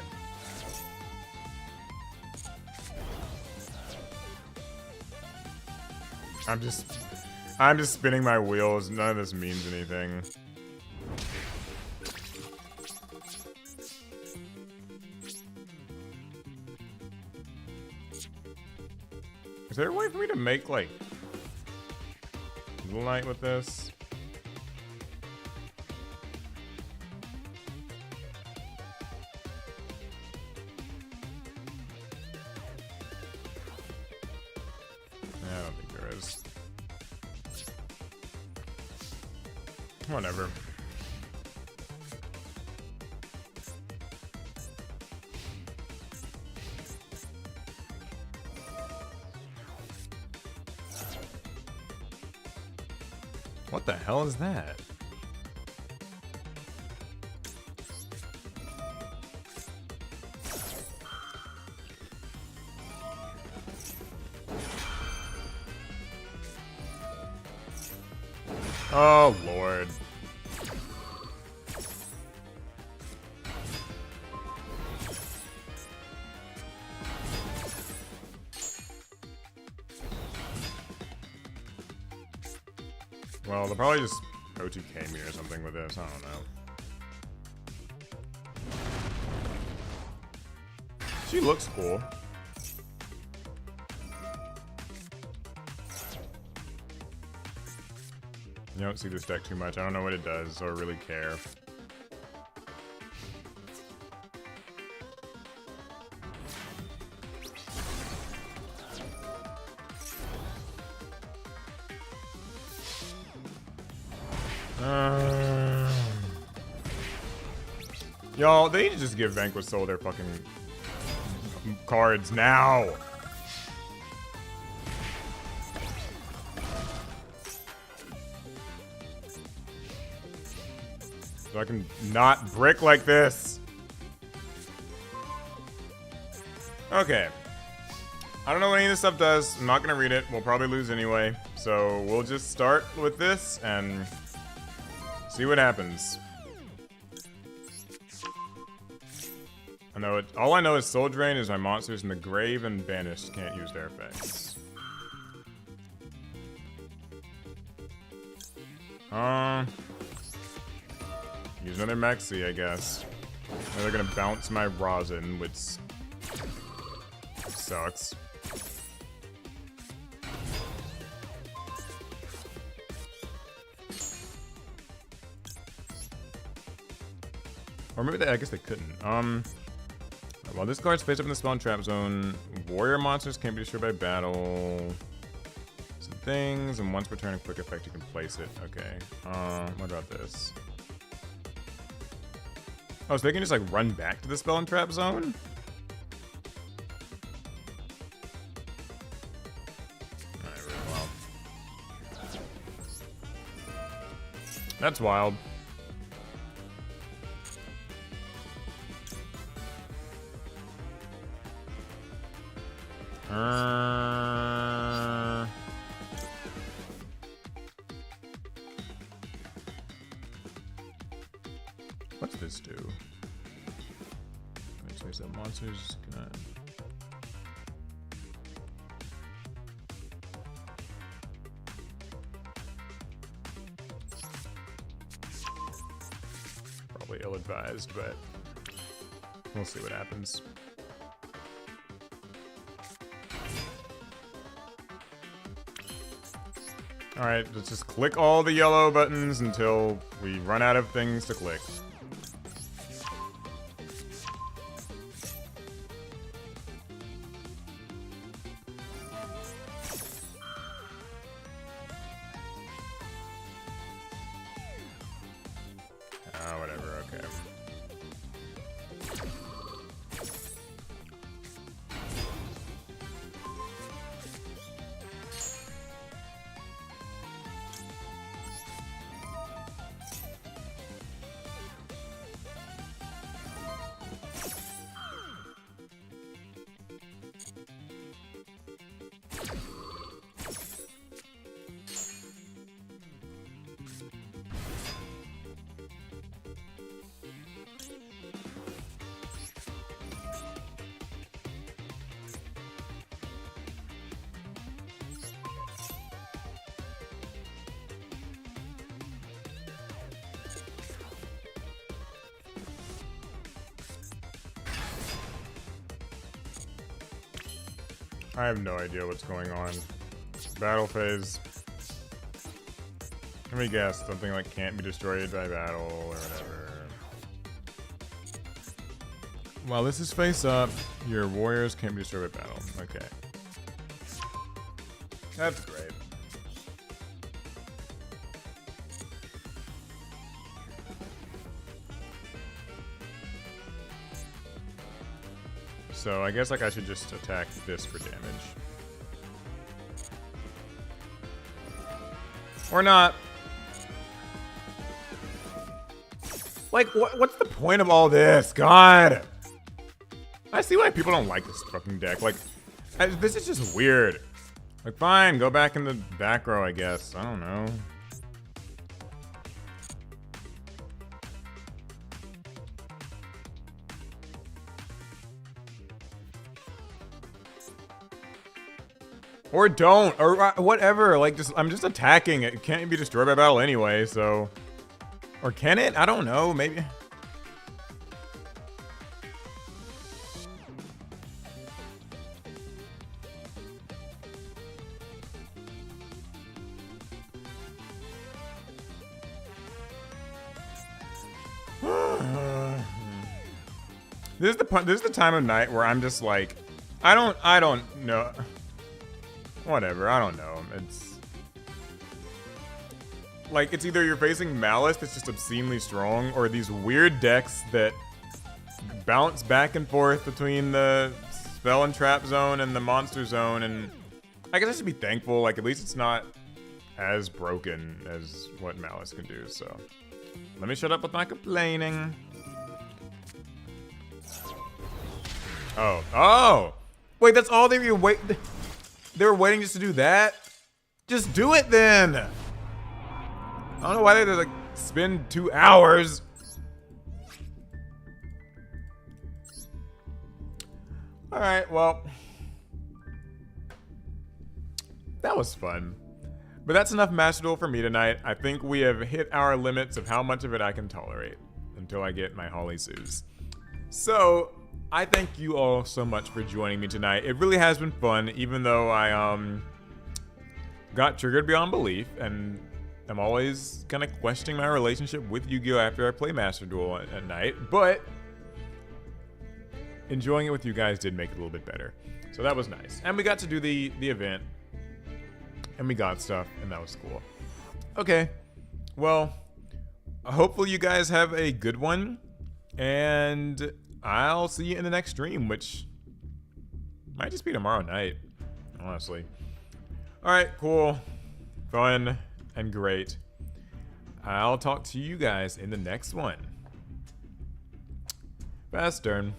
I'm just spinning my wheels. None of this means anything. Is there a way for me to make like Duel Knight with this? Whatever. What the hell is that? Oh, Lord. Well, they'll probably just OTK me or something with this. I don't know. She looks cool. You don't see this deck too much. I don't know what it does or really care. Y'all, they need to just give Vanquish Soul their fucking cards now. So I can not brick like this. Okay. I don't know what any of this stuff does. I'm not going to read it. We'll probably lose anyway. So we'll just start with this and see what happens. I know it. All I know is Soul Drain is my monsters in the grave and banished can't use their effects. Use another Maxi, I guess. Now they're gonna bounce my Rosin, which sucks. Or maybe I guess they couldn't. While this card's face up in the spell and trap zone, warrior monsters can't be destroyed by battle. Some things, and once per turn, a quick effect, you can place it. Okay. What about this? Oh, so they can just like run back to the spell and trap zone? Alright, really well. That's wild. What's this do? Makes that monster's gonna... Probably ill-advised, but we'll see what happens. Alright, let's just click all the yellow buttons until we run out of things to click. Whatever, okay. I have no idea what's going on. Battle phase. Let me guess, something like can't be destroyed by battle or whatever. While this is face up, your warriors can't be destroyed by battle. Okay. That's great. So I guess like I should just attack this for damage. Or not. Like, what's the point of all this? God! I see why people don't like this fucking deck. Like, this is just weird. Like, fine, go back in the back row, I guess. I don't know. Or don't, or whatever. Like, I'm just attacking. It can't be destroyed by battle anyway, so. Or can it? I don't know, maybe. This is the time of night where I'm just like, I don't know. Whatever, I don't know. It's like, it's either you're facing Malice that's just obscenely strong, or these weird decks that bounce back and forth between the spell and trap zone and the monster zone, and I guess I should be thankful, like, at least it's not as broken as what Malice can do, so. Let me shut up with my complaining. Oh. Wait, that's all they were They were waiting just to do that? Just do it then! I don't know why they like spend 2 hours. Alright, well. That was fun. But that's enough Master Duel for me tonight. I think we have hit our limits of how much of it I can tolerate until I get my Holly Sues. So, I thank you all so much for joining me tonight. It really has been fun, even though I got triggered beyond belief, and I'm always kind of questioning my relationship with Yu-Gi-Oh! After I play Master Duel at night, but enjoying it with you guys did make it a little bit better. So that was nice. And we got to do the event, and we got stuff, and that was cool. Okay, well, hopefully you guys have a good one, and I'll see you in the next stream, which might just be tomorrow night, honestly. Alright, cool, fun, and great. I'll talk to you guys in the next one. Fast turn.